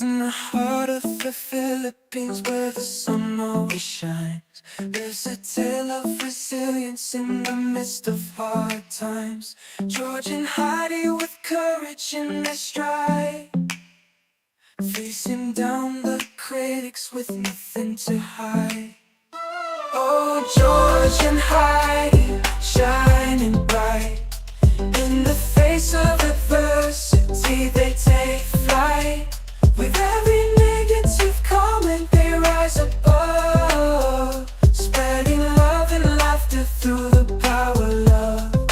In the heart of the Philippines, where the sun always shines, there's a tale of resilience in the midst of hard times. Georgian Heidi with courage in their stride, facing down the critics with nothing to hide. Oh, Georgian Heidi, shining bright. In the face of adversity, they take flight. With every negative comment, they rise above, spreading love and laughter through the power of love.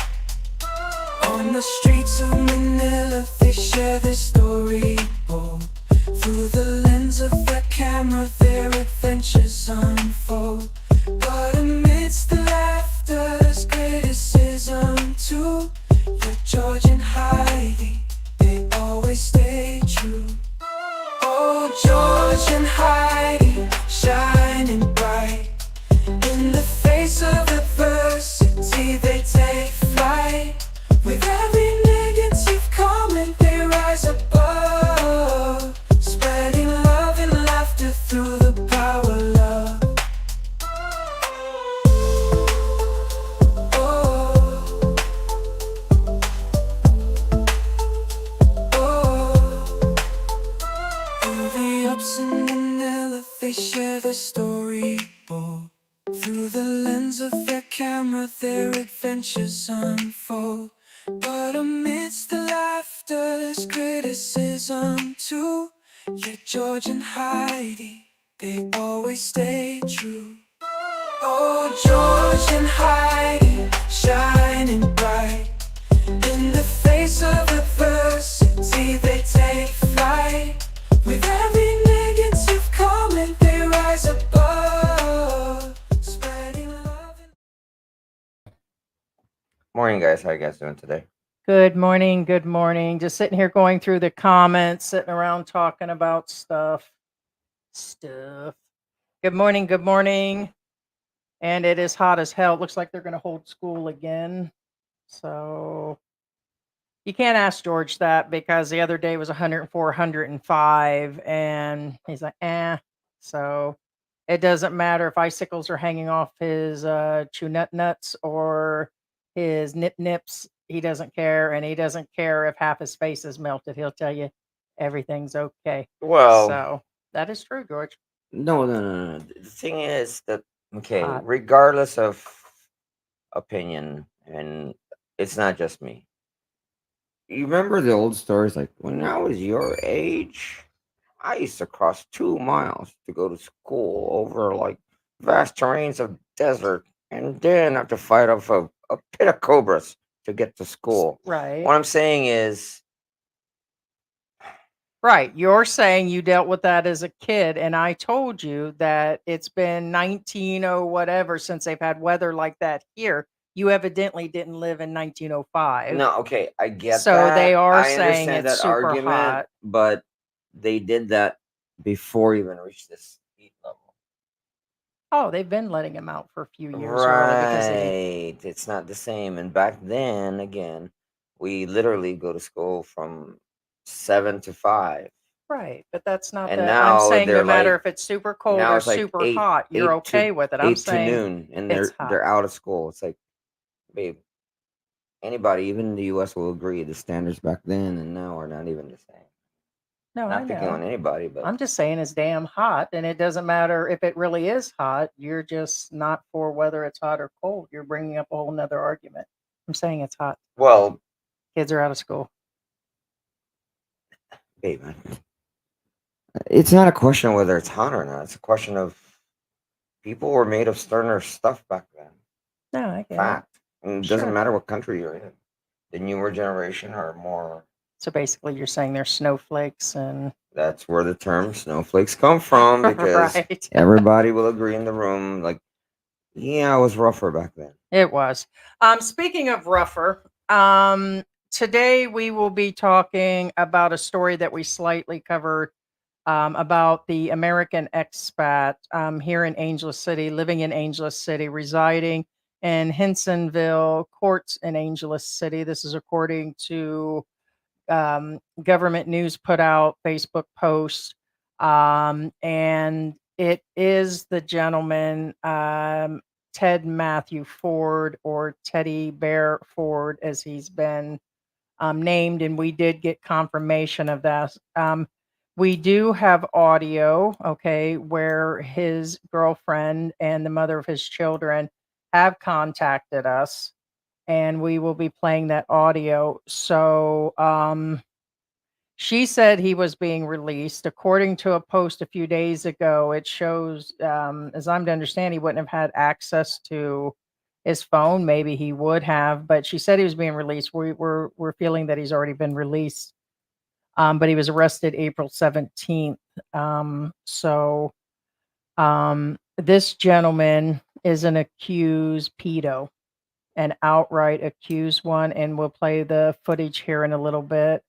On the streets of Manila, they share their story bold. Through the lens of their camera, their adventures unfold. But amidst the laughter, there's criticism too. Your George and Heidi, they always stay true. Oh, George and Heidi, shining bright. In the face of adversity, they take flight. With every negative comment, they rise above, spreading love and laughter through the power of love. Oh, oh. Through the ups and Manila, they share their story bold. Through the lens of their camera, their adventures unfold. But amidst the laughter, there's criticism too. Yet George and Heidi, they always stay true. Oh, George and Heidi, shining bright. In the face of adversity, they take flight. With every negative comment, they rise above, spreading love and Morning, guys. How you guys doing today? Good morning. Good morning. Just sitting here going through the comments, sitting around talking about stuff. Stuff. Good morning. Good morning. And it is hot as hell. It looks like they're going to hold school again. So you can't ask George that because the other day was 104, 105. And he's like, eh. So it doesn't matter if icicles are hanging off his chew nut nuts or his nip nips. He doesn't care. And he doesn't care if half his face is melted. He'll tell you everything's okay. Well, So that is true, George. no. The thing is that okay, Hot. regardless of opinion, and it's not just me. You remember the old stories like when I was your age, I used to cross 2 miles to go to school over like vast terrains of desert, and then have to fight off a pit of cobras to get to school. Right. What I'm saying is, Right. You're saying you dealt with that as a kid, and I told you that it's been 19 oh whatever since they've had weather like that here. You evidently didn't live in 1905. no, okay, I get So they that. are I saying understand it's that super argument, hot. but they did that before even reached this heat level. Oh, they've been letting him out for a few years already because they Right. It's not the same. And back then, again, we literally go to school from 7 to 5. right, but that's not And the I'm now saying no they're matter like if it's super cold now or it's like super eight hot, you're eight to okay with it. I'm eight to saying noon and it's hot. they're out of school. It's like, babe, anybody, even in the US will agree the standards back then and now are not even the same. No, I Not picking know. on anybody, but I'm just saying it's damn hot, and it doesn't matter if it really is hot. You're just not for whether it's hot or cold. You're bringing up a whole nother argument. I'm saying it's hot. well, Kids are out of school. babe, it's not a question of whether it's hot or not. It's a question of people were made of sterner stuff back then. No, I get it. Fact. And it doesn't Sure. matter what country you're in. The newer generation are more. So basically, you're saying they're snowflakes and That's where the term snowflakes come from because right. everybody will agree in the room. Like, yeah, I was rougher back then. It was. Speaking of rougher, today we will be talking about a story that we slightly covered about the American expat here in Angeles City, living in Angeles City, residing in Hensonville courts in Angeles City. This is according to government news put out Facebook post, and it is the gentleman Ted Matthew Ford, or Teddy Bear Ford, as he's been named, and we did get confirmation of that. We do have audio, okay, where his girlfriend and the mother of his children have contacted us, and we will be playing that audio. So, she said he was being released. According to a post a few days ago, it shows, as I'm to understand, he wouldn't have had access to his phone. Maybe he would have, but she said he was being released. We're feeling that he's already been released, but he was arrested April 17th. This gentleman is an accused pedo, an outright accused one, and we'll play the footage here in a little bit.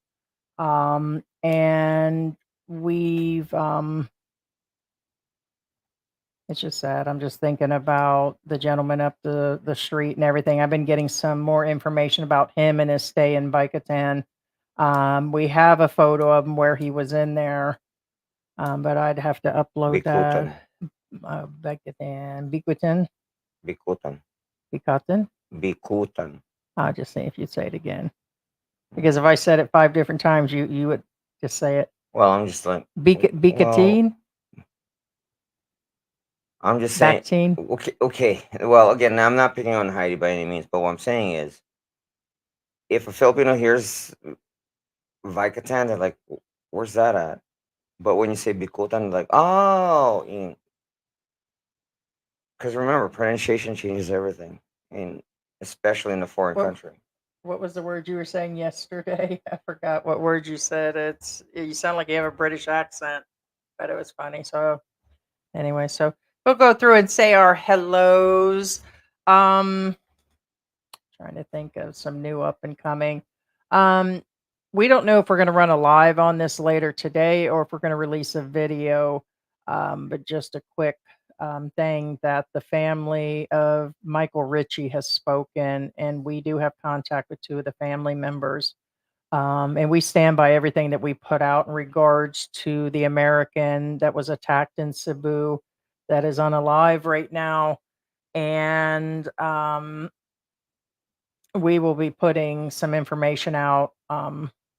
And we've it's just sad. I'm just thinking about the gentleman up the street and everything. I've been getting some more information about him and his stay in Bicatan. We have a photo of him where he was in there, but I'd have to upload Bikutan. that. Bicatan, Bikutan. Bicatan. Bikutan. I'll just say if you'd say it again, because if I said it 5 different times, you would just say it. Well, I'm just like, Bicatine. I'm just saying. Vaccine. Okay. Well, again, I'm not picking on Heidi by any means, but what I'm saying is, if a Filipino hears Vicatan, they're like, "Where's that at?" But when you say Bikutan, they're like, "Oh," because remember, pronunciation changes everything, and especially in a foreign country. What was the word you were saying yesterday? I forgot what word you said. You sound like you have a British accent, but it was funny. So anyway, so we'll go through and say our hellos. Trying to think of some new up and coming. We don't know if we're going to run a live on this later today or if we're going to release a video. But just a quick thing that the family of Michael Richie has spoken, and we do have contact with 2 of the family members. And we stand by everything that we put out in regards to the American that was attacked in Cebu, that is unalive right now. And we will be putting some information out,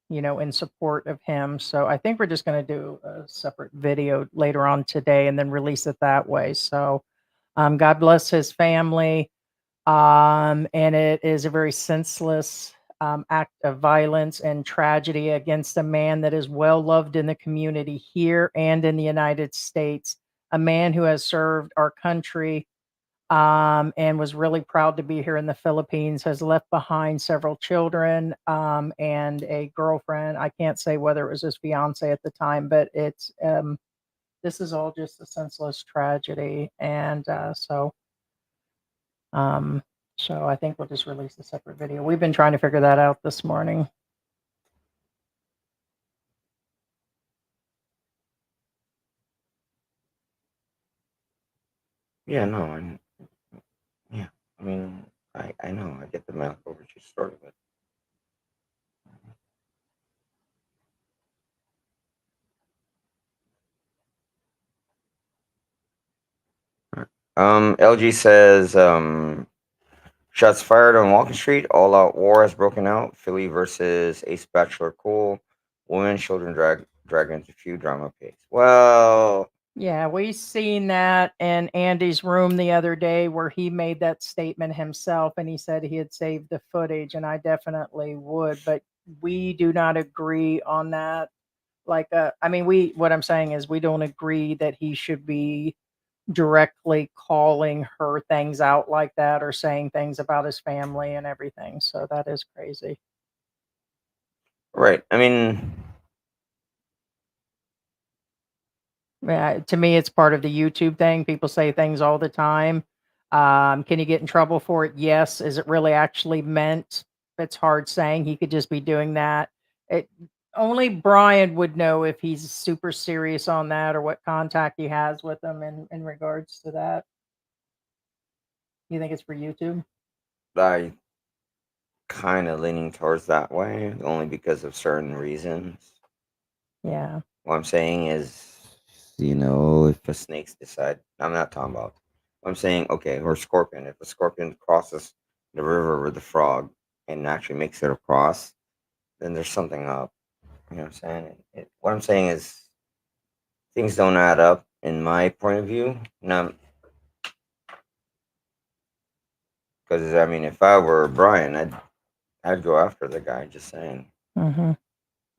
in support of him. So I think we're just going to do a separate video later on today and then release it that way. So God bless his family. And it is a very senseless act of violence and tragedy against a man that is well loved in the community here and in the United States, a man who has served our country, and was really proud to be here in the Philippines, has left behind several children, and a girlfriend. I can't say whether it was his fiance at the time, but this is all just a senseless tragedy. And so I think we'll just release a separate video. We've been trying to figure that out this morning. Yeah, no, yeah. I mean, I know. I get the math over what you started with. LG says, shots fired on Walking Street. All out war has broken out. Philly versus Ace Bachelor Cool. Women, children drag into feud drama pace. Well, Yeah, we seen that in Andy's room the other day where he made that statement himself, and he said he had saved the footage, and I definitely would, but we do not agree on that. What I'm saying is we don't agree that he should be directly calling her things out like that or saying things about his family and everything. So that is crazy. right. I mean, To me, it's part of the YouTube thing. People say things all the time. Can you get in trouble for it? Yes. Is it really actually meant? It's hard saying. He could just be doing that. It only Brian would know if he's super serious on that or what contact he has with them in regards to that. You think it's for YouTube? I kind of leaning towards that way, only because of certain reasons. Yeah. What I'm saying is, if a snake's decide, I'm not talking about. I'm saying, okay, or scorpion. If a scorpion crosses the river with the frog and actually makes it across, then there's something up. You know what I'm saying? What I'm saying is, things don't add up in my point of view. Now, because I mean, if I were Brian, I'd go after the guy. Just saying. Mm-hmm. You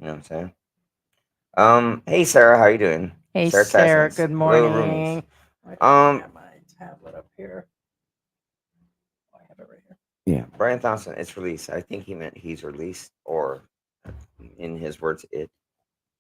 know what I'm saying? Hey Sarah, how you doing? Hey, Sarah Sarah. Tyson's. Good Hello, roomies. morning. I don't have my tablet up here. I have it right here. Yeah, Brian Thompson. It's released. I think he meant he's released, or in his words, it's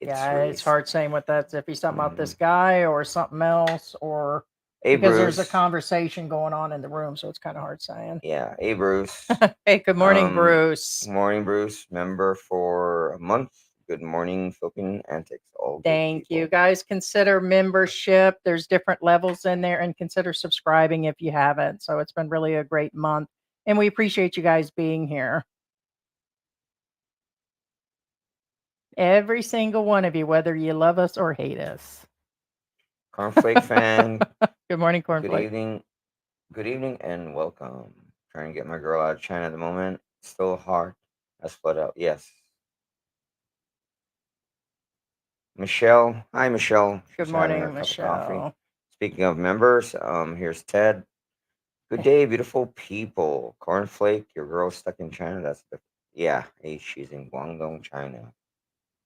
Yeah, it's released. hard saying what that's if he's talking about Mhm. this guy or something else, or Hey because there's a Bruce. conversation going on in the room, so it's kind of hard saying. Yeah, hey Bruce. Hey, good morning, Good Bruce. morning, Bruce. Member for a month. Good morning, Philippine Antics. All good Thank you. people. Guys, consider membership. There's different levels in there, and consider subscribing if you haven't. So it's been really a great month, and we appreciate you guys being here. Every single one of you, whether you love us or hate us. Cornflake fan. Good morning, Good Cornflake. evening. Good evening and welcome. Trying to get my girl out of China at the moment. Still hard. I split out. Yes. Michelle. Hi, Michelle. Good She's having her morning, cup of coffee. Michelle. Speaking of members, here's Ted. Good day, beautiful people. Cornflake, your girl's stuck in China. Yeah. Hey, she's in Guangdong, China,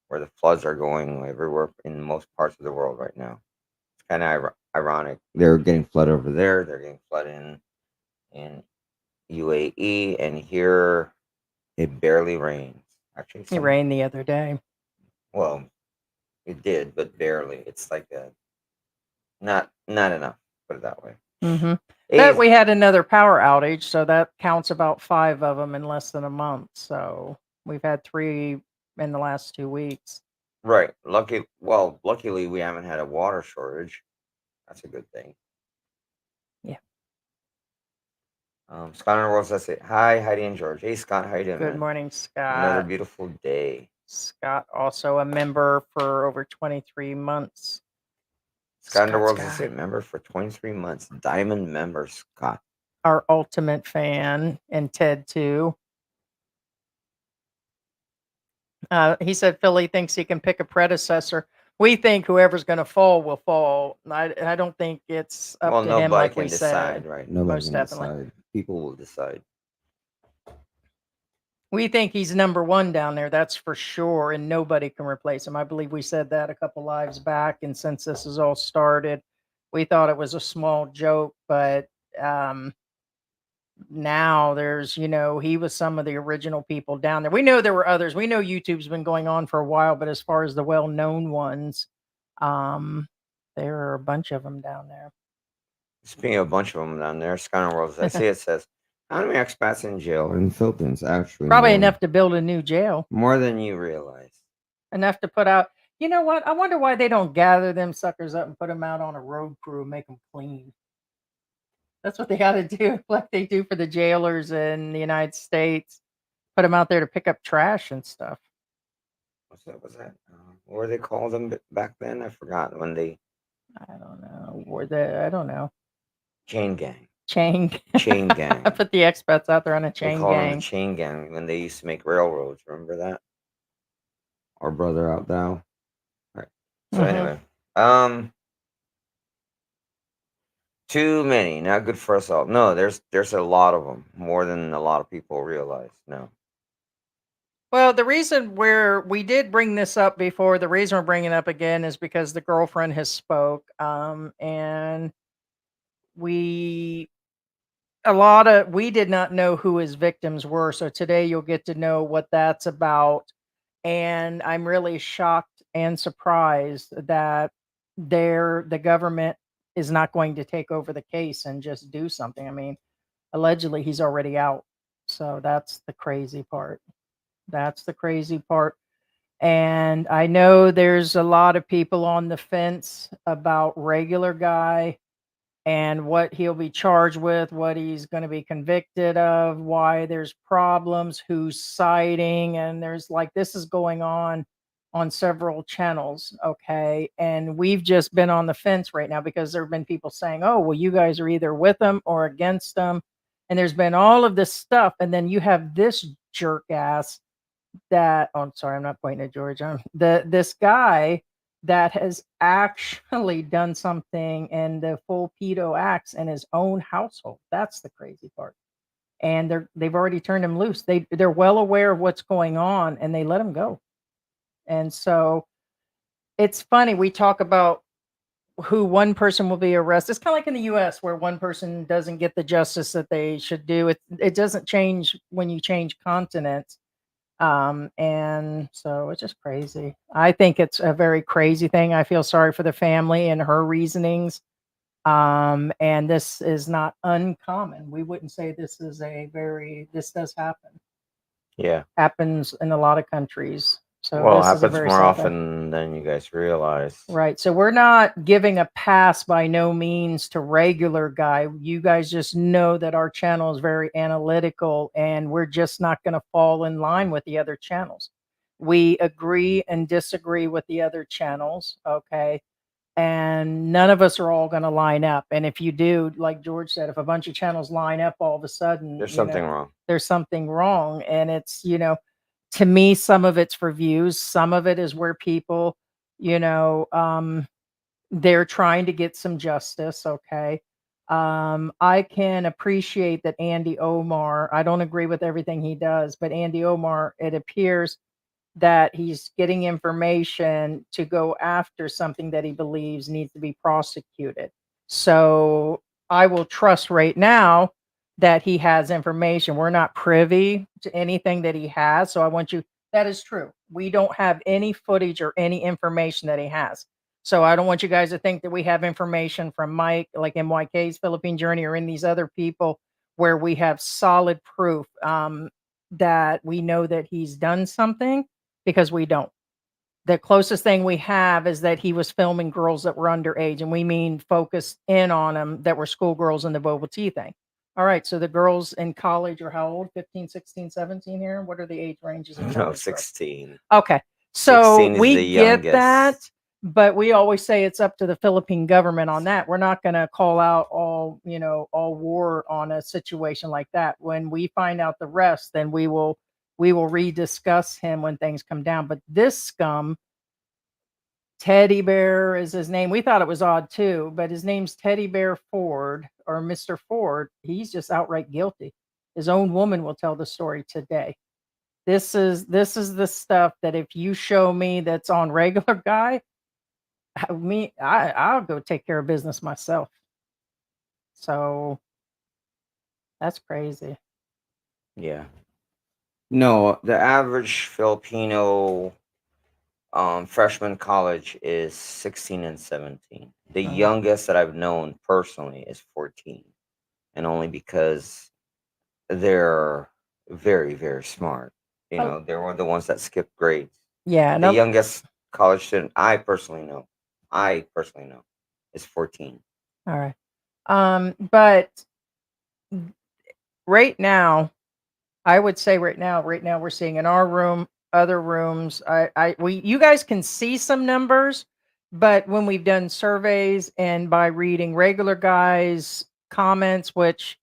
where the floods are going everywhere in most parts of the world right now. It's kind of ironic. They're getting flooded over there. They're getting flooded in UAE, and here it barely rains. Actually, It rained the other day. well, it did, but barely. It's like not enough. Put it that way. Mm-hmm. Hey, But we had another power outage, so that counts about 5 of them in less than a month. So we've had 3 in the last 2 weeks. right. Luckily, we haven't had a water shortage. That's a good thing. Yeah. Scott and Rose, that's it. Hi, Heidi and George. Hey, Scott, how you doing, Good man? morning, Scott. Another beautiful day. Scott, also a member for over 23 months. Scott and the Scott's World's a guy. member for 23 months. Diamond member, Scott. Our ultimate fan, and Ted too. He said Philly thinks he can pick a predecessor. We think whoever's going to fall will fall. I don't think it's up Well, to him, nobody like can we decide, said. right? Nobody Most can definitely. decide. People will decide. We think he's number 1 down there, that's for sure, and nobody can replace him. I believe we said that a couple lives back, and since this has all started, we thought it was a small joke, but now there's, he was some of the original people down there. We know there were others. We know YouTube's been going on for a while, but as far as the well-known ones, um, there are a bunch of them down there. Speaking of a bunch of them down there, Scott and World's, I see it says, how many expats in jail in the Philippines? Actually, Probably enough to build a new jail. more than you realize. Enough to put out. You know what? I wonder why they don't gather them suckers up and put them out on a road crew and make them clean. That's what they got to do, like they do for the jailers in the United States. Put them out there to pick up trash and stuff. What's that? What were they called them back then? I forgot when they. I don't know. I don't know. Chain gang. Chain. Chain gang. I put the expats out there on a They chain called them the gang. chain gang when they used to make railroads. Remember that? Our brother out thou. All right. So anyway, too many. Not good for us all. No, there's a lot of them. More than a lot of people realize. No. Well, the reason where we did bring this up before, the reason we're bringing it up again is because the girlfriend has spoke, and we we did not know who his victims were. So today you'll get to know what that's about. And I'm really shocked and surprised that the government is not going to take over the case and just do something. I mean, allegedly he's already out. So that's the crazy part. That's the crazy part. And I know there's a lot of people on the fence about regular guy. and what he'll be charged with, what he's going to be convicted of, why there's problems, who's citing, and there's like this is going on several channels, okay? And we've just been on the fence right now because there have been people saying, "Oh, well, you guys are either with them or against them," and there's been all of this stuff, and then you have this jerk ass that oh, I'm sorry, I'm not pointing at George. This guy that has actually done something and the full pedo acts in his own household. That's the crazy part. And they've already turned him loose. They're well aware of what's going on and they let him go. And so it's funny. We talk about who one person will be arrested. It's kind of like in the US where one person doesn't get the justice that they should do. It doesn't change when you change continents. And so it's just crazy. I think it's a very crazy thing. I feel sorry for the family and her reasonings. And this is not uncommon. We wouldn't say this is this does happen. Yeah. Happens in a lot of countries. So Well, it this is a happens very more sad thing. often than you guys realize. Right. So we're not giving a pass by no means to regular guy. You guys just know that our channel is very analytical and we're just not going to fall in line with the other channels. We agree and disagree with the other channels. Okay. And none of us are all going to line up. And if you do, like George said, if a bunch of channels line up all of a sudden, There's something wrong. there's something wrong. And it's, to me, some of it's for views. Some of it is where people, you know, they're trying to get some justice. Okay. I can appreciate that Andy Omar, I don't agree with everything he does, but Andy Omar, it appears that he's getting information to go after something that he believes needs to be prosecuted. So I will trust right now that he has information. We're not privy to anything that he has. So I want you, that is true. We don't have any footage or any information that he has. So I don't want you guys to think that we have information from Mike, like MYK's Philippine Journey, or in these other people where we have solid proof that we know that he's done something, because we don't. The closest thing we have is that he was filming girls that were underage, and we mean focused in on them that were schoolgirls in the boba tea thing. All right, so the girls in college are how old? 15, 16, 17 here? What are the age ranges in college? No, for us? 16. Okay. So 16 is we the get that, youngest. but we always say it's up to the Philippine government on that. We're not going to call out all war on a situation like that. When we find out the rest, then we will rediscuss him when things come down. But this scum, Teddy Bear is his name. We thought it was odd too, but his name's Teddy Bear Ford, or Mr. Ford. He's just outright guilty. His own woman will tell the story today. This is the stuff that if you show me that's on regular guy, I'll go take care of business myself. So that's crazy. Yeah. No, the average Filipino freshman college is 16 and 17. The youngest that I've known personally is 14. And only because they're very, very smart. They were the ones that skipped grades. Yeah. The youngest college student I personally know is 14. All right. But right now, I would say right now we're seeing in our room, other rooms, you guys can see some numbers, but when we've done surveys and by reading regular guys' comments, which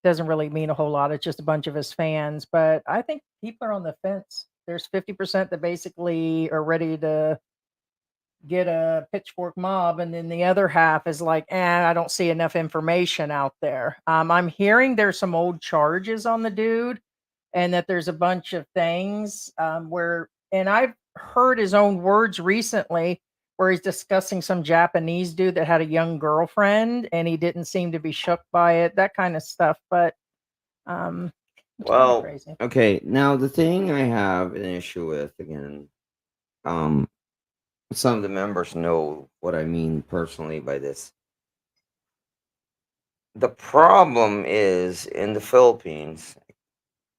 doesn't really mean a whole lot, it's just a bunch of his fans, but I think people are on the fence. There's 50% that basically are ready to get a pitchfork mob, and then the other half is like, I don't see enough information out there. I'm hearing there's some old charges on the dude, and that there's a bunch of things and I've heard his own words recently where he's discussing some Japanese dude that had a young girlfriend and he didn't seem to be shook by it, that kind of stuff. But it's Well, crazy. okay. Now the thing I have an issue with, again, some of the members know what I mean personally by this. The problem is in the Philippines.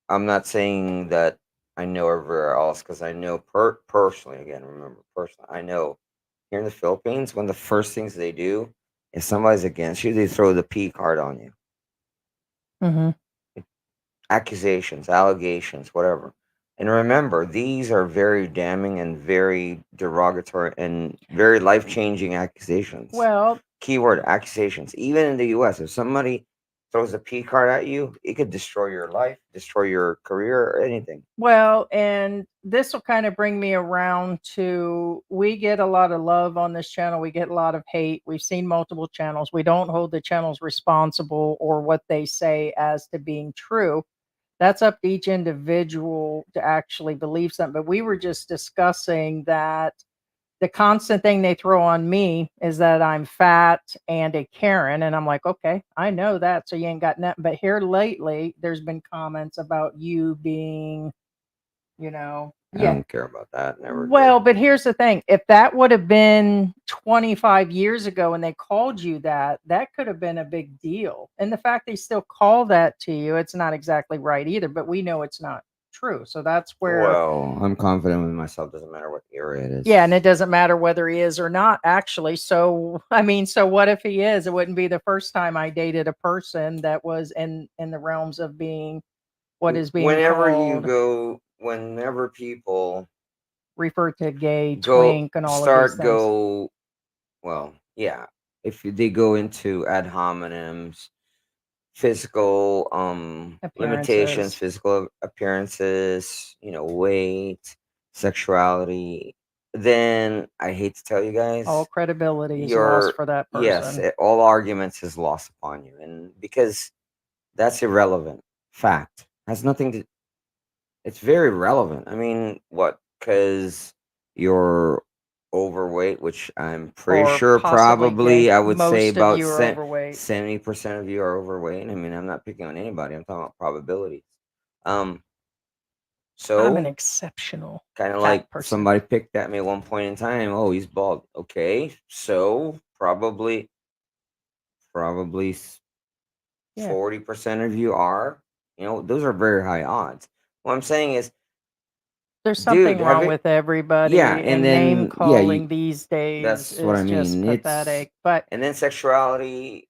I'm not saying that I know everywhere else, because I know personally, again, remember personally, I know here in the Philippines, one of the first things they do if somebody's against you, they throw the P card on you. Mm-hmm. Accusations, allegations, whatever. And remember, these are very damning and very derogatory and very life changing accusations. Well, Keyword accusations. Even in the US, if somebody throws a P card at you, it could destroy your life, destroy your career, or anything. well, and this will kind of bring me around to, we get a lot of love on this channel. We get a lot of hate. We've seen multiple channels. We don't hold the channels responsible or what they say as to being true. That's up to each individual to actually believe something. But we were just discussing that the constant thing they throw on me is that I'm fat and a Karen. And I'm like, okay, I know that. So you ain't got nothing. But here lately, there's been comments about you being, I yeah. don't care about that. Never Well, did. but here's the thing. If that would have been 25 years ago and they called you that, that could have been a big deal. And the fact they still call that to you, it's not exactly right either, but we know it's not true. So that's where, Well, I'm confident with myself. Doesn't matter what era it is. yeah, and it doesn't matter whether he is or not, actually. So, I mean, so what if he is? It wouldn't be the first time I dated a person that was in the realms of being what is being Whenever people referred to gay, twink, and all of these things. well, yeah, if they go into ad hominems, physical limitations, Appearances. physical appearances, weight, sexuality, then I hate to tell you guys, All credibility is lost for that yes, person. all arguments is lost upon you, and because that's irrelevant. Fact has nothing to. It's very relevant. I mean, what? Because you're overweight, which I'm pretty Or sure possibly probably gay. I would say Most of about you are overweight. 70% of you are overweight. I mean, I'm not picking on anybody. I'm talking about probabilities. Um, I'm an so exceptional kind of fat like person. somebody picked at me at one point in time. Oh, he's bald. Okay, so probably Yeah. 40% of you are. Those are very high odds. What I'm saying is, There's dude, something wrong with everybody, yeah, and and name then yeah, calling these days that's what I is just mean. pathetic. But And then sexuality.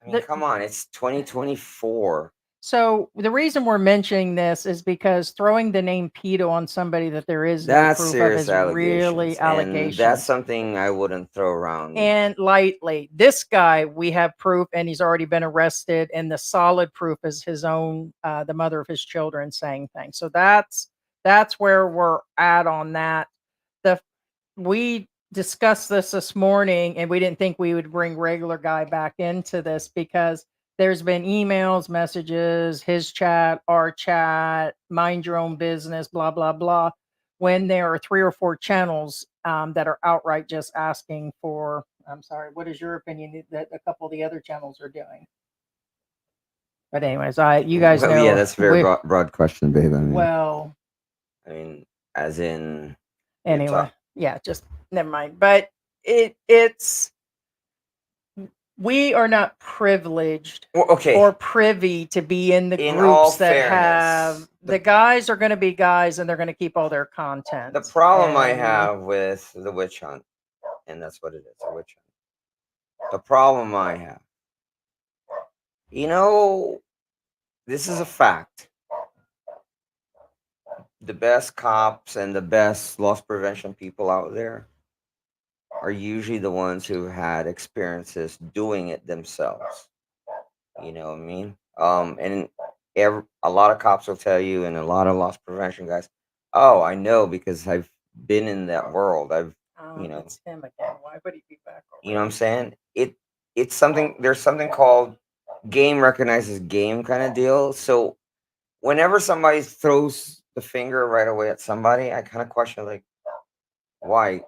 I mean, the, come on, it's 2024. so the reason we're mentioning this is because throwing the name pedo on somebody that there is no That's proof of serious is really allegations, and that's allegations. something I wouldn't throw around. And lightly, this guy, we have proof, and he's already been arrested. And the solid proof is his own, the mother of his children saying things. So that's where we're at on that. The We discussed this morning, and we didn't think we would bring regular guy back into this because there's been emails, messages, his chat, our chat, mind your own business, blah blah blah. When there are 3 or 4 channels that are outright just asking for, I'm sorry, what is your opinion that a couple of the other channels are doing? But anyways, you guys Well, yeah, know that's a very broad question, babe. well. I mean, as in, Anyway, yeah, just never mind. But it's we are not privileged okay. or privy to be in the In all groups that have fairness, the guys are going to be guys, and they're going to keep all their content. the problem I And have with the witch hunt, and that's what it is, a witch hunt. The problem I have, this is a fact. The best cops and the best loss prevention people out there are usually the ones who had experiences doing it themselves. You know what I mean? And a lot of cops will tell you, and a lot of loss prevention guys, oh, I know because I've been in that world. it's him again. Why would he be back? You know what I'm saying? It's something. There's something called game recognizes game kind of deal. So whenever somebody throws the finger right away at somebody, I kind of question like, why?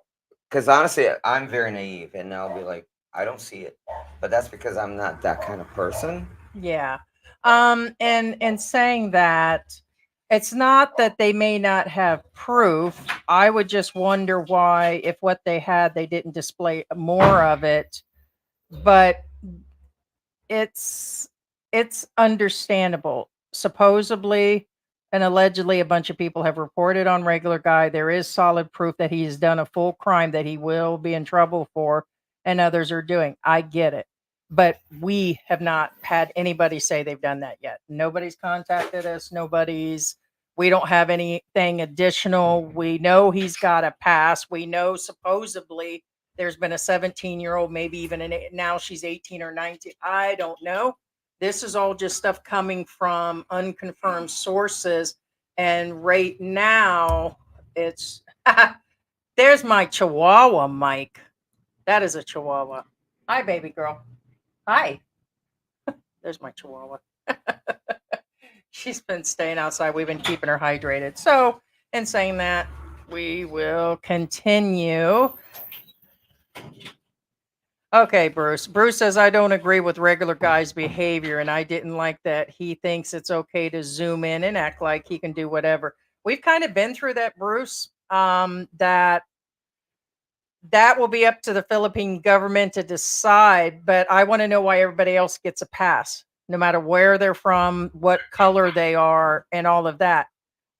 Because honestly, I'm very naive, and I'll be like, I don't see it, but that's because I'm not that kind of person. Yeah. And saying that, it's not that they may not have proof. I would just wonder why, if what they had, they didn't display more of it. But it's understandable. Supposedly and allegedly, a bunch of people have reported on regular guy. There is solid proof that he's done a full crime that he will be in trouble for. and others are doing. I get it. But we have not had anybody say they've done that yet. Nobody's contacted us. We don't have anything additional. We know he's got a pass. We know supposedly there's been a 17-year-old, maybe even now she's 18 or 19. I don't know. This is all just stuff coming from unconfirmed sources. And right now, it's there's my Chihuahua, Mike. That is a Chihuahua. Hi, baby girl. Hi. There's my Chihuahua. She's been staying outside. We've been keeping her hydrated. So, in saying that, we will continue. Okay, Bruce. Bruce says, I don't agree with regular guy's behavior, and I didn't like that he thinks it's okay to zoom in and act like he can do whatever. We've kind of been through that, Bruce. That will be up to the Philippine government to decide, but I want to know why everybody else gets a pass, no matter where they're from, what color they are, and all of that.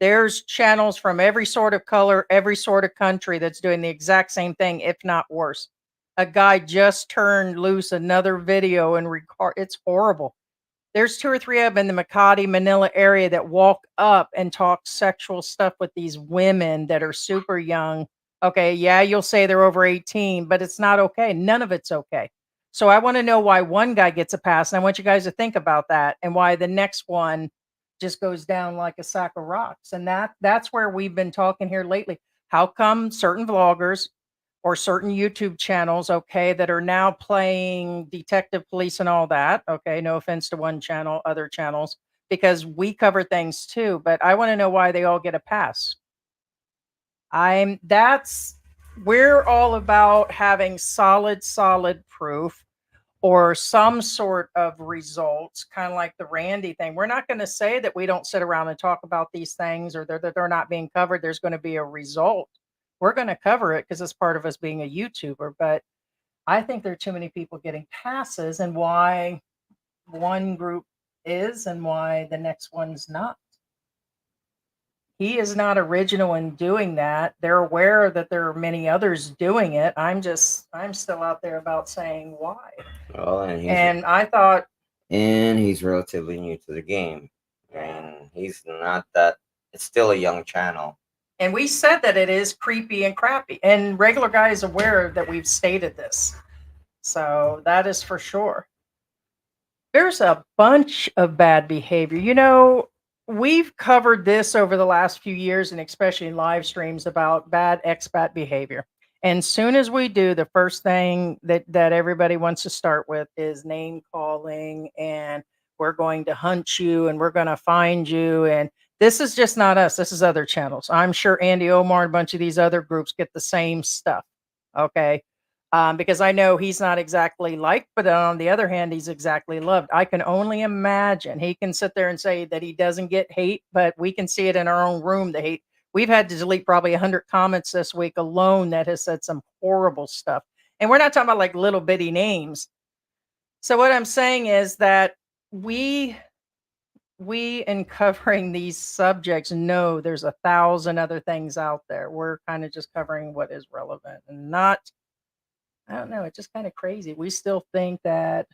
There's channels from every sort of color, every sort of country that's doing the exact same thing, if not worse. A guy just turned loose another video and record. It's horrible. There's 2 or 3 of them in the Makati, Manila area that walk up and talk sexual stuff with these women that are super young. Okay, yeah, you'll say they're over 18, but it's not okay. None of it's okay. So I want to know why one guy gets a pass, and I want you guys to think about that, and why the next one just goes down like a sack of rocks. And that's where we've been talking here lately. How come certain vloggers or certain YouTube channels, okay, that are now playing detective police and all that. Okay, no offense to one channel, other channels, because we cover things too. But I want to know why they all get a pass. We're all about having solid proof or some sort of results, kind of like the Randy thing. We're not going to say that we don't sit around and talk about these things, or that they're not being covered. There's going to be a result. We're going to cover it because it's part of us being a YouTuber. But I think there are too many people getting passes, and why one group is and why the next one's not. He is not original in doing that. They're aware that there are many others doing it. I'm still out there about saying why. Well, And I thought, and he's relatively new to the game, and he's not that. It's still a young channel. and we said that it is creepy and crappy, and regular guy is aware that we've stated this. So that is for sure. There's a bunch of bad behavior. We've covered this over the last few years, and especially in live streams, about bad expat behavior. And soon as we do, the first thing that everybody wants to start with is name calling, and we're going to hunt you, and we're going to find you. And this is just not us. This is other channels. I'm sure Andy Omar and a bunch of these other groups get the same stuff. Okay. Because I know he's not exactly liked, but on the other hand, he's exactly loved. I can only imagine he can sit there and say that he doesn't get hate, but we can see it in our own room, the hate. We've had to delete probably 100 comments this week alone that has said some horrible stuff. And we're not talking about like little bitty names. So what I'm saying is that we in covering these subjects know there's 1,000 other things out there. We're kind of just covering what is relevant and not. I don't know. It's just kind of crazy. We still think that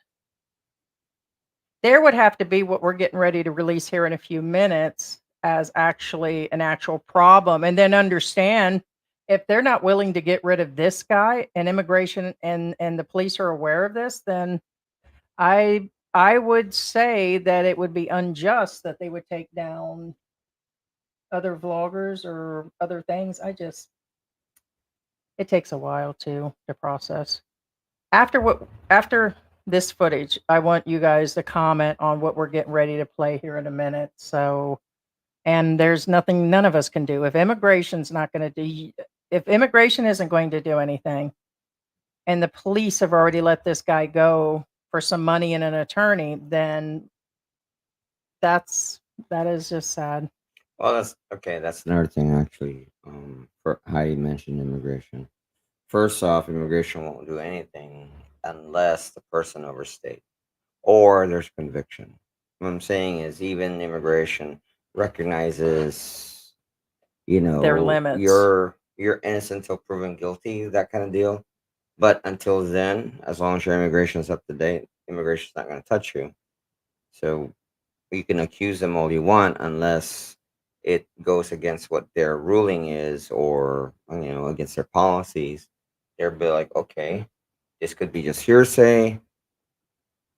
there would have to be what we're getting ready to release here in a few minutes as actually an actual problem, and then understand if they're not willing to get rid of this guy, and immigration and the police are aware of this, then I would say that it would be unjust that they would take down other vloggers or other things. It takes a while to process. After this footage, I want you guys to comment on what we're getting ready to play here in a minute. So, and there's nothing none of us can do. If immigration's not going to do, if immigration isn't going to do anything, and the police have already let this guy go for some money and an attorney, then that is just sad. Well, that's okay. That's another thing, actually. For how you mentioned immigration. First off, immigration won't do anything unless the person overstays or there's conviction. What I'm saying is, even immigration recognizes, Their limits. you're innocent until proven guilty, that kind of deal. But until then, as long as your immigration is up to date, immigration's not going to touch you. So you can accuse them all you want unless it goes against what their ruling is or against their policies. They'll be like, okay, this could be just hearsay.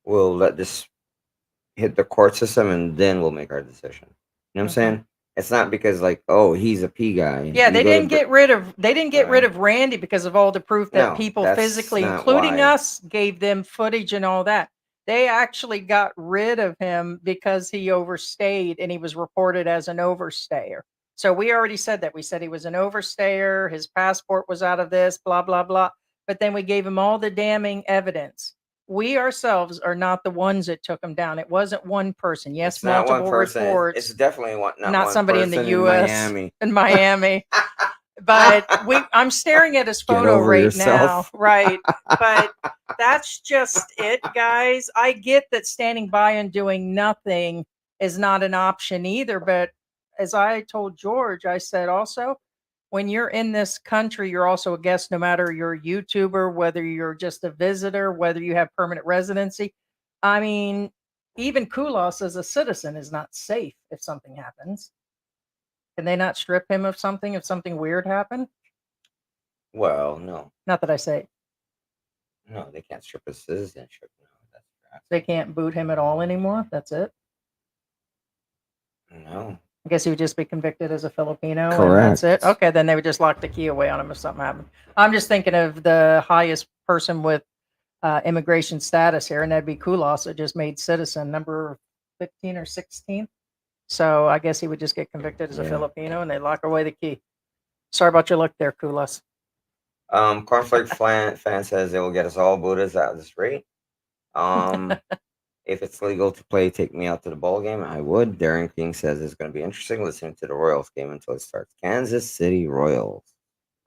We'll let this hit the court system and then we'll make our decision. You know what I'm saying? It's not because like, oh, he's a P guy. Yeah, You they go to didn't get rid of Right. Randy because of all the proof that No, people that's physically, not including why. us, gave them footage and all that. They actually got rid of him because he overstayed and he was reported as an overstayer. So we already said that. We said he was an overstayer, his passport was out of this, blah, blah, blah. But then we gave him all the damning evidence. We ourselves are not the ones that took him down. It wasn't one person. Yes, It's not one multiple person. reports. It's definitely not Not one somebody in person the US, Miami. in Miami. But I'm staring at his Get photo over right yourself. now. Right. But that's just it, guys. I get that standing by and doing nothing is not an option either. But as I told George, I said also, when you're in this country, you're also a guest, no matter you're a YouTuber, whether you're just a visitor, whether you have permanent residency. I mean, even Kulos as a citizen is not safe if something happens. Can they not strip him of something if something weird happened? Well, no. Not that I say No, they can't strip his citizenship. No, that's they can't boot him at all anymore. That's it. no. I guess he would just be convicted as a Filipino and Correct. that's it. Okay, then they would just lock the key away on him if something happened. I'm just thinking of the highest person with immigration status here, and that'd be Kulos, that just made citizen number 15 or 16. So I guess he would just get convicted as a Yeah. Filipino and they lock away the key. Sorry about your luck there, Kulos. Cornflake fan says it will get us all Buddhas out of this rate. If it's legal to play Take Me Out to the Ball game, I would. Darren King says it's going to be interesting listening to the Royals game until it starts. Kansas City Royals.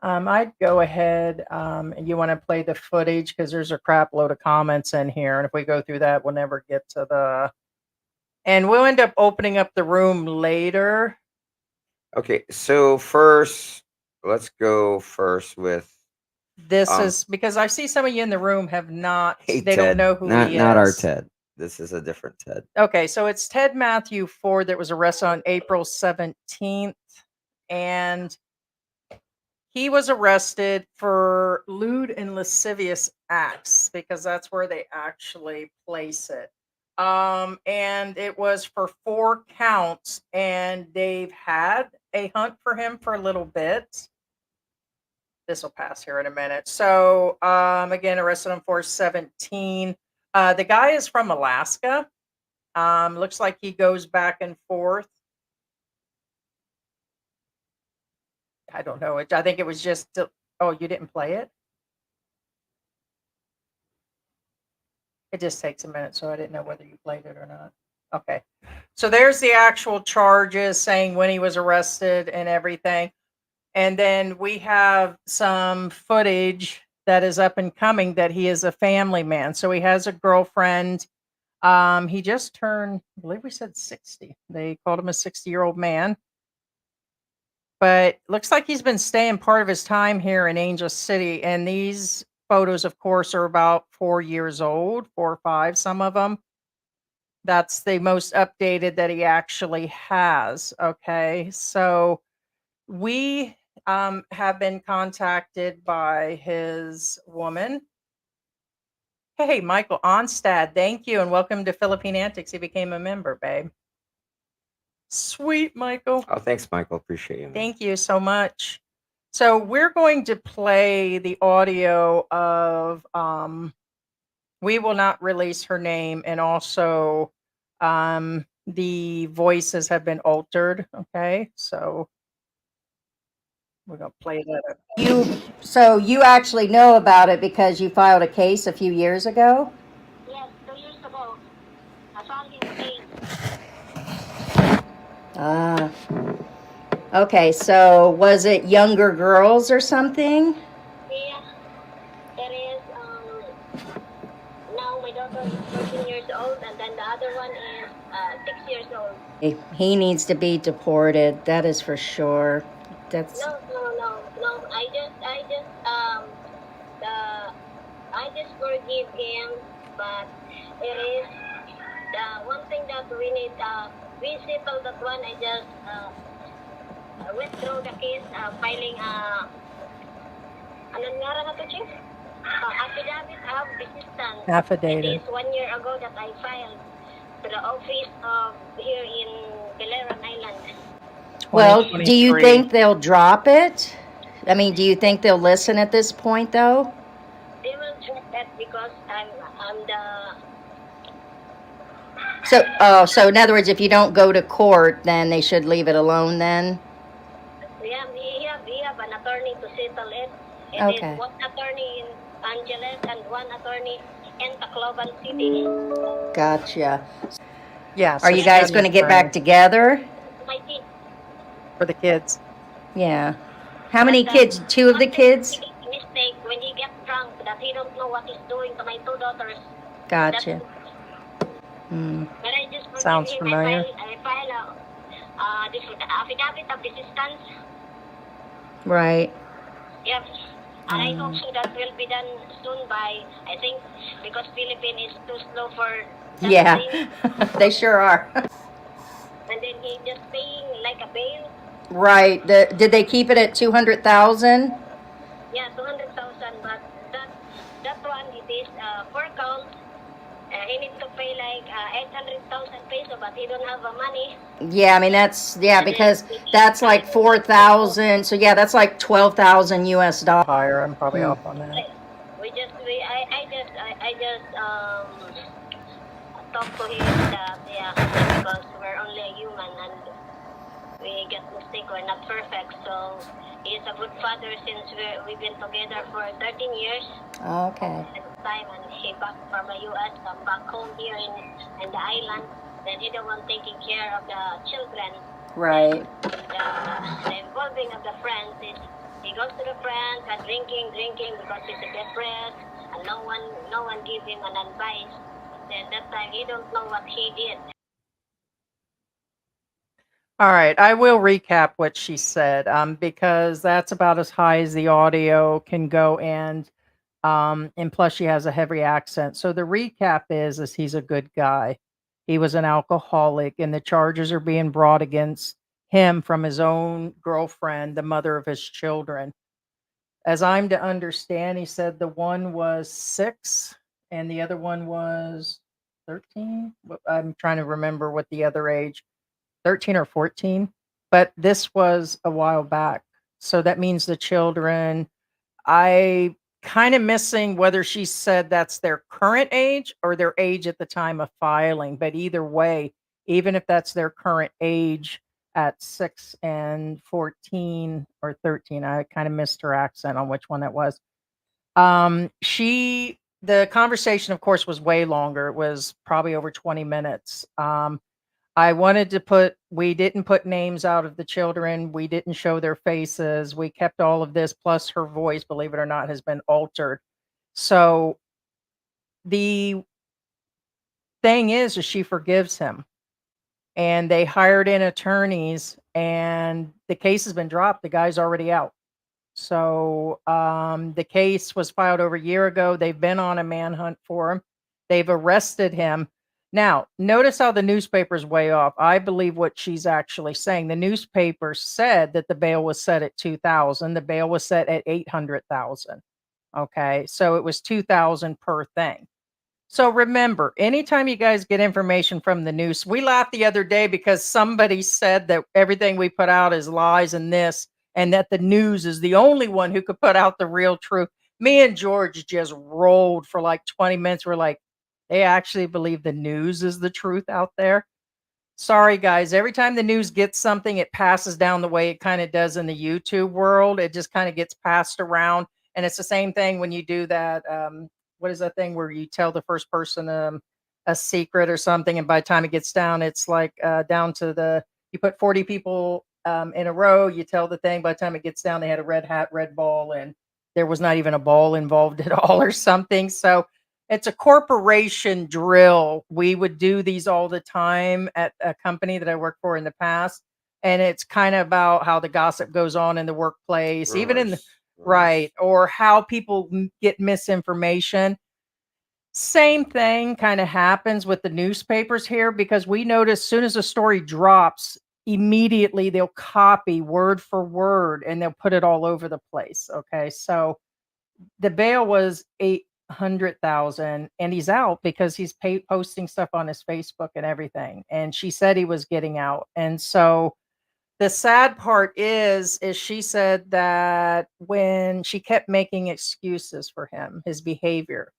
I'd go ahead and you want to play the footage because there's a crap load of comments in here. And if we go through that, we'll never get to the. And we'll end up opening up the room later. Okay, so first, let's go first with. This is because I see some of you in the room have not. Hey, they Ted. don't know who he is. Not our Ted. This is a different Ted. Okay, so it's Ted Matthew Ford that was arrested on April 17th. And he was arrested for lewd and lascivious acts because that's where they actually place it. And it was for 4 counts, and they've had a hunt for him for a little bit. This will pass here in a minute. So, again, arrested on 4/17. The guy is from Alaska. Looks like he goes back and forth. I don't know. I think it was just. Oh, you didn't play it? It just takes a minute, so I didn't know whether you played it or not. Okay. So there's the actual charges saying when he was arrested and everything. And then we have some footage that is up and coming that he is a family man. So he has a girlfriend. He just turned, I believe we said 60. They called him a 60-year-old man. But looks like he's been staying part of his time here in Angel City. And these photos, of course, are about 4 years old, 4 or 5, some of them. That's the most updated that he actually has. Okay. So we have been contacted by his woman. Hey, Michael Onstad, thank you. And welcome to Philippine Antics. He became a member, babe. Sweet, Michael. Oh, thanks, Michael. Appreciate you. Man. Thank you so much. So we're going to play the audio of we will not release her name, and also the voices have been altered. Okay, so we're gonna play that. So you actually know about it because you filed a case a few years ago? Yes, 2 years ago. I found his case. Ah. Okay, so was it younger girls or something? Yeah, there is, now my daughter is 14 years old, and then the other one is 6 years old. He needs to be deported, that is for sure. That's No. I just, I just forgive him, but it is the one thing that we need. We settle that one. I just withdraw the case, filing anong nga na to, Chief? Affidavit of resistance. It Affidavit. is 1 year ago that I filed to the office of here in Beleran Island. Well, do you 2023. think they'll drop it? I mean, do you think they'll listen at this point, though? They will drop that because I'm the So in other words, if you don't go to court, then they should leave it alone then? we have an attorney to settle it. It is Okay. one attorney in Angeles and one attorney in Tacloban City. Gotcha. Yeah. Are so you she guys had going to an get back attorney together? My team. for the kids? Yeah. How many But, kids? Two of the one kids? mistake when he gets drunk that he don't know what he's doing to my two daughters. Gotcha. Hmm. But I just forgive Sounds him. familiar. I file this affidavit of resistance. Right. Yep. And I hope so that will be done soon by, I think, because Philippine is too slow for that Yeah. thing. They sure are. And then he just paying like a bail. Right. Did they keep it at 200,000? Yeah, 200,000. But that one, it is 4 counts. He needs to pay like 800,000 peso, but he don't have the money. Yeah, I mean because that's like 4,000. So yeah, that's like 12,000 US dollars. Higher. I'm probably off on that. I just talk to him that because we're only a human and we get mistake. We're not perfect. So he's a good father since we've been together for 13 years. Okay. At the time, and he back from the U.S. come back home here in the island. Then he the one taking care of the children. Right. The involving of the friends is he goes to the friends and drinking because he's depressed and no one give him an advice. Then that time he don't know what he did. All right, I will recap what she said because that's about as high as the audio can go, and plus she has a heavy accent. So the recap is he's a good guy. He was an alcoholic, and the charges are being brought against him from his own girlfriend, the mother of his children. As I'm to understand, he said the one was 6 and the other one was 13. I'm trying to remember what the other age. 13 or 14, but this was a while back. So that means the children, I kind of missing whether she said that's their current age or their age at the time of filing. But either way, even if that's their current age at 6 and 14 or 13, I kind of missed her accent on which one that was. The conversation, of course, was way longer. It was probably over 20 minutes. I wanted to we didn't put names out of the children. We didn't show their faces. We kept all of this, plus her voice, believe it or not, has been altered. So the thing is she forgives him. And they hired in attorneys, and the case has been dropped. The guy's already out. So the case was filed over a year ago. They've been on a manhunt for him. They've arrested him. Now, notice how the newspaper's way off. I believe what she's actually saying. The newspaper said that the bail was set at 2,000. The bail was set at 800,000. Okay, so it was 2,000 per thing. So remember, anytime you guys get information from the news, we laughed the other day because somebody said that everything we put out is lies and this, and that the news is the only one who could put out the real truth. Me and George just rolled for like 20 minutes. We're like, they actually believe the news is the truth out there. Sorry, guys. Every time the news gets something, it passes down the way it kind of does in the YouTube world. It just kind of gets passed around. And it's the same thing when you do that. What is that thing where you tell the first person a secret or something? And by the time it gets down, it's like down to you put 40 people in a row, you tell the thing. By the time it gets down, they had a red hat, red ball, and there was not even a ball involved at all or something. So it's a corporation drill. We would do these all the time at a company that I worked for in the past. And it's kind of about how the gossip goes on in the workplace, even in the right? Or how people get misinformation. Same thing kind of happens with the newspapers here because we notice soon as a story drops, immediately they'll copy word for word and they'll put it all over the place. Okay. So the bail was 800,000 and he's out because he's posting stuff on his Facebook and everything. And she said he was getting out. And so the sad part is she said that when she kept making excuses for him, his behavior,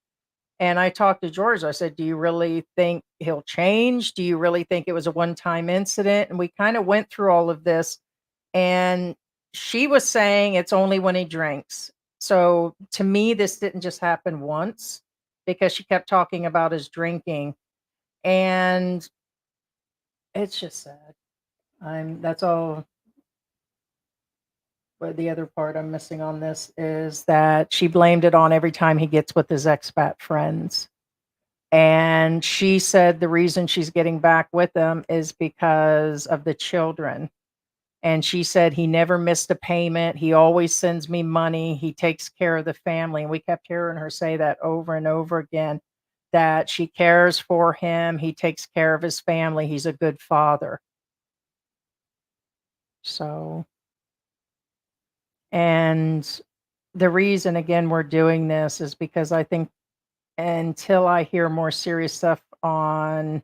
and I talked to George. I said, "Do you really think he'll change? Do you really think it was a one-time incident?" And we kind of went through all of this. And she was saying it's only when he drinks. So to me, this didn't just happen once because she kept talking about his drinking. And it's just sad. That's all. But the other part I'm missing on this is that she blamed it on every time he gets with his expat friends. And she said the reason she's getting back with them is because of the children. And she said he never missed a payment. He always sends me money. He takes care of the family. And we kept hearing her say that over and over again, that she cares for him. He takes care of his family. He's a good father. So, and the reason, again, we're doing this is because I think until I hear more serious stuff on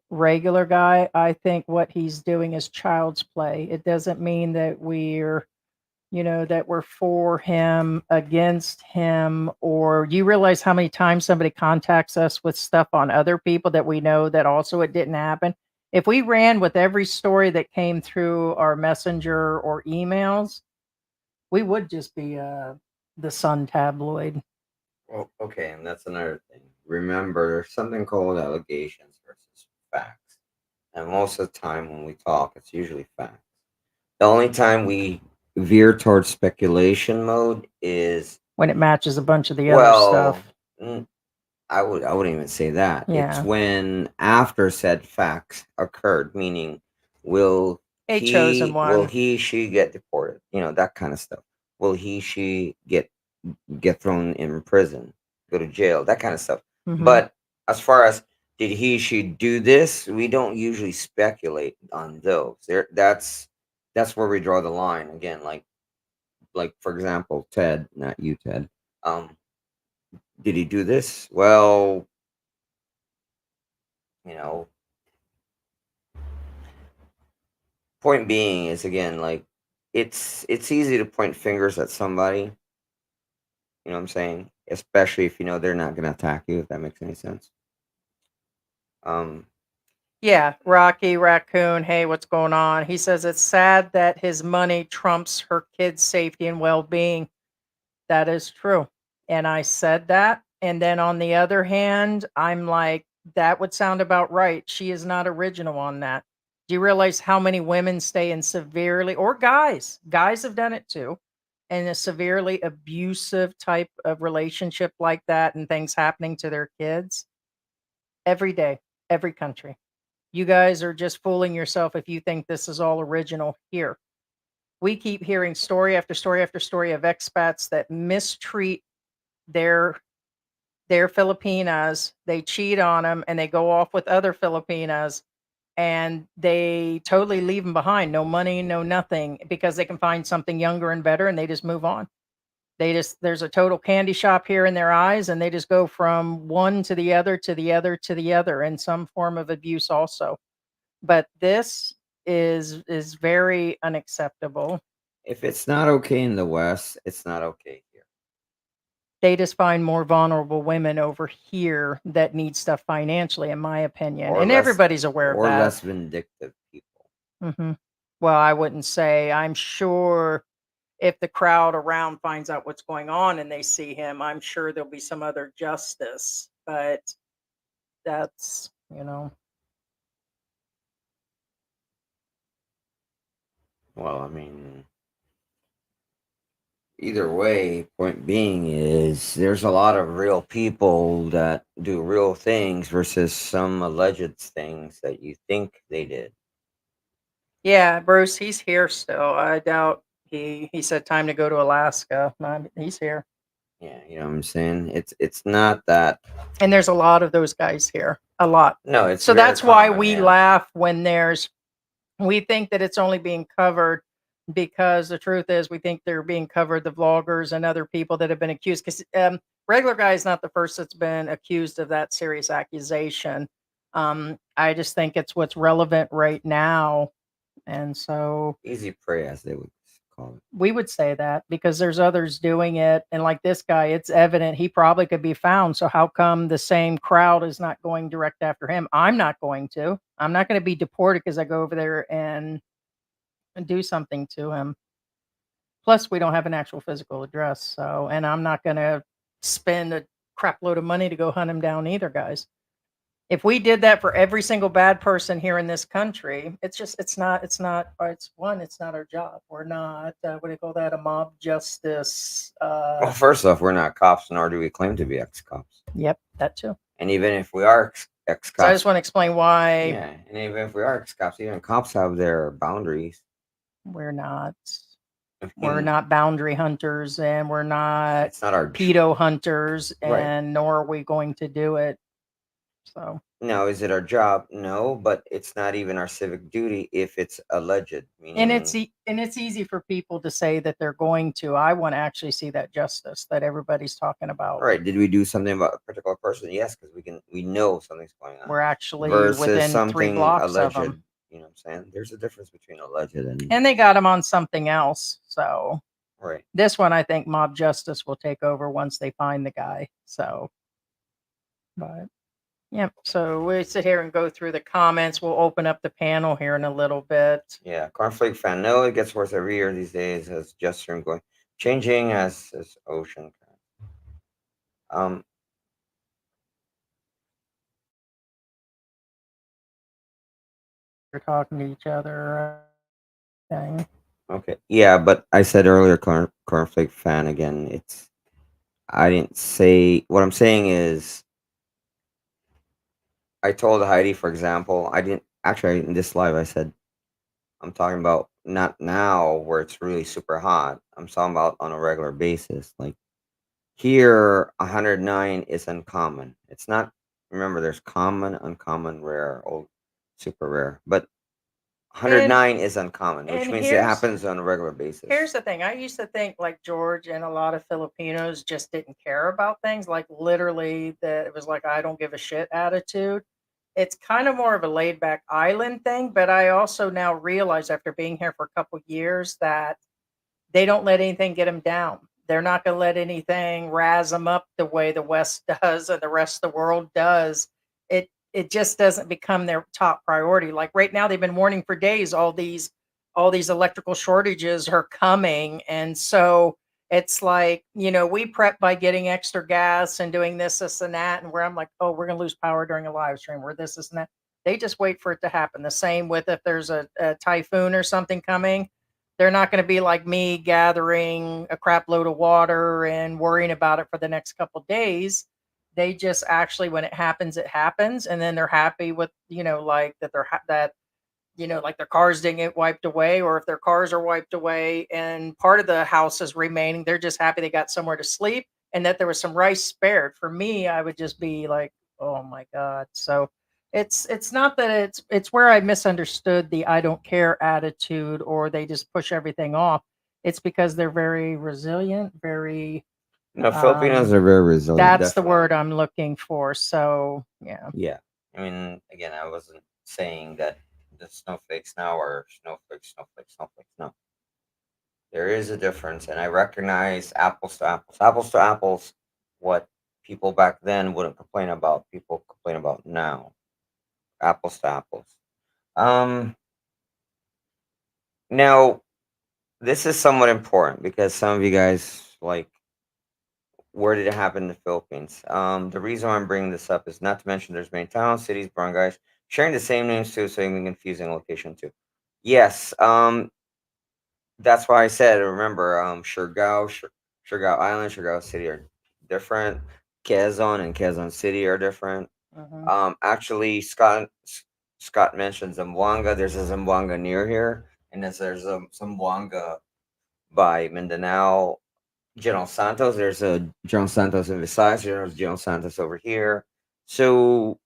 regular guy, I think what he's doing is child's play. It doesn't mean that that we're for him, against him, or you realize how many times somebody contacts us with stuff on other people that we know that also it didn't happen. If we ran with every story that came through our messenger or emails, we would just be the Sun tabloid. Well, okay, and that's another thing. Remember, there's something called allegations versus facts. And most of the time when we talk, it's usually facts. The only time we veer towards speculation mode is When it matches a bunch of the other stuff. I wouldn't even say that. It's Yeah. when after said facts occurred, meaning will A chosen one. she get deported? That kind of stuff. Will she get thrown in prison, go to jail, that kind of stuff. Mhm. But as far as did she do this, we don't usually speculate on those. That's where we draw the line again. Like for example, Ted, not you, Ted. Did he do this? Well, point being is again like it's easy to point fingers at somebody. You know what I'm saying? Especially if they're not going to attack you. If that makes any sense. Yeah, Rocky Raccoon. Hey, what's going on? He says it's sad that his money trumps her kids' safety and well-being. That is true. And I said that. And then on the other hand, I'm like, that would sound about right. She is not original on that. Do you realize how many women stay in severely, or guys have done it too, in a severely abusive type of relationship like that and things happening to their kids every day, every country. You guys are just fooling yourself if you think this is all original here. We keep hearing story after story after story of expats that mistreat their Filipinas. They cheat on them and they go off with other Filipinas and they totally leave them behind. No money, no nothing, because they can find something younger and better and they just move on. There's a total candy shop here in their eyes and they just go from one to the other to the other to the other in some form of abuse also. But this is very unacceptable. If it's not okay in the West, it's not okay here. They just find more vulnerable women over here that need stuff financially, in my opinion. Or And less- everybody's aware of Or that. less vindictive people. hmm Well, I wouldn't say. I'm sure if the crowd around finds out what's going on and they see him, I'm sure there'll be some other justice. But that's. Well, I mean, either way, point being is there's a lot of real people that do real things versus some alleged things that you think they did. Yeah, Bruce, he's here still. I doubt He said time to go to Alaska. He's here. Yeah, you know what I'm saying? It's not that. And there's a lot of those guys here. A lot. No, it's So very that's why common, we yeah. laugh when we think that it's only being covered because the truth is we think they're being covered, the vloggers and other people that have been accused. Because regular guy is not the first that's been accused of that serious accusation. I just think it's what's relevant right now. And so Easy prey, as they would call it. we would say that because there's others doing it. And like this guy, it's evident he probably could be found. So how come the same crowd is not going direct after him? I'm not going to. I'm not going to be deported because I go over there and do something to him. Plus, we don't have an actual physical address. So, and I'm not going to spend a crap load of money to go hunt him down either, guys. If we did that for every single bad person here in this country, it's not our job. We're not, what do you call that? A mob justice. Well, first off, we're not cops, nor do we claim to be ex-cops. Yep, that too. And even if we are ex-cops, So I just want to explain why yeah, and even if we are ex-cops, even cops have their boundaries. we're not. I We're mean, not boundary hunters, and we're not It's not our pedo hunters, Right. and nor are we going to do it. So No, is it our job? No, but it's not even our civic duty if it's alleged. and it's Meaning, it's easy for people to say that they're going to. I want to actually see that justice that everybody's talking about. all right, did we do something about a particular person? Yes, because we know something's going on. We're actually Versus within 3 something blocks alleged. of them, You know what I'm saying? There's a difference between alleged and and they got him on something else. So right. this one, I think mob justice will take over once they find the guy. So, but yep. So we sit here and go through the comments. We'll open up the panel here in a little bit. Yeah, cornflake fan. No, it gets worse every year these days as gesture going changing as ocean. We're talking to each other. Thing. Okay. Yeah, but I said earlier, cornflake fan again. I didn't say what I'm saying is I told Heidi, for example, I didn't actually in this live. I said I'm talking about not now where it's really super hot. I'm talking about on a regular basis. Like here, 109 is uncommon. It's not. Remember, there's common, uncommon, rare, old, super rare, but 109 is uncommon, which and means it here's- happens on a regular basis. Here's the thing. I used to think like George and a lot of Filipinos just didn't care about things. Like literally that it was like, I don't give a shit attitude. It's kind of more of a laid back island thing. But I also now realize after being here for a couple years that they don't let anything get them down. They're not going to let anything razz them up the way the West does and the rest of the world does. It just doesn't become their top priority. Like right now, they've been warning for days all these electrical shortages are coming, and so it's like we prep by getting extra gas and doing this, and that, and where I'm like, oh, we're going to lose power during a live stream. Where this, and that. They just wait for it to happen. The same with if there's a typhoon or something coming. They're not going to be like me gathering a crap load of water and worrying about it for the next couple days. They just actually, when it happens, and then they're happy with like that like their cars didn't get wiped away, or if their cars are wiped away and part of the house is remaining, they're just happy they got somewhere to sleep and that there was some rice spared. For me, I would just be like, oh my god. So it's not that it's where I misunderstood the I don't care attitude or they just push everything off. It's because they're very resilient, very No, Filipinos are very resilient. that's the definitely. word I'm looking for. So yeah. Yeah. I mean, again, I wasn't saying that the snowflakes now are snowflakes. No. There is a difference, and I recognize apples to apples. Apples to apples, what people back then wouldn't complain about, people complain about now. Apples to apples. Now, this is somewhat important because some of you guys like, where did it happen in the Philippines? The reason why I'm bringing this up is not to mention there's many towns, cities, barangays sharing the same names too, so even confusing location too. Yes, that's why I said remember, Surigao Island, Surigao City are different. Quezon and Quezon City are different. Actually, Scott mentioned Zamboanga. There's a Zamboanga near here, and there's a Zamboanga by Mindanao, General Santos. There's a General Santos in Visayas. There's General Santos over here. So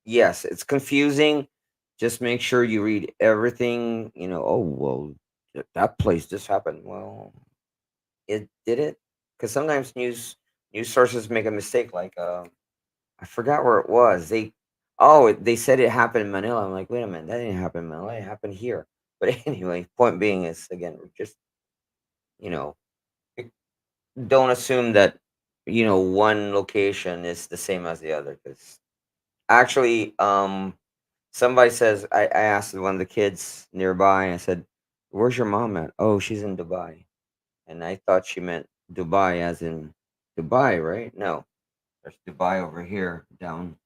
yes, it's confusing. Just make sure you read everything. Oh well, that place just happened. Well, it did it because sometimes news sources make a mistake. Like I forgot where it was. They said it happened in Manila. I'm like, wait a minute, that didn't happen in Manila. It happened here. But anyway, point being is again, just you know, don't assume that one location is the same as the other because actually, somebody says I asked one of the kids nearby. I said, "Where's your mom at?" "Oh, she's in Dubai," and I thought she meant Dubai as in Dubai, right? No, there's Dubai over here down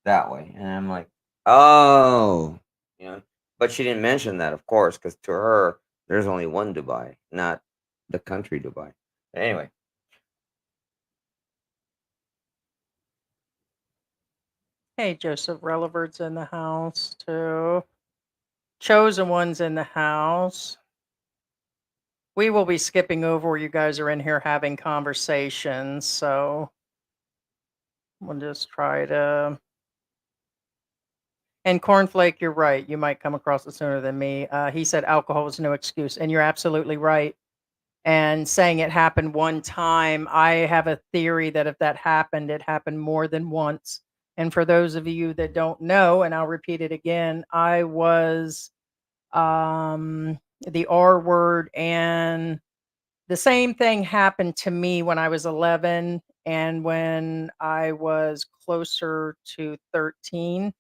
that way, and I'm like, "Oh," you know. But she didn't mention that, of course, because to her, there's only one Dubai, not the country Dubai. Anyway, Hey, Joseph Releverd's in the house too. Chosen One's in the house. We will be skipping over where you guys are in here having conversations, so we'll just try to. And Cornflake, you're right. You might come across it sooner than me. He said alcohol is no excuse, and you're absolutely right. And saying it happened one time, I have a theory that if that happened, it happened more than once. And for those of you that don't know, and I'll repeat it again, I was the R word, and the same thing happened to me when I was 11 and when I was closer to 13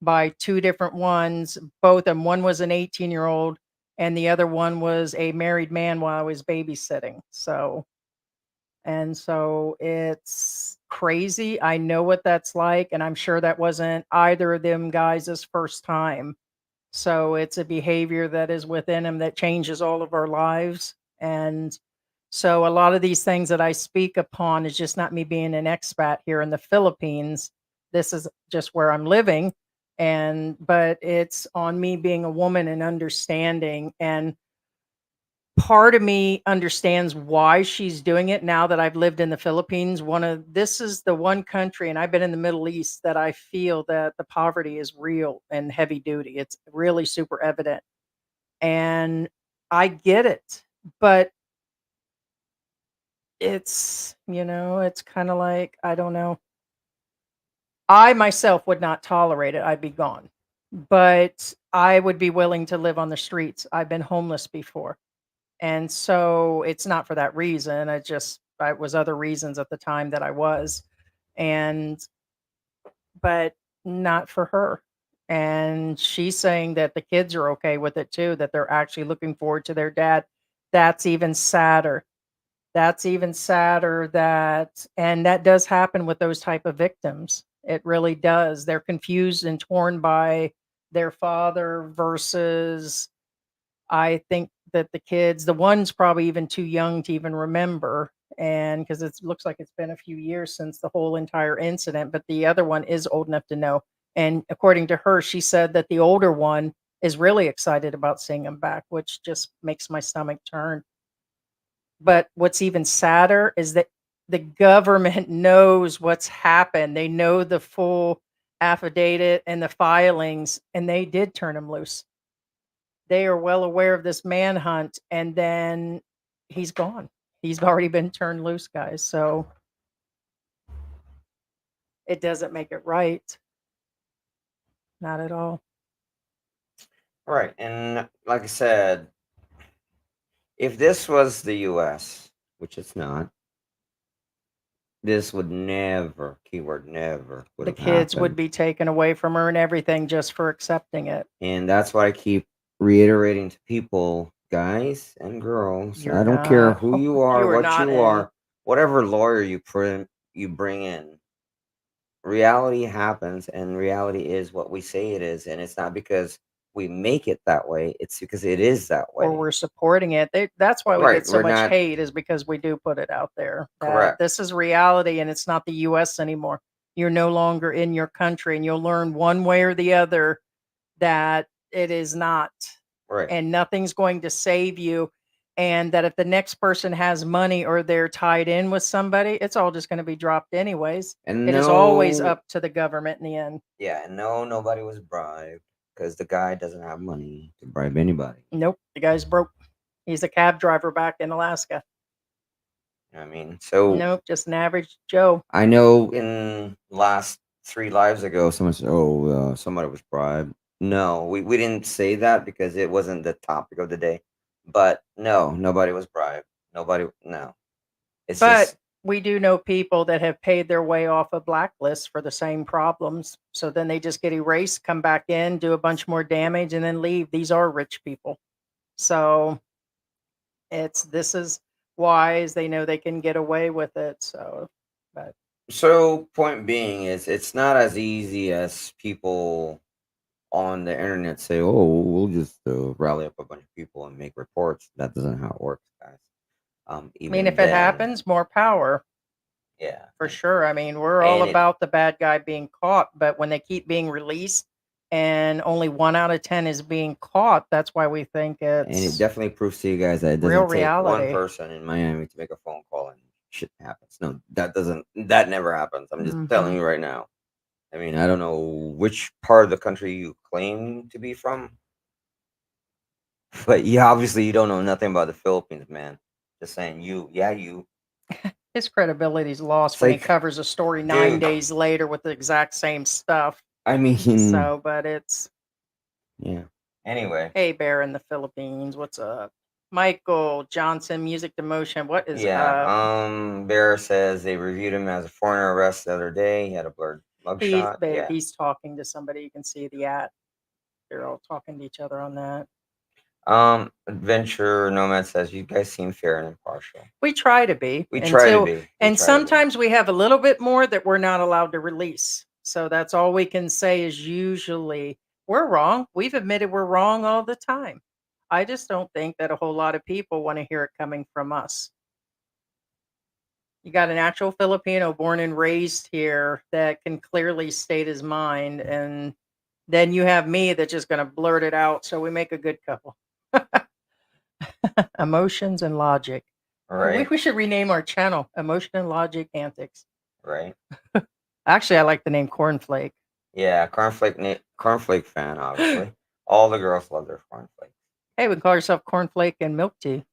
by two different ones. Both of them, one was an 18-year-old and the other one was a married man while I was babysitting. So it's crazy. I know what that's like, and I'm sure that wasn't either of them guys' first time. So it's a behavior that is within them that changes all of our lives. And so a lot of these things that I speak upon is just not me being an expat here in the Philippines. This is just where I'm living. But it's on me being a woman and understanding. And part of me understands why she's doing it now that I've lived in the Philippines. This is the one country, and I've been in the Middle East, that I feel that the poverty is real and heavy duty. It's really super evident. And I get it. But it's kind of like, I don't know. I myself would not tolerate it. I'd be gone. But I would be willing to live on the streets. I've been homeless before. And so it's not for that reason. It was other reasons at the time that I was. And but not for her. And she's saying that the kids are okay with it too, that they're actually looking forward to their dad. That's even sadder. That's even sadder and that does happen with those type of victims. It really does. They're confused and torn by their father versus, I think that the one's probably even too young to even remember. And because it looks like it's been a few years since the whole entire incident, but the other one is old enough to know. And according to her, she said that the older one is really excited about seeing him back, which just makes my stomach turn. But what's even sadder is that the government knows what's happened. They know the full affidavit and the filings, and they did turn him loose. They are well aware of this manhunt, and then he's gone. He's already been turned loose, guys. So it doesn't make it right. Not at all. right, and like I said, if this was the U.S., which it's not, this would never, keyword never, would The have kids would happened. be taken away from her and everything just for accepting it. And that's why I keep reiterating to people, guys and girls, You're I don't care not. who you are, You are what not you in. are, whatever lawyer you bring in, reality happens, and reality is what we say it is. And it's not because we make it that way, it's because it is that Or way. we're supporting it. That's why we Right, get so we're much not hate, is because we do put it out there that correct. this is reality and it's not the US anymore. You're no longer in your country, and you'll learn one way or the other that it is not. Right. And nothing's going to save you. and that if the next person has money or they're tied in with somebody, it's all just going to be dropped anyways. And It is always no, up to the government in the end. yeah, and no, nobody was bribed because the guy doesn't have money to bribe anybody. Nope, the guy's broke. He's a cab driver back in Alaska. I mean, so Nope, just an average Joe. I know in last 3 lives ago, someone said, "Oh, somebody was bribed." No, we didn't say that because it wasn't the topic of the day. But no, nobody was bribed. Nobody, no. It's But just we do know people that have paid their way off of blacklists for the same problems. So then they just get erased, come back in, do a bunch more damage, and then leave. These are rich people. So this is wise. They know they can get away with it. So, but so. Point being is, it's not as easy as people on the internet say, "Oh, we'll just rally up a bunch of people and make reports." That doesn't how it works, guys. I mean, Even if it then, happens, more power. yeah, For sure. I mean, we're all and it, about the bad guy being caught, but when they keep being released and only 1 out of 10 is being caught, that's why we think and it it's definitely proves to you guys that it real doesn't take one reality. person in Miami to make a phone call and shit happens. No, that never happens. I'm just telling Mhm. you right now. I mean, I don't know which part of the country you claim to be from, but you don't know nothing about the Philippines, man. Just saying, you. His credibility's lost It's when he like, covers a story 9 dude. days later with the exact same stuff. I mean, So, but it's yeah. Anyway, hey, Bear in the Philippines, what's up? Michael Johnson, Music Demotion, what is yeah. up? Bear says they reviewed him as a foreigner arrest the other day. He had a blurred mugshot. Babe, Yeah. he's talking to somebody. You can see the at. They're all talking to each other on that. Adventure Nomad says you guys seem fair and impartial. We try to be We try to be. and sometimes we have a little bit more that we're not allowed to release. So that's all we can say is usually we're wrong. We've admitted we're wrong all the time. I just don't think that a whole lot of people want to hear it coming from us. You got an actual Filipino born and raised here that can clearly state his mind, and then you have me that's just going to blurt it out. So we make a good couple. Emotions and logic. Right. We should rename our channel Emotion and Logic Antics. Right. Actually, I like the name Cornflake. Yeah, cornflake fan, obviously. All the girls love their cornflake. Hey, we can call yourself Cornflake and Milk Tea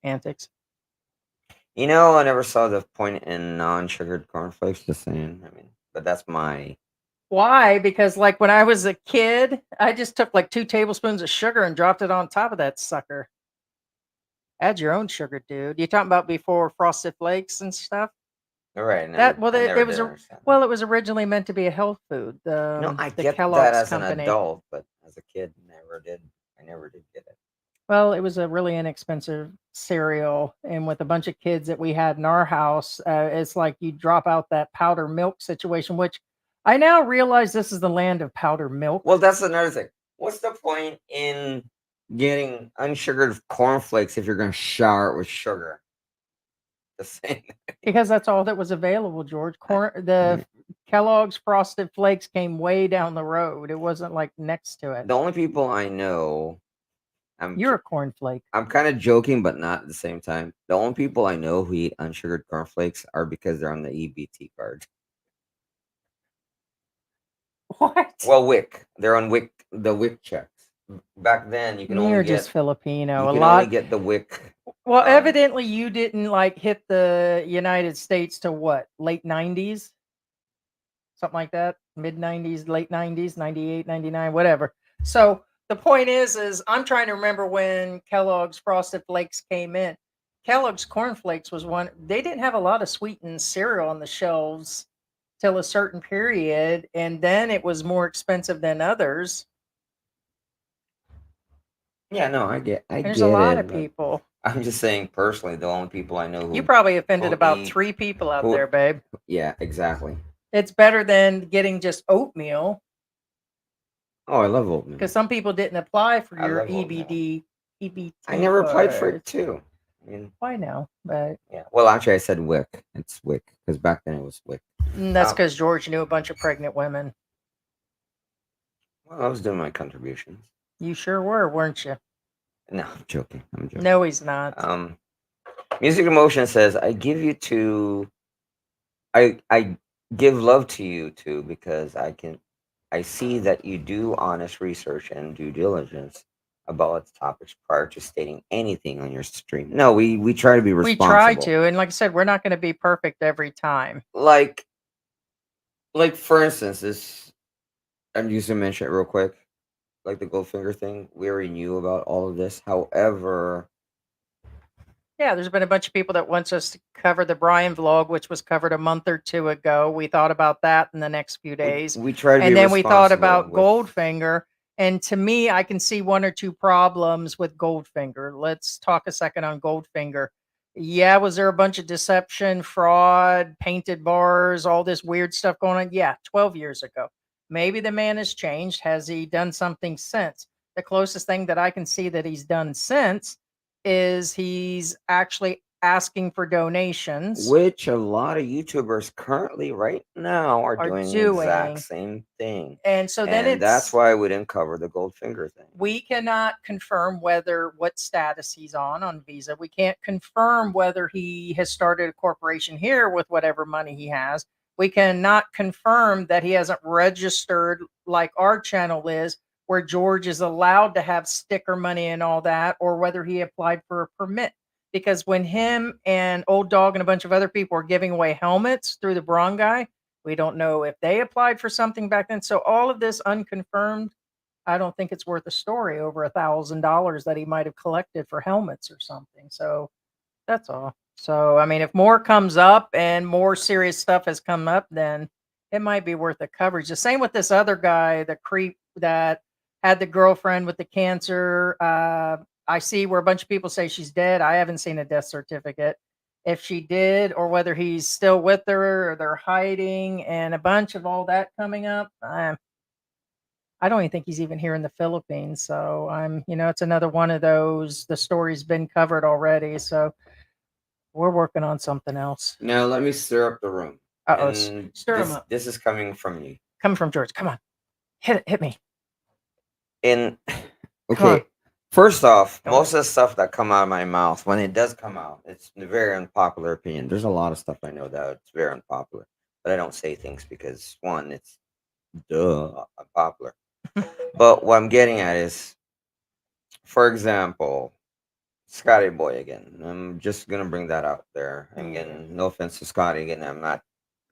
Antics. You know, I never saw the point in non-sugared cornflakes. Just saying. I mean, but that's my. Why? Because like when I was a kid, I just took like 2 tablespoons of sugar and dropped it on top of that sucker. Add your own sugar, dude. You talking about before Frosted Flakes and stuff? All right. That I never it was did understand. well, it was originally meant to be a health food. No, I The get that Kellogg's as company. an adult, but as a kid, never did. I never did get it. Well, it was a really inexpensive cereal, and with a bunch of kids that we had in our house, it's like you drop out that powder milk situation, which I now realize this is the land of powder milk. Well, that's another thing. What's the point in getting unsugared cornflakes if you're going to shower it with sugar? The same. Because that's all that was available, George. The Kellogg's Frosted Flakes came way down the road. It wasn't like next to it. The only people I know, You're a cornflake. I'm kind of joking, but not at the same time. The only people I know who eat unsugared cornflakes are because they're on the EBT card. What? Well, WIC. They're on WIC, the WIC checks. Back then, you can You're only just get Filipino. you A can lot. only get the WIC. Well, evidently you didn't like hit the United States to what? Late 90s? Something like that? Mid 90s, late 90s, 98, 99, whatever. So the point is I'm trying to remember when Kellogg's Frosted Flakes came in. Kellogg's Corn Flakes was one. They didn't have a lot of sweetened cereal on the shelves till a certain period, and then it was more expensive than others. Yeah, no, I get There's it. a lot of but people. I'm just saying personally, the only people I know who You probably offended who about eat- 3 people out who- there, babe. Yeah, exactly. It's better than getting just oatmeal Oh, I love oatmeal. because some people didn't apply for I your love oatmeal. EBT. I never applied for card. it too. I mean, Why now? But yeah. Well, actually, I said WIC. It's WIC because back then it was WIC. that's because George knew a bunch of pregnant women. Well, I was doing my contributions. You sure were, weren't you? No, I'm joking. I'm joking. No, he's not. Music Emotion says, I give you to I give love to you too because I see that you do honest research and due diligence about the topics prior to stating anything on your stream. No, we try to be We try responsible. to, and like I said, we're not going to be perfect every time. Like for instance, this I'm just gonna mention it real quick. Like the Goldfinger thing, we already knew about all of this. However, Yeah, there's been a bunch of people that wants us to cover the Brian vlog, which was covered a month or two ago. We thought about that in the next few days. we try to And be then we thought responsible about with Goldfinger. And to me, I can see one or two problems with Goldfinger. Let's talk a second on Goldfinger. Yeah, was there a bunch of deception, fraud, painted bars, all this weird stuff going on? Yeah, 12 years ago. Maybe the man has changed. Has he done something since? The closest thing that I can see that he's done since is he's actually asking for donations. which a lot of YouTubers currently right now are doing the exact same thing. And so then And that's it's why we didn't cover the Goldfinger thing. we cannot confirm whether what status he's on visa. We can't confirm whether he has started a corporation here with whatever money he has. We cannot confirm that he hasn't registered like our channel is, where George is allowed to have sticker money and all that, or whether he applied for a permit. Because when him and Old Dog and a bunch of other people are giving away helmets through the Braun guy, we don't know if they applied for something back then. So all of this unconfirmed, I don't think it's worth a story over $1,000 that he might have collected for helmets or something. So that's all. So, I mean, if more comes up and more serious stuff has come up, then it might be worth the coverage. The same with this other guy, the creep that had the girlfriend with the cancer. I see where a bunch of people say she's dead. I haven't seen a death certificate. If she did, or whether he's still with her or they're hiding, and a bunch of all that coming up. I don't even think he's even here in the Philippines. So it's another one of those. The story's been covered already. So we're working on something else. Now let me stir up the room. Stir him up. This is coming from you. Coming from George. Come on. Hit me. And Come on. okay, first off, Don't most of the stuff that come out of my mouth, when it does come out, it's a very unpopular opinion. There's a lot of stuff I know that it's very unpopular, but I don't say things because one, it's unpopular. But what I'm getting at is, for example, Scotty Boy again. I'm just gonna bring that out there. And again, no offense to Scotty. Again, I'm not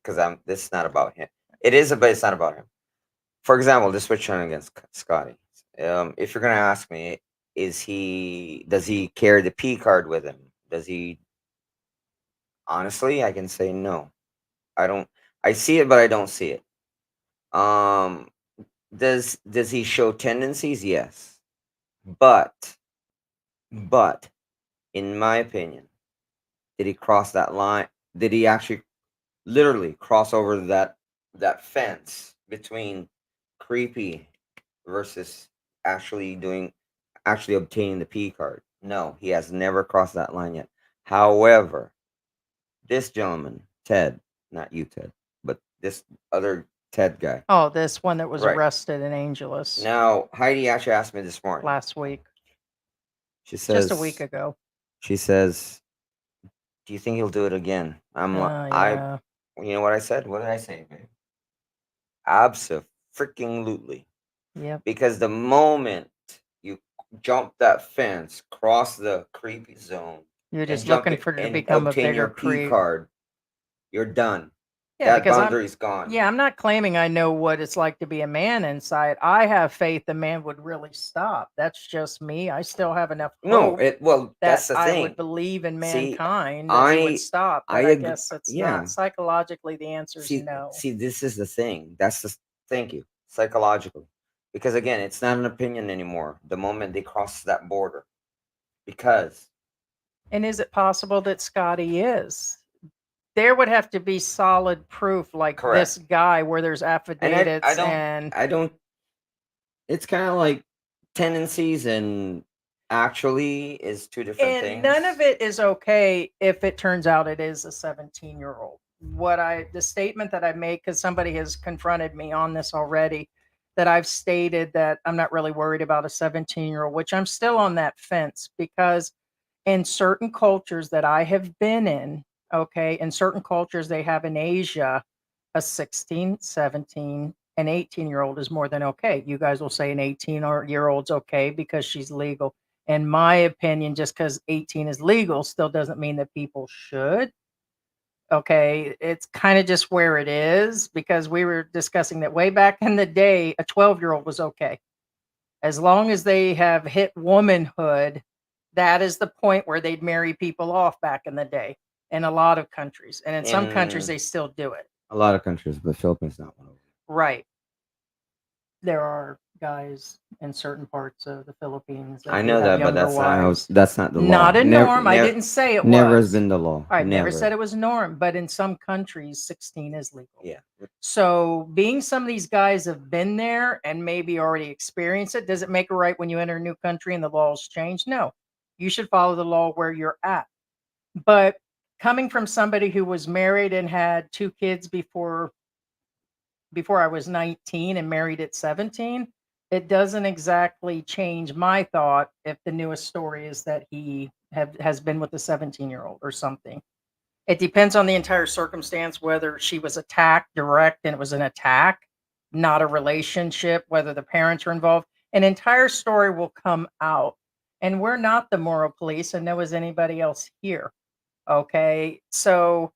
because this is not about him. It is, but it's not about him. For example, just switch on against Scotty. If you're gonna ask me, does he carry the P card with him? Does he? Honestly, I can say no. I don't. I see it, but I don't see it. Does he show tendencies? Yes, but in my opinion, did he cross that line? Did he actually literally cross over that fence between creepy versus actually obtaining the P card? No, he has never crossed that line yet. However, this gentleman, Ted, not you, Ted, but this other Ted guy. Oh, this one that was Right. arrested in Angeles Now, Heidi actually asked me this morning. last week, She says, just a week ago. She says, "Do you think he'll do it again?" I'm like, Yeah. You know what I said? What did I say, babe? Abso-freaking-lutely. Yep. Because the moment you jump that fence, cross the creepy zone, You're and just jump looking it for to and become a obtain your bigger P creep. card, you're done. Yeah, That because boundary's gone. I'm not claiming I know what it's like to be a man inside. I have faith the man would really stop. That's just me. I still have enough No, hope well, that's that the I thing. would believe in See, mankind that he would I stop. But I I agree. guess it's Yeah. not. Psychologically, the answer is no. See, this is the thing. Thank you. Psychologically. Because again, it's not an opinion anymore. The moment they cross that border. Because And is it possible that Scotty is? There would have to be solid proof like this correct. guy where there's affidavits I don't it's kind of like tendencies and actually is two different and things. none of it is okay if it turns out it is a 17-year-old. The statement that I make, because somebody has confronted me on this already, that I've stated that I'm not really worried about a 17-year-old, which I'm still on that fence because in certain cultures that I have been in, okay, in certain cultures they have in Asia, a 16, 17, and 18-year-old is more than okay. You guys will say an 18-year-old's okay because she's legal. In my opinion, just because 18 is legal still doesn't mean that people should. Okay, it's kind of just where it is because we were discussing that way back in the day, a 12-year-old was okay. As long as they have hit womanhood, that is the point where they'd marry people off back in the day in a lot of countries. And in some countries, In they still do it. a lot of countries, but Philippines not one of them. Right. There are guys in certain parts of the Philippines that I do know have that, but younger that's not how. wives. That's not the law. Not a norm. I Never, didn't say it never has was. been the law. I've never said it was norm, but in some countries, 16 is legal. Yeah. So, being some of these guys have been there and maybe already experienced it, does it make it right when you enter a new country and the laws change? No. You should follow the law where you're at. But coming from somebody who was married and had 2 kids before I was 19 and married at 17, it doesn't exactly change my thought if the newest story is that he has been with a 17-year-old or something. It depends on the entire circumstance, whether she was attacked direct and it was an attack, not a relationship, whether the parents are involved. An entire story will come out. And we're not the moral police, and no is anybody else here. Okay. So,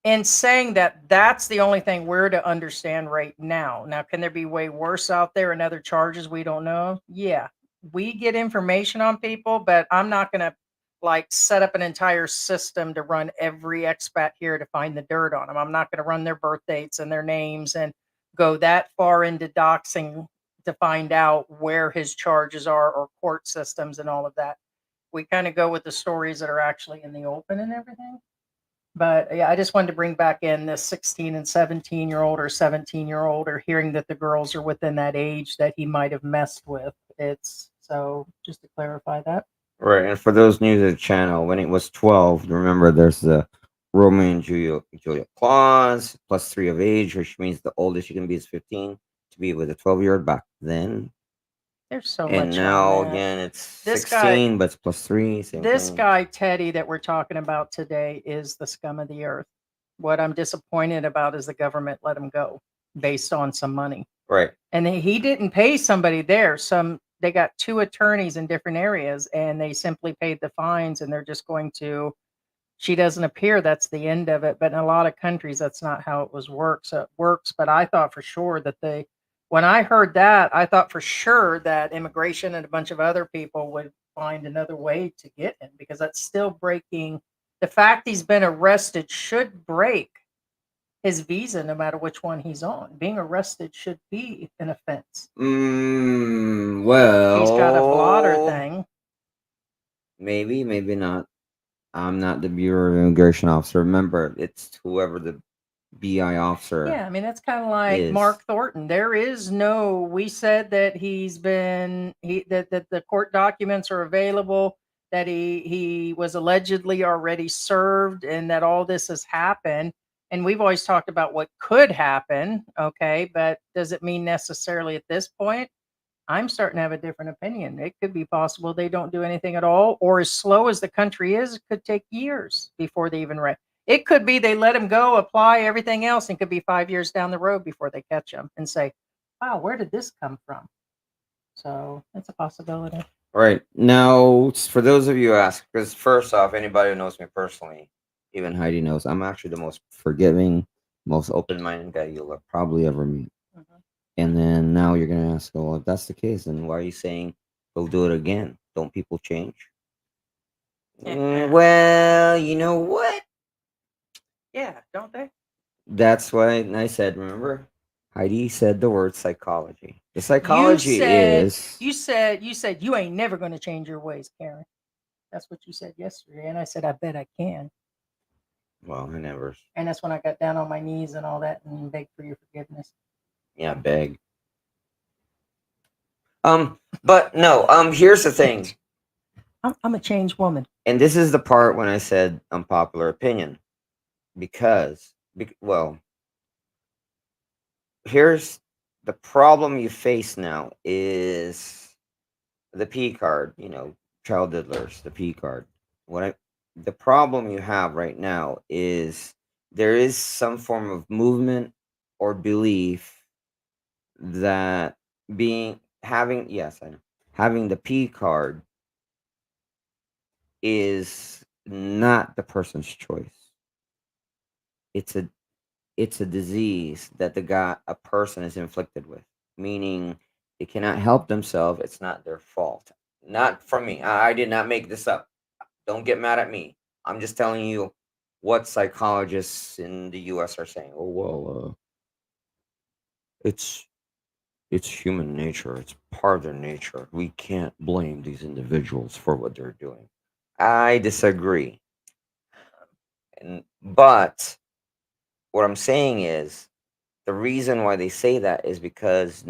in saying that, that's the only thing we're to understand right now. Now, can there be way worse out there and other charges we don't know? Yeah. We get information on people, but I'm not going to like set up an entire system to run every expat here to find the dirt on them. I'm not going to run their birth dates and their names and go that far into doxing to find out where his charges are or court systems and all of that. We kind of go with the stories that are actually in the open and everything. But yeah, I just wanted to bring back in this 16 and 17-year-old or 17-year-old or hearing that the girls are within that age that he might have messed with. It's so just to clarify that. Right, and for those new to the channel, when it was 12, remember there's the Romeo and Juliet clause, +3 of age, which means the oldest you can be is 15 to be with a 12-year-old back then. There's so And much now, on that. again, it's This 16, but it's +3. Same This thing. guy, Teddy, that we're talking about today is the scum of the earth. What I'm disappointed about is the government let him go based on some money. Right. And he didn't pay somebody there. They got 2 attorneys in different areas and they simply paid the fines and they're just going to, she doesn't appear, that's the end of it. But in a lot of countries, that's not how it works. But I thought for sure that when I heard that, I thought for sure that immigration and a bunch of other people would find another way to get him because that's still breaking. The fact he's been arrested should break his visa no matter which one he's on. Being arrested should be an offense. Well, He's got a blotter thing. Maybe, maybe not. I'm not the Bureau of Immigration officer. Remember, it's whoever the BI officer. Yeah, I mean that's kind of like Mark Thornton. We said that that the court documents are available, that he was allegedly already served, and that all this has happened. And we've always talked about what could happen, okay, but does it mean necessarily at this point? I'm starting to have a different opinion. It could be possible they don't do anything at all, or as slow as the country is, it could take years before they even It could be they let him go, apply everything else, and could be 5 years down the road before they catch him and say, wow, where did this come from? So that's a possibility. Right. Now, for those of you who ask, because first off, anybody who knows me personally, even Heidi knows, I'm actually the most forgiving, most open-minded guy you'll probably ever meet. Mhm. And then now you're going to ask, well, if that's the case, then why are you saying he'll do it again? Don't people change? Well, you know what? Yeah, don't they? That's what I said, remember? Heidi said the word psychology. The psychology is... You said you ain't never going to change your ways, Karen. That's what you said yesterday. And I said, I bet I can. Well, I never... And that's when I got down on my knees and all that and begged for your forgiveness. Yeah, beg. But no, here's the thing. I'm a changed woman. And this is the part when I said unpopular opinion. Well, here's the problem you face now is the P card, child diddlers, the P card. The problem you have right now is there is some form of movement or belief that yes, I know, having the P card is not the person's choice. It's a disease that a person is inflicted with, meaning they cannot help themselves. It's not their fault. Not from me. I did not make this up. Don't get mad at me. I'm just telling you what psychologists in the U.S. are saying. Oh well, it's human nature. It's part of their nature. We can't blame these individuals for what they're doing. I disagree. But what I'm saying is the reason why they say that is because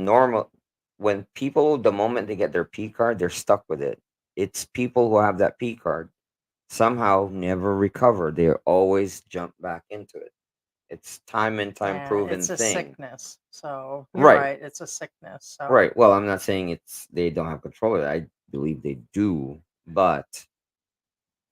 when people, the moment they get their P card, they're stuck with it. It's people who have that P card somehow never recover. They always jump back into it. It's time and time Yeah, proven it's a thing. sickness. So you're Right. right. It's a sickness. So Right. Well, I'm not saying they don't have control of it. I believe they do, but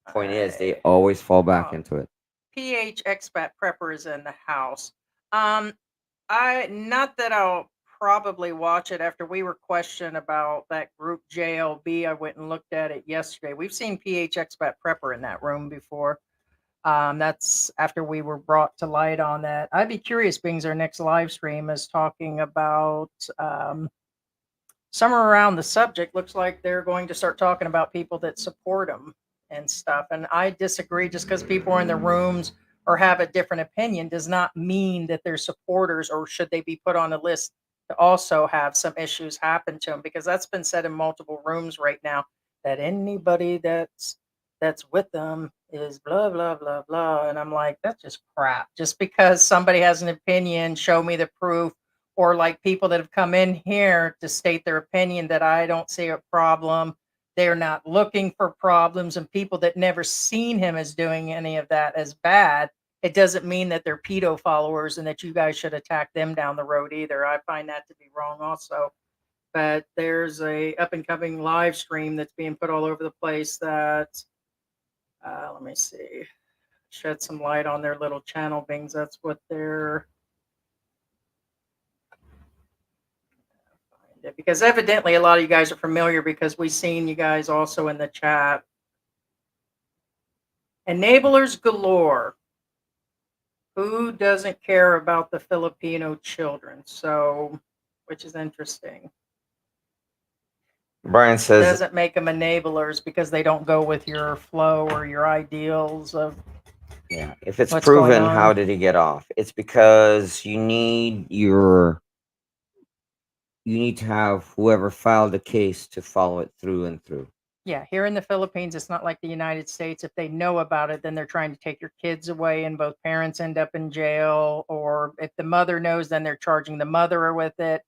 point is they always fall back Oh, into it. PH expat prepper is in the house. I not that I'll probably watch it after we were questioned about that group JLB. I went and looked at it yesterday. We've seen PH expat prepper in that room before. That's after we were brought to light on that. I'd be curious, being our next live stream is talking about somewhere around the subject. Looks like they're going to start talking about people that support them and stuff. And I disagree. Just because people are in the rooms or have a different opinion does not mean that they're supporters, or should they be put on a list to also have some issues happen to them, because that's been said in multiple rooms right now, that anybody that's with them is blah blah blah blah. And I'm like, that's just crap. Just because somebody has an opinion, show me the proof. Or like people that have come in here to state their opinion that I don't see a problem. They're not looking for problems, and people that never seen him as doing any of that as bad. It doesn't mean that they're pedo followers and that you guys should attack them down the road either. I find that to be wrong also. But there's a up and coming live stream that's being put all over the place that let me see, shed some light on their little channel things. That's what they're, because evidently a lot of you guys are familiar, because we've seen you guys also in the chat. Enablers galore. Who doesn't care about the Filipino children? So, which is interesting. Brian It says, doesn't make them enablers because they don't go with your flow or your ideals of yeah, if it's what's going proven, on. how did he get off? It's because you need to have whoever filed the case to follow it through and through. Yeah, here in the Philippines, it's not like the United States. If they know about it, then they're trying to take your kids away, and both parents end up in jail. Or if the mother knows, then they're charging the mother with it.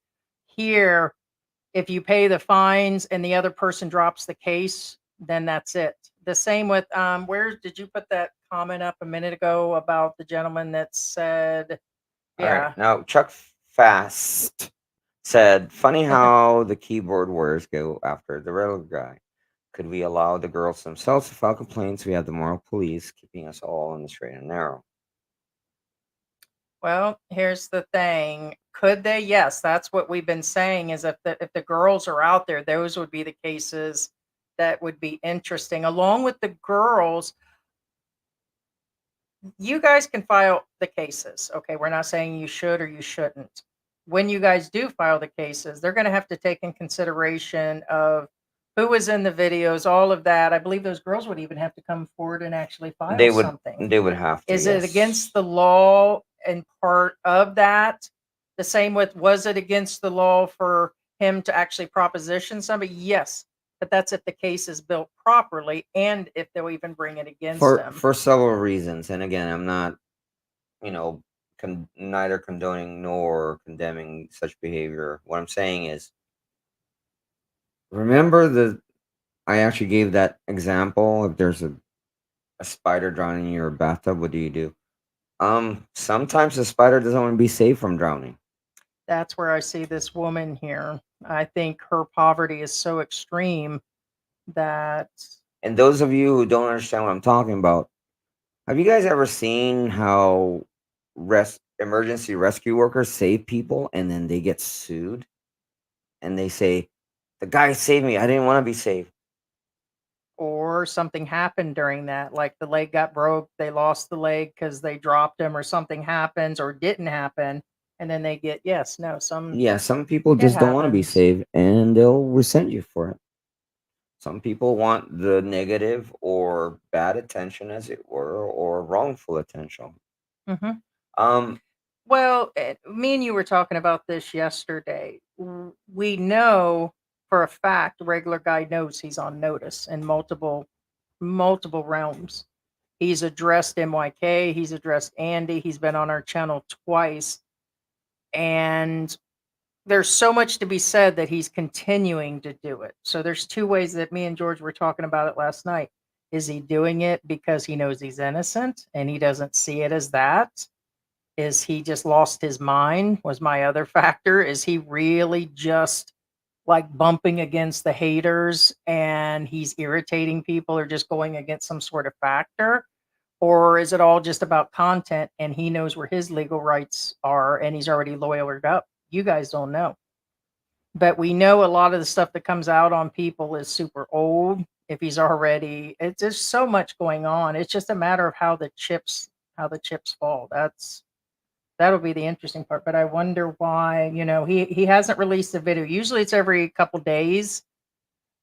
Here, if you pay the fines and the other person drops the case, then that's it. The same with where did you put that comment up a minute ago about the gentleman that said, All yeah, right. Now, Chuck Fast said, funny how the keyboard warriors go after the regular guy. Could we allow the girls themselves to file complaints? We have the moral police keeping us all in the straight and narrow. well, here's the thing. Could they? Yes, that's what we've been saying, is if the girls are out there, those would be the cases that would be interesting. Along with the girls, you guys can file the cases. Okay, we're not saying you should or you shouldn't. When you guys do file the cases, they're going to have to take in consideration of who was in the videos, all of that. I believe those girls would even have to come forward and actually file something. They would have to. Is it against the law and part of that? The same with, was it against the law for him to actually proposition somebody? Yes. But that's if the case is built properly, and if they'll even bring it against them. For several reasons. And again, I'm not, neither condoning nor condemning such behavior. What I'm saying is, remember I actually gave that example. If there's a spider drowning in your bathtub, what do you do? Sometimes the spider doesn't want to be saved from drowning. That's where I see this woman here. I think her poverty is so extreme that And those of you who don't understand what I'm talking about, have you guys ever seen how emergency rescue workers save people and then they get sued and they say, "The guy saved me. I didn't want to be saved." or something happened during that, like the leg got broke, they lost the leg because they dropped him, or something happens or didn't happen, and then they get yes, no, some Yeah, some people it just don't want to be happens. saved and they'll resent you for it. Some people want the negative or bad attention, as it were, or wrongful attention. Hmm. Um, Well, me and you were talking about this yesterday. We know for a fact, regular guy knows he's on notice in multiple realms. He's addressed MYK, he's addressed Andy, he's been on our channel twice, and there's so much to be said that he's continuing to do it. So there's two ways that me and George were talking about it last night. Is he doing it because he knows he's innocent and he doesn't see it as that? Is he just lost his mind? Was my other factor. Is he really just like bumping against the haters and he's irritating people or just going against some sort of factor? Or is it all just about content and he knows where his legal rights are and he's already lawyered up? You guys don't know. But we know a lot of the stuff that comes out on people is super old. If he's already, it's just so much going on. It's just a matter of how the chips fall. That'll be the interesting part. But I wonder why, he hasn't released a video. Usually it's every couple days.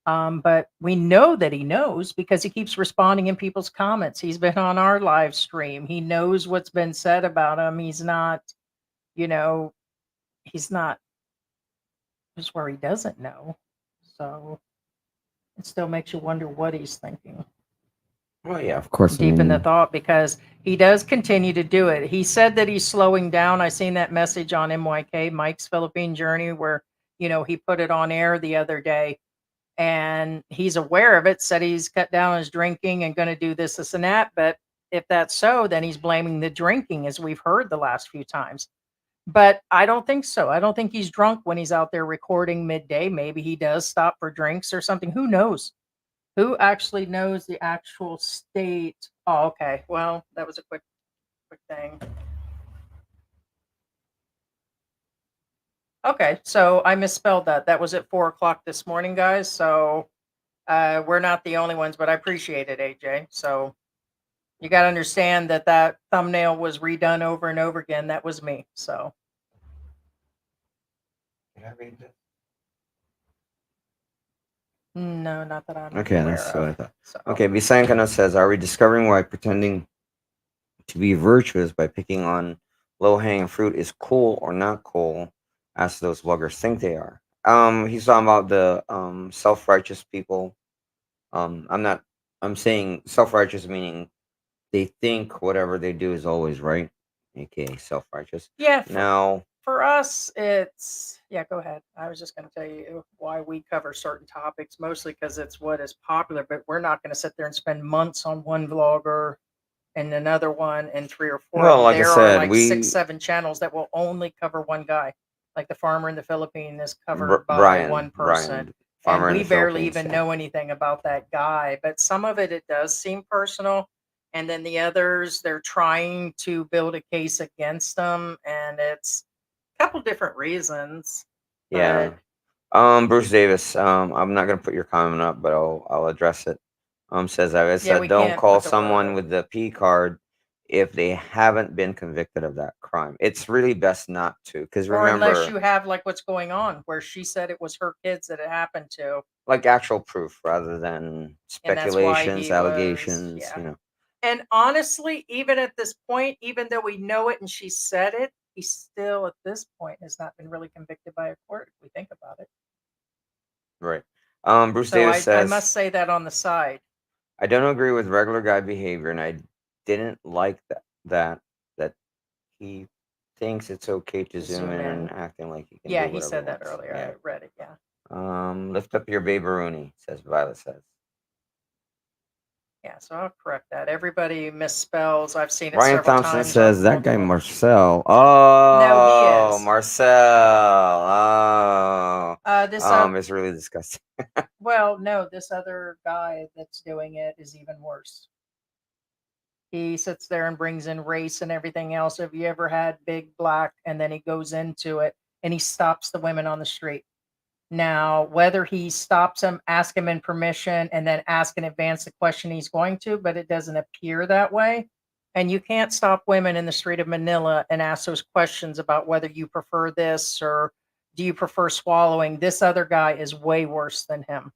But we know that he knows because he keeps responding in people's comments. He's been on our live stream. He knows what's been said about him. You know, he's not just where he doesn't know. So it still makes you wonder what he's thinking. well, yeah, of course. I Deep in the mean, thought, because he does continue to do it. He said that he's slowing down. I seen that message on MYK, Mike's Philippine Journey, where, he put it on air the other day and he's aware of it, said he's cut down his drinking and going to do this, and that. But if that's so, then he's blaming the drinking, as we've heard the last few times. But I don't think so. I don't think he's drunk when he's out there recording midday. Maybe he does stop for drinks or something. Who knows? Who actually knows the actual state? Oh, okay. Well, that was a quick thing. Okay, so I misspelled that. That was at 4 o'clock this morning, guys. So we're not the only ones, but I appreciate it, AJ. So you got to understand that thumbnail was redone over and over again. That was me. So can I read this? no, not that I'm Okay, aware that's what of. I thought. So Okay, Bisankano says, "Are we discovering why pretending to be virtuous by picking on low-hanging fruit is cool or not cool, as those vloggers think they are?" He's talking about the self-righteous people. I'm not. I'm saying self-righteous meaning they think whatever they do is always right, aka self-righteous. yeah, Now, for us, it's yeah. Go ahead. I was just going to tell you why we cover certain topics, mostly because it's what is popular. But we're not going to sit there and spend months on one vlogger and another one and three or four of well, them. like I There are said, like six, 7 channels that will only cover one guy. Like the farmer in the Philippines is covered by one person, Brian, and farmer in we the barely Philippines. even Yeah. know anything about that guy. But some of it does seem personal, and then the others, they're trying to build a case against them, and it's a couple different reasons. Yeah. But Bruce Davis. I'm not gonna put your comment up, but I'll address it. Says I yeah, said we don't can't call put the word someone up. with the P card if they haven't been convicted of that crime. It's really best not to, because Or unless remember, you have like what's going on, where she said it was her kids that it happened to, like actual proof rather than and that's why speculations, he was, allegations. yeah. And honestly, even at this point, even though we know it and she said it, he still at this point has not been really convicted by a court if we think about it. Right. Bruce So Davis I must says, say that on the side. I don't agree with regular guy behavior, and I didn't like that he thinks it's okay to To zoom zoom in in. and acting like he can Yeah, do he whatever he said that wants. earlier. Yeah. I read it, yeah. Lift up your baby Rooney, says Violet says. Yeah, so I'll correct that. Everybody misspells. I've seen it Ryan several Thompson times. says On that guy multiple- Marcel. No, he Oh, is. Marcel. Oh, This it's really disgusting. well, no, this other guy that's doing it is even worse. He sits there and brings in race and everything else. Have you ever had big black and then he goes into it and he stops the women on the street? Now, whether he stops them, ask him in permission, and then ask in advance the question he's going to, but it doesn't appear that way. And you can't stop women in the street of Manila and ask those questions about whether you prefer this or do you prefer swallowing. This other guy is way worse than him.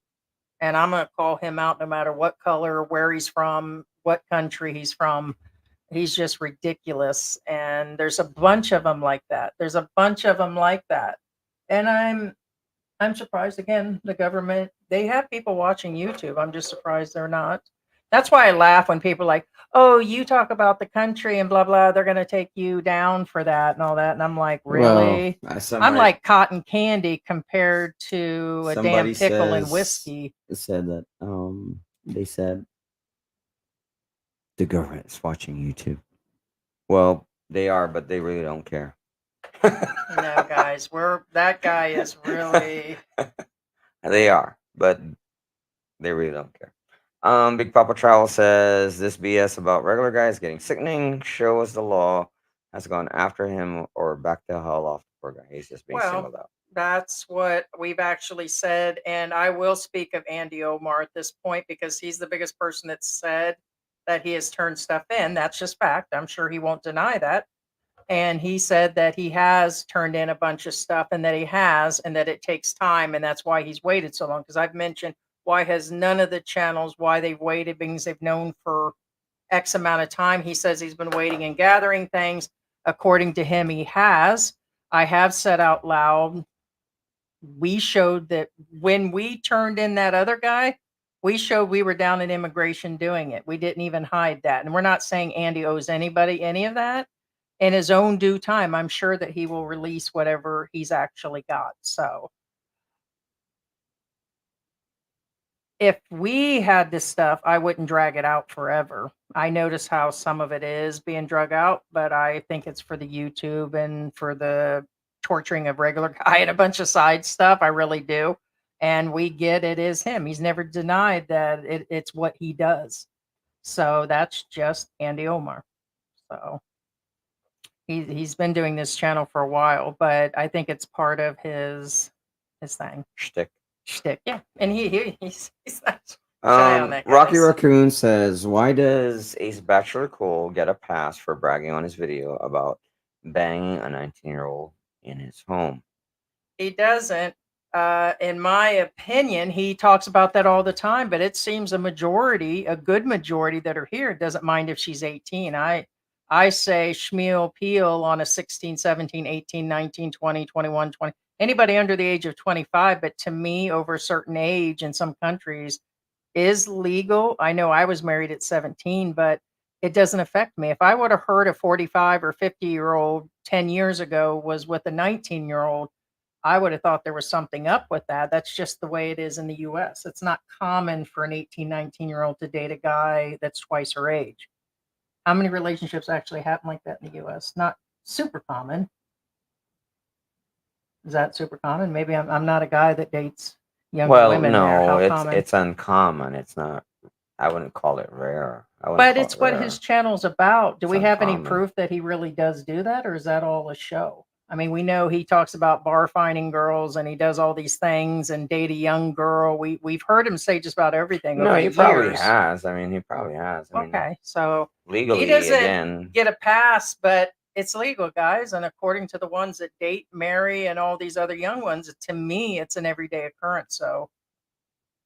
And I'm going to call him out no matter what color, where he's from, what country he's from. He's just ridiculous. And there's a bunch of them like that. There's a bunch of them like that. And I'm surprised again, the government, they have people watching YouTube. I'm just surprised they're not. That's why I laugh when people are like, oh, you talk about the country and blah, blah, they're going to take you down for that and all that. And I'm like, really? I'm like cotton candy compared to a damn pickle and whiskey. Said that they said the government is watching YouTube. Well, they are, but they really don't care. No, guys, that guy is really. They are, but they really don't care. Big Papa Travel says this BS about regular guys getting sickening. Show us the law has gone after him or back the hell off the poor guy. He's just being singled out. That's what we've actually said. And I will speak of Andy Omar at this point because he's the biggest person that said that he has turned stuff in. That's just fact. I'm sure he won't deny that. And he said that he has turned in a bunch of stuff and that he has, and that it takes time. And that's why he's waited so long. Because I've mentioned why has none of the channels, why they've waited, because they've known for X amount of time. He says he's been waiting and gathering things. According to him, he has. I have said out loud, we showed that when we turned in that other guy, we showed we were down in immigration doing it. We didn't even hide that. And we're not saying Andy owes anybody any of that. In his own due time, I'm sure that he will release whatever he's actually got. So if we had this stuff, I wouldn't drag it out forever. I notice how some of it is being drug out, but I think it's for the YouTube and for the torturing of regular guy and a bunch of side stuff. I really do. And we get it is him. He's never denied that it's what he does. So that's just Andy Omar. So he's been doing this channel for a while, but I think it's part of his thing. Shtick. Yeah. And he's not shy on that, Rocky guys. Raccoon says, why does Ace Bachelor Cole get a pass for bragging on his video about banging a 19-year-old in his home? He doesn't. In my opinion, he talks about that all the time, but it seems a good majority that are here doesn't mind if she's 18. I say Shmuel Peel on a 16, 17, 18, 19, 20, 21, 20, anybody under the age of 25, but to me, over a certain age in some countries is legal. I know I was married at 17, but it doesn't affect me. If I would have heard a 45 or 50-year-old 10 years ago was with a 19-year-old, I would have thought there was something up with that. That's just the way it is in the US. It's not common for an 18, 19-year-old to date a guy that's twice her age. How many relationships actually happen like that in the US? Not super common. Is that super common? Maybe I'm not a guy that dates younger women there. How common? It's uncommon. It's not. I wouldn't call it rare. But it's what his channel's about. Do we have any uncommon. proof that he really does do that, or is that all a show? I mean, we know he talks about bar finding girls and he does all these things and date a young girl. We've heard him say just about everything. No, over he the probably years. has. I mean, he probably has. I mean, Okay, so legally, he doesn't again, get a pass, but it's legal, guys. And according to the ones that date, marry, and all these other young ones, to me, it's an everyday occurrence. So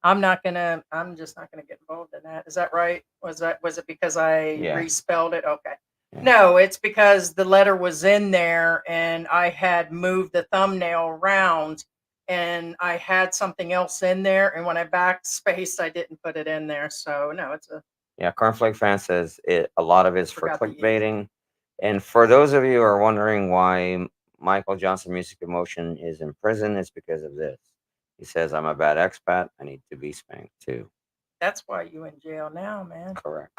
I'm just not gonna get involved in that. Is that right? Was it because I Yeah. respelled it? Okay. Yeah. No, it's because the letter was in there and I had moved the thumbnail around and I had something else in there. And when I backspaced, I didn't put it in there. So no, it's a yeah. Cornflake fan says a lot of it's for Forgot the E. clickbaiting. And for those of you who are wondering why Michael Johnson Music Emotion is in prison, it's because of this. He says, I'm a bad expat. I need to be spanked too. That's why you in jail now, man. Correct.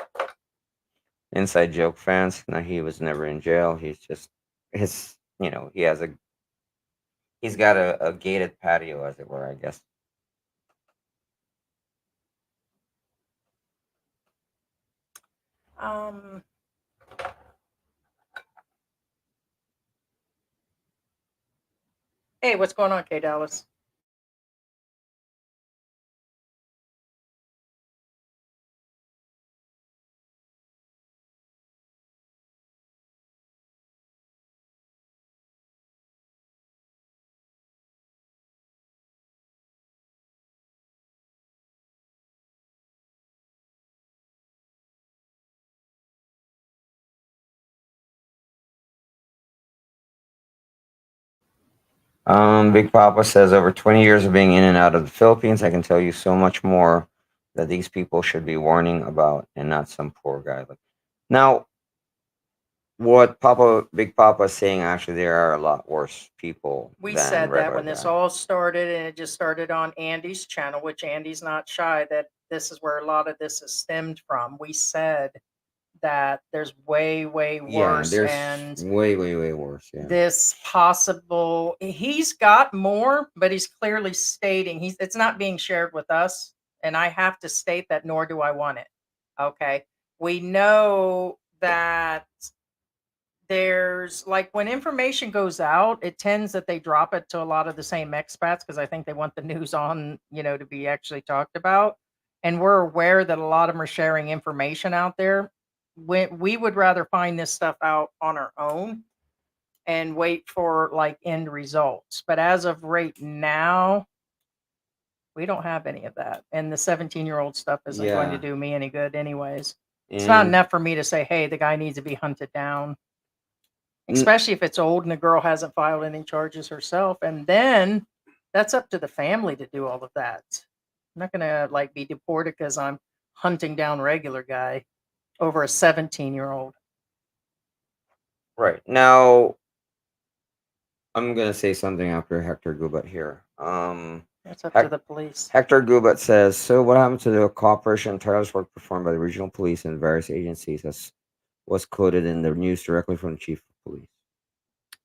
Inside joke, fans. No, he was never in jail. He's just his. He's got a gated patio, as it were, I guess. Hey, what's going on, K Dallas? Big Papa says over 20 years of being in and out of the Philippines, I can tell you so much more that these people should be warning about, and not some poor guy. Now, what Big Papa is saying, actually, there are a lot worse people We than said that regular when this guy. all started, and it just started on Andy's channel, which Andy's not shy that this is where a lot of this is stemmed from. We said that there's way, way Yeah, worse, there's and way, way, way worse. Yeah. this possible, he's got more, but he's clearly stating it's not being shared with us, and I have to state that, nor do I want it. Okay, we know that there's like when information goes out, it tends that they drop it to a lot of the same expats because I think they want the news on, to be actually talked about. And we're aware that a lot of them are sharing information out there. We would rather find this stuff out on our own and wait for like end results. But as of right now, we don't have any of that. And the 17-year-old stuff isn't going to Yeah. do me any good anyways. It's not And enough for me to say, hey, the guy needs to be hunted down. Especially if it's old and the girl hasn't filed any charges herself. And then that's up to the family to do all of that. I'm not gonna like be deported because I'm hunting down regular guy over a 17-year-old. right now, I'm gonna say something after Hector Gubat here. That's up to the police. Hector Gubat says, so what happened to the cooperation and tireless work performed by the regional police and various agencies, as was quoted in the news directly from the chief of police?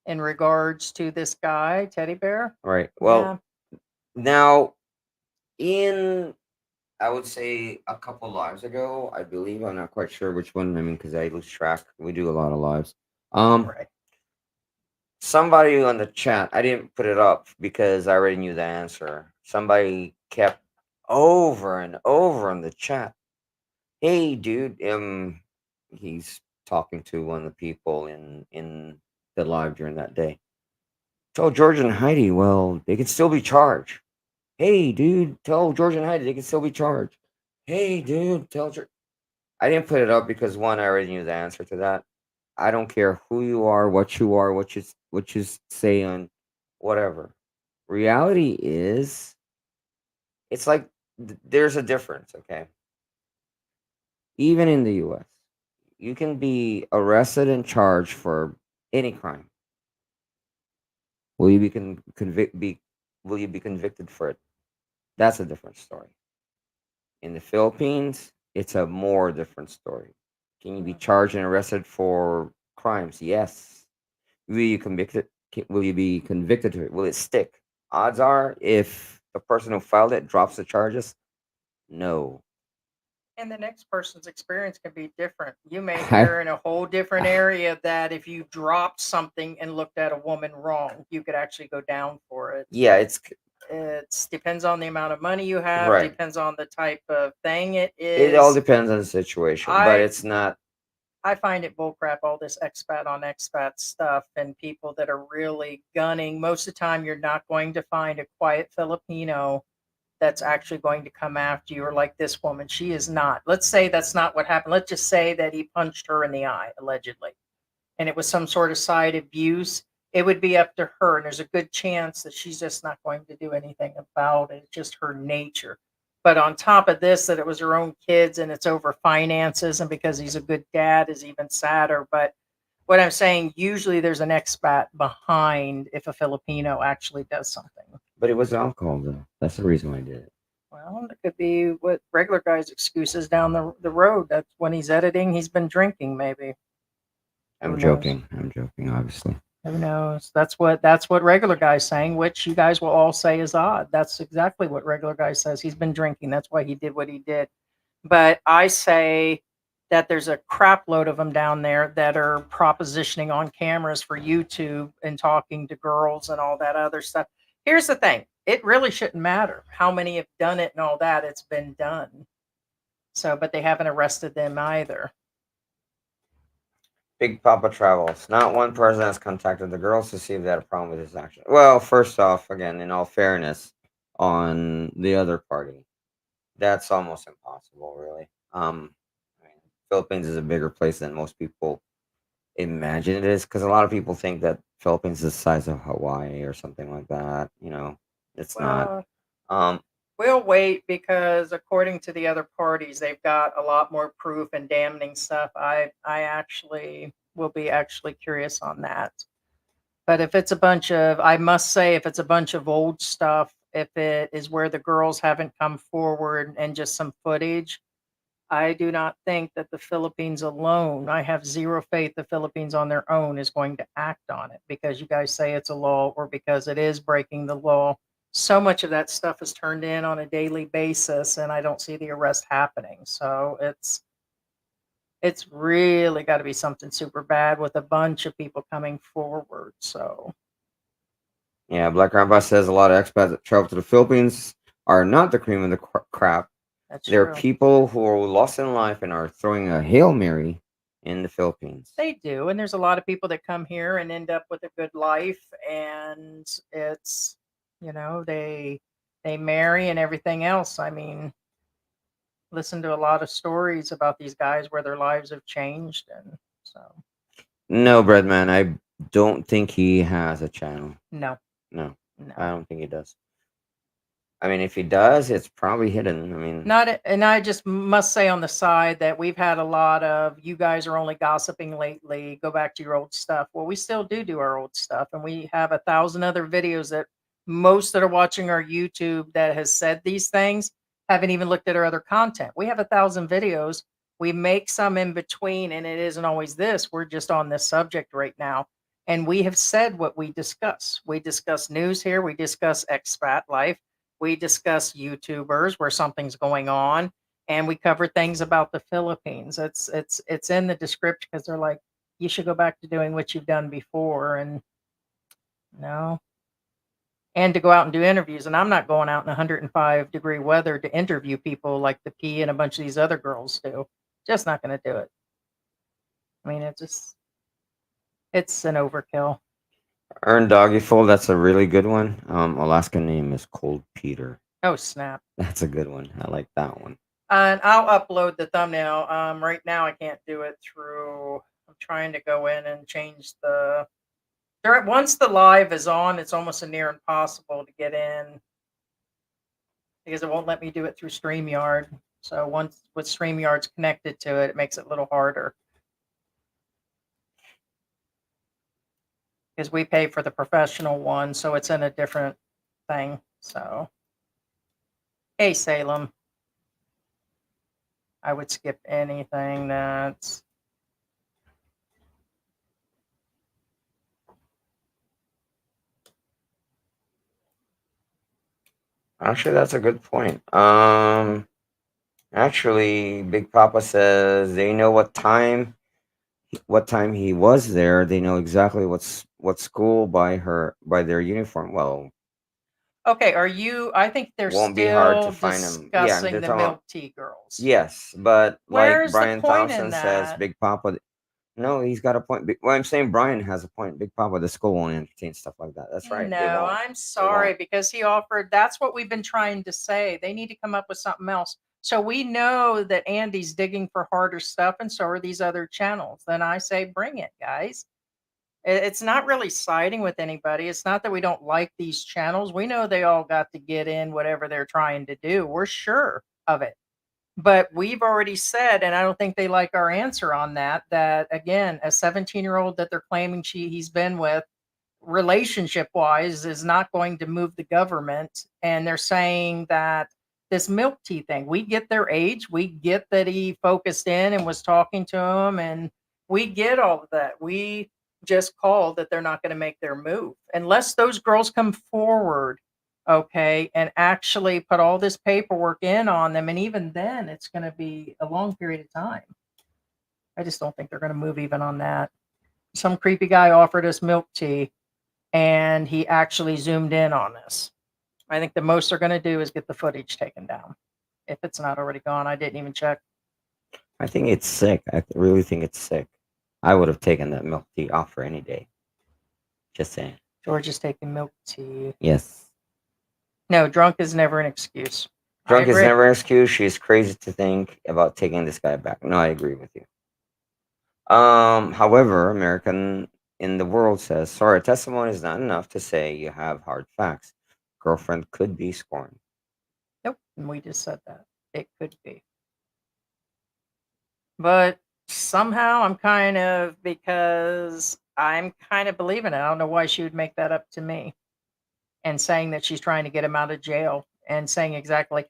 In regards to this guy, Teddy Bear. Right. Well, Yeah. now, I would say a couple lives ago, I believe, I'm not quite sure which one, because I lose track. We do a lot of lives. Right. Somebody on the chat, I didn't put it up because I already knew the answer. Somebody kept over and over in the chat, hey dude, he's talking to one of the people in the live during that day. Tell George and Heidi, well, they can still be charged. Hey dude, tell George and Heidi they can still be charged. Hey dude, tell George. I didn't put it up because, one, I already knew the answer to that. I don't care who you are, what you say on whatever. Reality is, it's like there's a difference, okay? Even in the U.S., you can be arrested and charged for any crime. Will you be Will you be convicted for it? That's a different story. In the Philippines, it's a more different story. Can you be charged and arrested for crimes? Yes. Will you convicted? Will you be convicted to it? Will it stick? Odds are, if the person who filed it drops the charges, no. And the next person's experience can be different. You may hear in a whole different area that if you dropped something and looked at a woman wrong, you could actually go down for it. Yeah, it depends on the amount of money you have, right. Depends on the type of thing it is. It all depends on the situation, but it's not. I find it bullcrap, all this expat on expat stuff and people that are really gunning. Most of the time, you're not going to find a quiet Filipino that's actually going to come after you, or like this woman. She is not. Let's say that's not what happened. Let's just say that he punched her in the eye, allegedly, and it was some sort of side abuse. It would be up to her, and there's a good chance that she's just not going to do anything about it. It's just her nature. But on top of this, that it was her own kids and it's over finances, and because he's a good dad is even sadder. But what I'm saying, usually there's an expat behind if a Filipino actually does something. But it was alcohol, though. That's the reason why I did it. Well, it could be what regular guy's excuses down the road. That's when he's editing, he's been drinking, maybe. Who I'm knows? joking. I'm joking, obviously. Who knows? That's what regular guy's saying, which you guys will all say is odd. That's exactly what regular guy says. He's been drinking. That's why he did what he did. But I say that there's a crap load of them down there that are propositioning on cameras for YouTube and talking to girls and all that other stuff. Here's the thing. It really shouldn't matter how many have done it and all that. It's been done. So, but they haven't arrested them either. Big Papa Travels. Not one person has contacted the girls to see if they had a problem with his action. Well, first off, again, in all fairness, on the other party, that's almost impossible, really. I mean, Philippines is a bigger place than most people imagine it is, because a lot of people think that Philippines is the size of Hawaii or something like that. It's not. Well, Um, we'll wait because according to the other parties, they've got a lot more proof and damning stuff. I actually will be actually curious on that. But if it's a bunch of, I must say, if it's a bunch of old stuff, if it is where the girls haven't come forward and just some footage, I do not think that the Philippines alone, I have zero faith the Philippines on their own is going to act on it because you guys say it's a law or because it is breaking the law. So much of that stuff is turned in on a daily basis, and I don't see the arrest happening. So it's really got to be something super bad with a bunch of people coming forward. So yeah, Black Grandpa says a lot of expats that travel to the Philippines are not the cream of the crap. that's There are true. people who are lost in life and are throwing a Hail Mary in the Philippines. They do, and there's a lot of people that come here and end up with a good life, and it's they marry and everything else. I mean, listen to a lot of stories about these guys where their lives have changed, and so No, Breadman, I don't think he has a channel. no, No, I no. don't think he does. I mean, if he does, it's probably hidden. I mean, And I just must say on the side that we've had a lot of you guys are only gossiping lately. Go back to your old stuff. Well, we still do our old stuff, and we have 1,000 other videos that most that are watching our YouTube that has said these things haven't even looked at our other content. We have 1,000 videos. We make some in between, and it isn't always this. We're just on this subject right now. And we have said what we discuss. We discuss news here. We discuss expat life. We discuss YouTubers where something's going on, and we cover things about the Philippines. It's in the description because they're like, you should go back to doing what you've done before, and no, and to go out and do interviews. And I'm not going out in 105-degree weather to interview people like the P and a bunch of these other girls do. Just not going to do it. I mean, it's an overkill. Earn Doggyful, that's a really good one. Alaska name is Cold Peter. Oh snap! That's a good one. I like that one. And I'll upload the thumbnail. Right now I can't do it through. I'm trying to go in and change the. Once the live is on, it's almost a near impossible to get in because it won't let me do it through StreamYard. So once with StreamYard's connected to it, it makes it a little harder because we pay for the professional one, so it's in a different thing. So, hey Salem, I would skip anything that's. Actually, that's a good point. Actually, Big Papa says they know what time he was there. They know exactly what school by their uniform. Well, Okay, are you? I think they're won't be hard to still find him. Yeah, discussing they're the talking about milk tea girls. yes, but like Where's the Brian point in Thompson says, that? Big Papa. No, he's got a point. Well, I'm saying Brian has a point. Big Papa, the school won't entertain stuff like that. That's right. They No, won't. I'm They sorry won't. because he offered. That's what we've been trying to say. They need to come up with something else. So we know that Andy's digging for harder stuff, and so are these other channels. Then I say, bring it, guys. It's not really siding with anybody. It's not that we don't like these channels. We know they all got to get in whatever they're trying to do. We're sure of it. But we've already said, and I don't think they like our answer on that, that again, a 17-year-old that they're claiming he's been with relationship wise is not going to move the government. And they're saying that this milk tea thing. We get their age. We get that he focused in and was talking to him, and we get all of that. We just call that they're not going to make their move unless those girls come forward, okay, and actually put all this paperwork in on them. And even then, it's going to be a long period of time. I just don't think they're going to move even on that. Some creepy guy offered us milk tea, and he actually zoomed in on this. I think the most they're going to do is get the footage taken down. If it's not already gone, I didn't even check. I think it's sick. I really think it's sick. I would have taken that milk tea offer any day. Just saying. George is taking milk tea. Yes. No, drunk is never an excuse. Drunk I is agree. never an excuse. She's crazy to think about taking this guy back. No, I agree with you. However, American in the world says, sorry, testimony is not enough to say you have hard facts. Girlfriend could be scorned. Nope, and we just said that. It could be. But somehow because I'm kind of believing it. I don't know why she would make that up to me and saying that she's trying to get him out of jail and saying exactly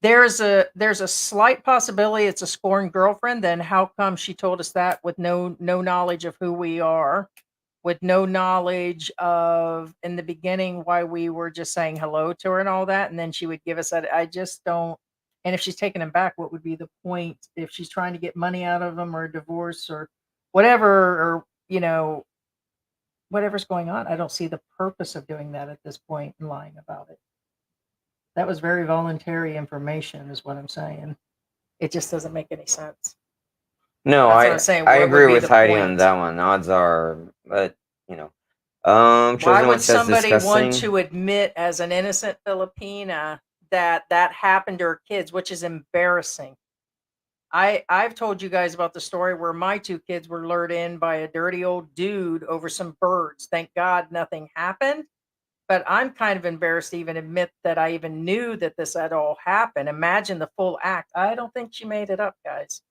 there's a slight possibility it's a scorned girlfriend. Then how come she told us that with no knowledge of who we are, with no knowledge of in the beginning why we were just saying hello to her and all that, and then she would give us that. I just don't. And if she's taking him back, what would be the point if she's trying to get money out of him or a divorce or whatever, or whatever's going on? I don't see the purpose of doing that at this point and lying about it. That was very voluntary information, is what I'm saying. It just doesn't make any sense. No, That's what I'm saying. I What would agree be with the Heidi on point? that one. Odds are, but Why chosen one would says somebody want discussing. to admit as an innocent Filipina that happened to her kids, which is embarrassing? I've told you guys about the story where my two kids were lured in by a dirty old dude over some birds. Thank God nothing happened. But I'm kind of embarrassed to even admit that I even knew that this had all happened. Imagine the full act. I don't think she made it up, guys.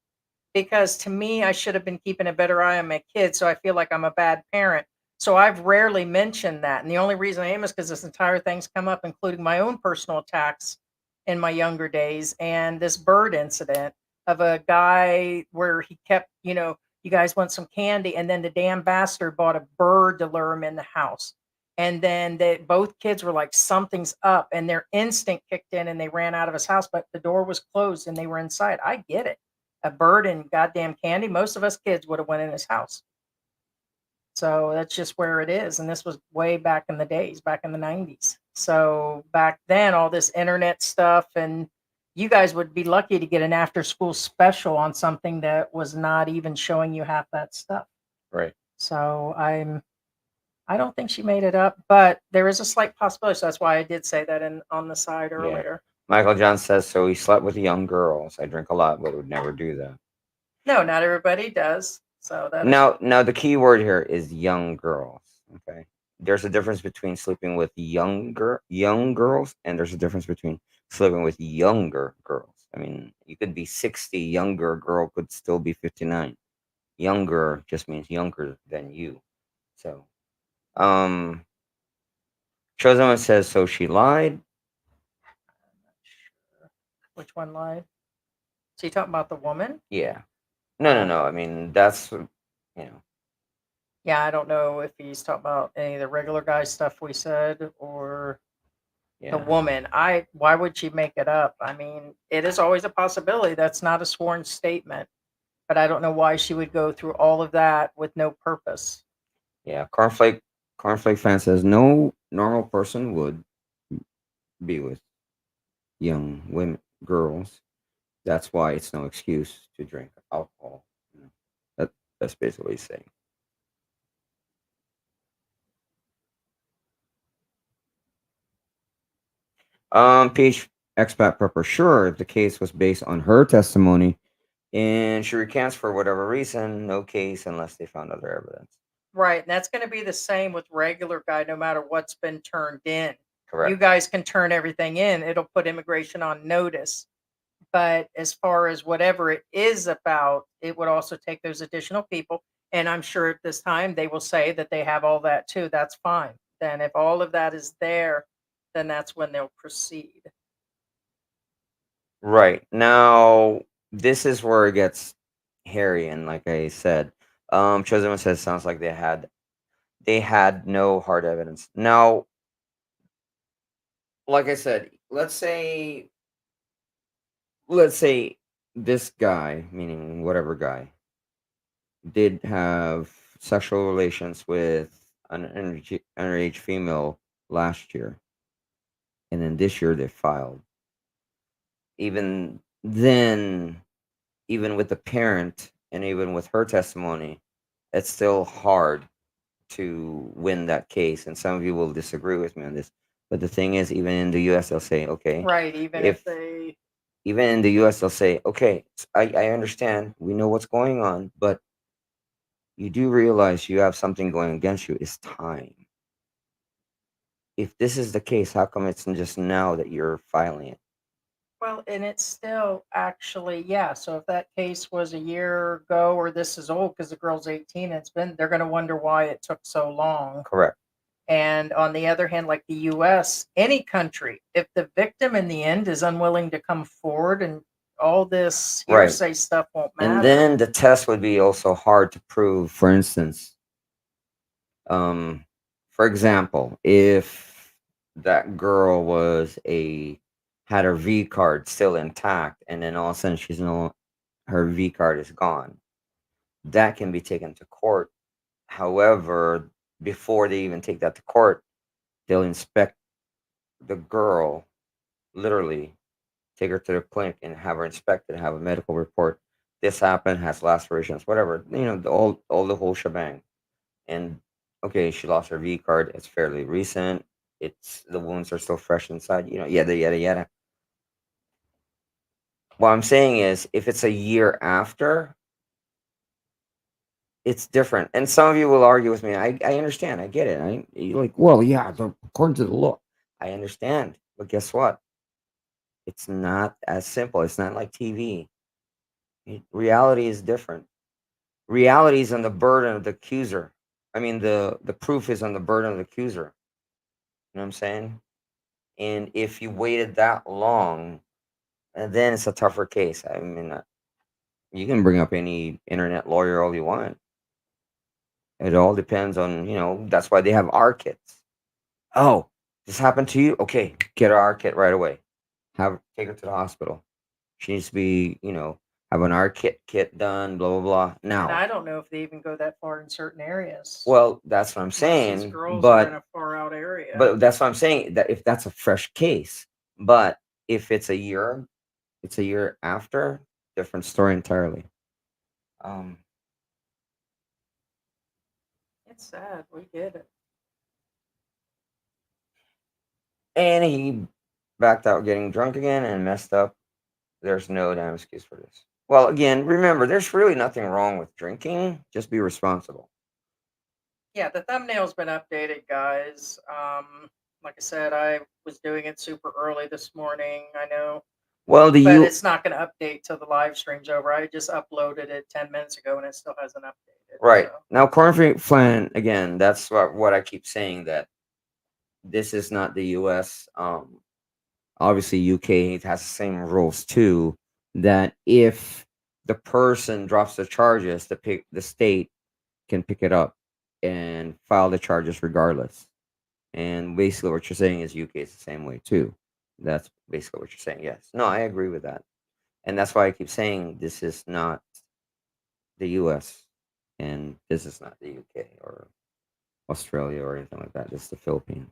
Because to me, I should have been keeping a better eye on my kids. So I feel like I'm a bad parent. So I've rarely mentioned that. And the only reason I am is because this entire thing's come up, including my own personal attacks in my younger days and this bird incident of a guy where he kept, you guys want some candy. And then the damn bastard bought a bird to lure him in the house. And then both kids were like, something's up. And their instinct kicked in and they ran out of his house, but the door was closed and they were inside. I get it. A bird and goddamn candy. Most of us kids would have went in his house. So that's just where it is. And this was way back in the days, back in the 90s. So back then, all this internet stuff, and you guys would be lucky to get an after school special on something that was not even showing you half that stuff. Right. So I don't think she made it up, but there is a slight possibility. So that's why I did say that on the side earlier. Michael John says, so he slept with young girls. I drink a lot, but would never do that. No, not everybody does. So that Now the key word here is young girls. Okay. There's a difference between sleeping with young girls, and there's a difference between sleeping with younger girls. I mean, you could be 60, younger girl could still be 59. Younger just means younger than you. So, chosen one says, so she lied. Which one lied? So you talking about the woman? Yeah. No. I mean, that's, Yeah, I don't know if he's talking about any of the regular guy stuff we said or the woman. Why would she make it up? I mean, it is always a possibility. That's not a sworn statement, but I don't know why she would go through all of that with no purpose. Yeah. Cornflake fan says, no normal person would be with young women, girls. That's why it's no excuse to drink alcohol. That's basically what he's saying. PH expat prepper. Sure, if the case was based on her testimony and she recants for whatever reason, no case unless they found other evidence. Right. And that's going to be the same with regular guy, no matter what's been turned in. Correct. You guys can turn everything in. It'll put immigration on notice. But as far as whatever it is about, it would also take those additional people. And I'm sure at this time they will say that they have all that too. That's fine. Then if all of that is there, then that's when they'll proceed. Right. Now, this is where it gets hairy, and like I said, Chosen says sounds like they had no hard evidence. Now, like I said, let's say this guy, meaning whatever guy, did have sexual relations with an underage female last year, and then this year they filed. Even then, even with the parent and even with her testimony, it's still hard to win that case. And some of you will disagree with me on this. But the thing is, even in the US, they'll say, okay, Right. Even if if they, even in the US, they'll say, okay, I understand. We know what's going on, but you do realize you have something going against you. It's time. If this is the case, how come it's just now that you're filing it? well, and it's still actually, yeah. So if that case was a year ago, or this is old because the girl's 18, and they're going to wonder why it took so long. Correct. And on the other hand, like the US, any country, if the victim in the end is unwilling to come forward, and all this Right. hearsay stuff won't And matter. then the test would be also hard to prove. For instance, for example, if that girl had her V card still intact, and then all of a sudden her V card is gone, that can be taken to court. However, before they even take that to court, they'll inspect the girl, literally take her to the clinic and have her inspected, have a medical report. This happened, has lacerations, whatever, all the whole shebang. And okay, she lost her V card. It's fairly recent. It's the wounds are still fresh inside. Yada yada yada. What I'm saying is, if it's a year after, it's different. And some of you will argue with me. I understand. I get it. You're like, well, yeah, according to the law, I understand. But guess what? It's not as simple. It's not like TV. Reality is different. Reality is on the burden of the accuser. I mean, the proof is on the burden of the accuser. You know what I'm saying? And if you waited that long, and then it's a tougher case. I mean, you can bring up any internet lawyer all you want. It all depends on, that's why they have R kits. Oh, this happened to you? Okay, get her R kit right away. Take her to the hospital. She needs to be, have an R kit done, blah, blah, blah. And Now, I don't know if they even go that far in certain areas. well, that's what I'm Most of these saying. girls are in But a far out area. but that's what I'm saying. That if that's a fresh case, but if it's a year after, different story entirely. Um, It's sad. We get it. and he backed out getting drunk again and messed up. There's no damn excuse for this. Well, again, remember, there's really nothing wrong with drinking. Just be responsible. Yeah, the thumbnail's been updated, guys. Like I said, I was doing it super early this morning. I know, Well, but it's not going to update till the live stream's over. I just uploaded it 10 minutes ago, and it still hasn't updated. right So. now, cornflake flan again. That's what I keep saying, that this is not the U.S. Obviously, UK has the same rules too. That if the person drops the charges, the state can pick it up and file the charges regardless. And basically, what you're saying is UK is the same way too. That's basically what you're saying. Yes. No, I agree with that. And that's why I keep saying this is not the US and this is not the UK or Australia or anything like that. This is the Philippines.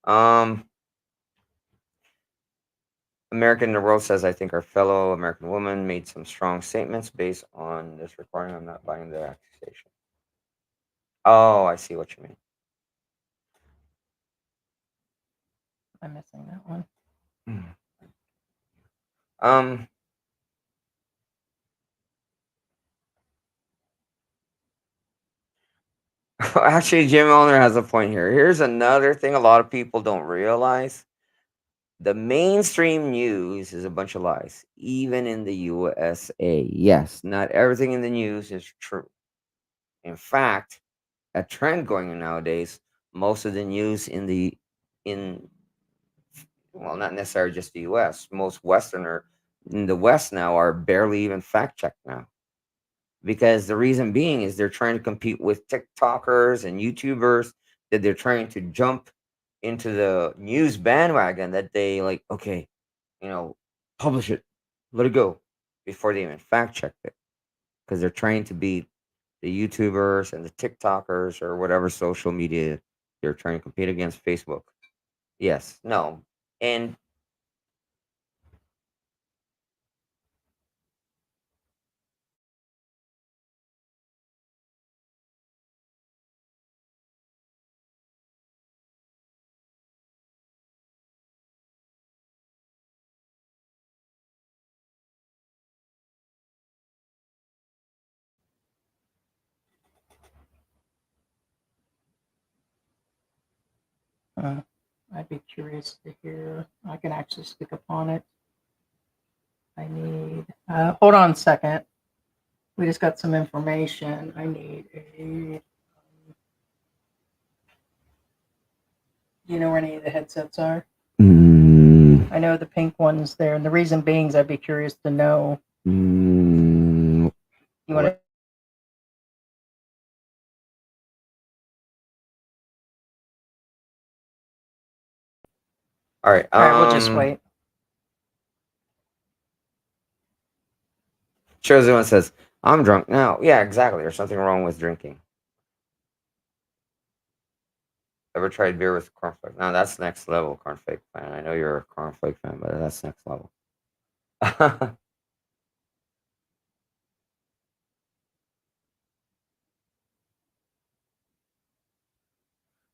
Um, American in the World says, I think our fellow American woman made some strong statements based on this recording. I'm not buying the accusation. Oh, I see what you mean. I'm missing that one. Um, actually, Jim Owner has a point here. Here's another thing a lot of people don't realize. The mainstream news is a bunch of lies, even in the USA. Yes, not everything in the news is true. In fact, a trend going on nowadays, most of the news in well, not necessarily just the US, most Westerner in the West now are barely even fact checked now. Because the reason being is they're trying to compete with TikTokers and YouTubers, that they're trying to jump into the news bandwagon, that they like, okay, publish it, let it go, before they even fact check it. Because they're trying to beat the YouTubers and the TikTokers or whatever social media they're trying to compete against. Facebook. Yes, no. And I'd be curious to hear. I can actually speak upon it. I need. Hold on a second. We just got some information. I need a. Do you know where any of the headsets are? I know the pink one's there, and the reason being is I'd be curious to know. You want to? all right, All right, we'll just wait. Chosen One says, I'm drunk now. Yeah, exactly. There's something wrong with drinking. Ever tried beer with cornflake? No, that's next level, cornflake fan. I know you're a cornflake fan, but that's next level.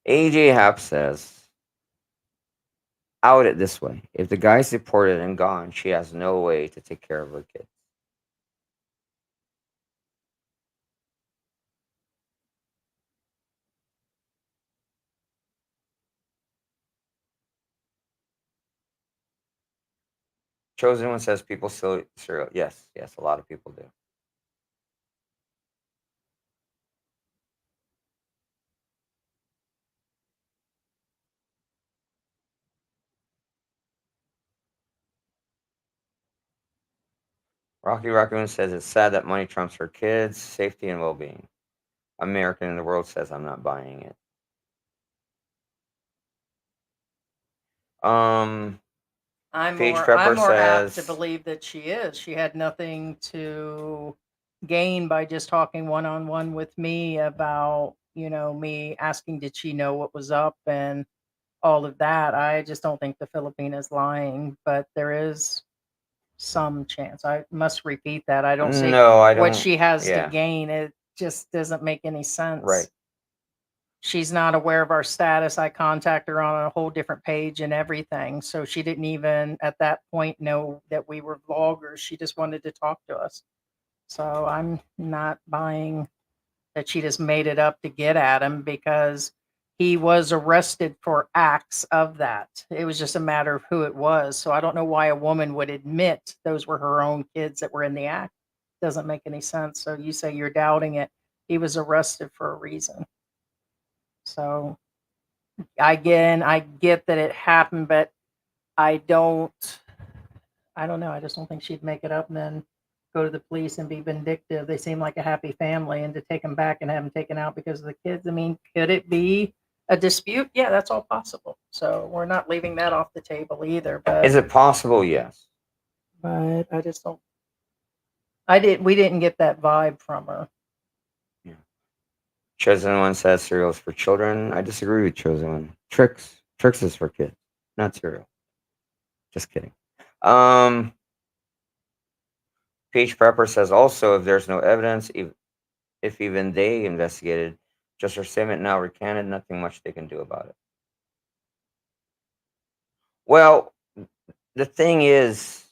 AJ Hap says, out it this way. If the guy's deported and gone, she has no way to take care of her kids. Chosen One says people still eat cereal. Yes, a lot of people do. Rocky Raccoon says it's sad that money trumps her kids' safety and well-being. American in the World says I'm not buying it. I'm Paige more. Pepper I'm more apt to says, believe that she is. She had nothing to gain by just talking one on one with me about, me asking, did she know what was up and all of that. I just don't think the Philippine is lying, but there is some chance. I must repeat that. I don't see no, I what don't. she has to Yeah, gain. It just doesn't make any sense. right. She's not aware of our status. I contact her on a whole different page and everything. So she didn't even at that point know that we were vloggers. She just wanted to talk to us. So I'm not buying that she just made it up to get at him, because he was arrested for acts of that. It was just a matter of who it was. So I don't know why a woman would admit those were her own kids that were in the act. Doesn't make any sense. So you say you're doubting it. He was arrested for a reason. So again, I get that it happened, but I don't know. I just don't think she'd make it up and then go to the police and be vindictive. They seem like a happy family, and to take them back and have them taken out because of the kids. I mean, could it be a dispute? Yeah, that's all possible. So we're not leaving that off the table either. But Is it possible? Yes. But I just don't. We didn't get that vibe from her. Yeah. Chosen One says cereal is for children. I disagree with Chosen One. Tricks is for kids, not cereal. Just kidding. Peach Pepper says also, if there's no evidence, if even they investigated, just her statement now recanted, nothing much they can do about it. Well, the thing is,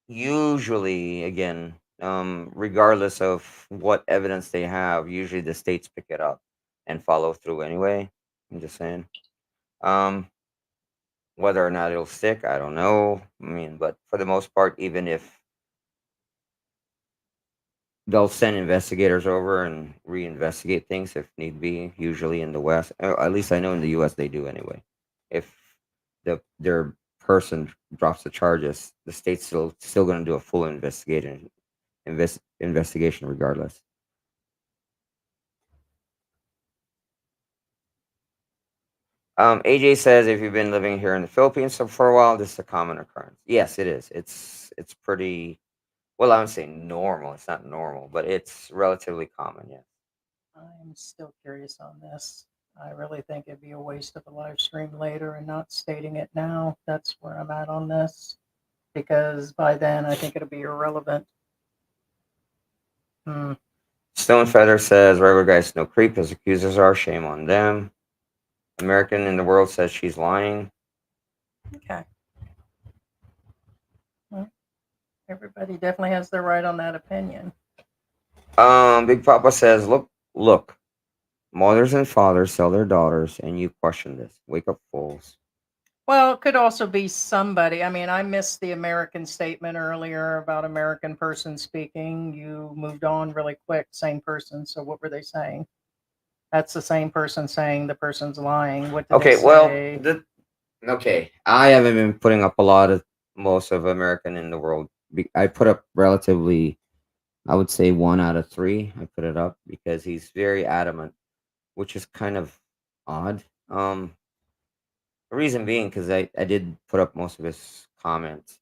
usually, again, regardless of what evidence they have, usually the states pick it up and follow through anyway. I'm just saying. Whether or not it'll stick, I don't know. I mean, but for the most part, even if they'll send investigators over and reinvestigate things if need be, usually in the West, at least I know in the US they do anyway. If their person drops the charges, the state's still going to do a full investigation regardless. AJ says, if you've been living here in the Philippines for a while, this is a common occurrence. Yes, it is. It's pretty, well, I would say normal. It's not normal, but it's relatively common. Yeah. I'm still curious on this. I really think it'd be a waste of a live stream later and not stating it now. That's where I'm at on this. Because by then I think it'll be irrelevant. Hmm. Stone Feather says, regular guys no creep. His accusers are. Shame on them. American in the World says she's lying. Okay. Well, everybody definitely has their right on that opinion. Big Papa says, look. Mothers and fathers sell their daughters, and you question this. Wake up, fools. Well, it could also be somebody. I mean, I missed the American statement earlier about American person speaking. You moved on really quick, same person. So what were they saying? That's the same person saying the person's lying. What did Okay, they well, say? okay. I haven't been putting up most of American in the World. I put up relatively, I would say 1 out of 3. I put it up because he's very adamant, which is kind of odd. The reason being because I did put up most of his comments.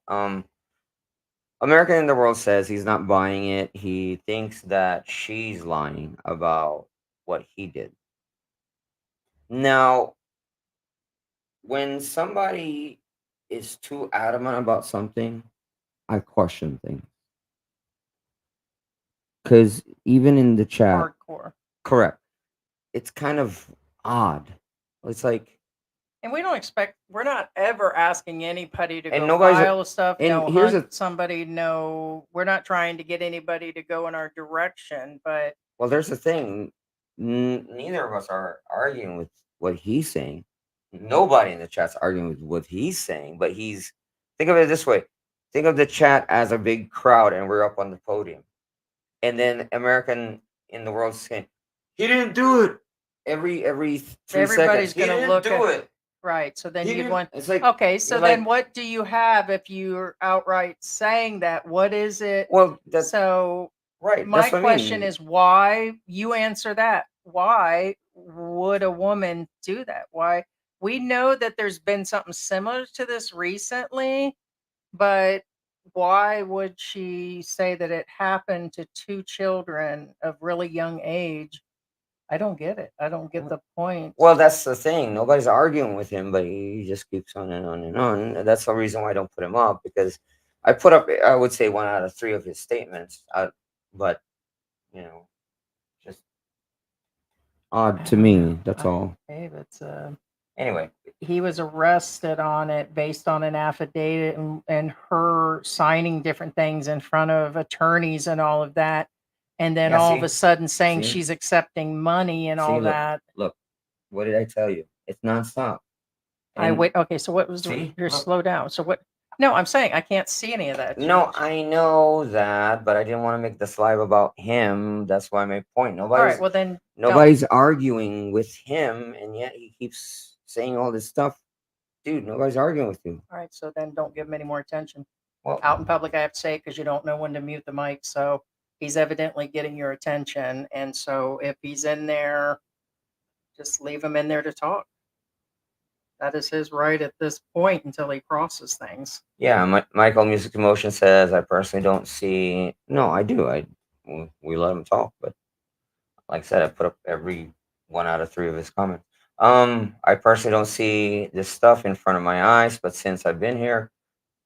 American in the World says he's not buying it. He thinks that she's lying about what he did. Now, when somebody is too adamant about something, I question things. Because even in the chat, Hardcore. correct, it's kind of odd. It's like, And we're not ever asking anybody to and go nobody's, file stuff, and no here's hunt a, somebody, no, we're not trying to get anybody to go in our direction, but well, there's the thing. Neither of us are arguing with what he's saying. Nobody in the chat's arguing with what he's saying, but think of it this way. Think of the chat as a big crowd and we're up on the podium. And then American in the World saying, he didn't do it. Every 3 seconds. everybody's He going to didn't look do at it. right. So then He you'd didn't. want, It's like, okay, so you're then like, what do you have if you're outright saying that? What is it? well, that's So right. my That's what I question mean. is why, you answer that. Why would a woman do that? Why? We know that there's been something similar to this recently, but why would she say that it happened to 2 children of really young age? I don't get it. I don't get the point. Well, that's the thing. Nobody's arguing with him, but he just keeps on and on and on. And that's the reason why I don't put him up, because I put up, I would say 1 out of 3 of his statements, but you know, just odd to me. That's all. Okay, but Anyway, he was arrested on it based on an affidavit and her signing different things in front of attorneys and all of that. And then yeah. all of a sudden saying See? she's accepting money and all look, that. look. What did I tell you? It's nonstop. I And wait. Okay, so what was see, here? look. Slow down. So what? No, I'm saying I can't see any of that. No, I know that, but I didn't want to make this live about him. That's why my point. All right. Well, then Nobody's arguing with him, and yet he keeps saying all this stuff. Dude, nobody's arguing with you. all right. So then don't give him any more attention. Well, Out in public, I have to say, because you don't know when to mute the mic. So he's evidently getting your attention. And so if he's in there, just leave him in there to talk. That is his right at this point until he crosses things. yeah, Michael Music Emotion says, I personally don't see. No, I do. We let him talk, but like I said, I put up every 1 out of 3 of his comments. I personally don't see this stuff in front of my eyes, but since I've been here,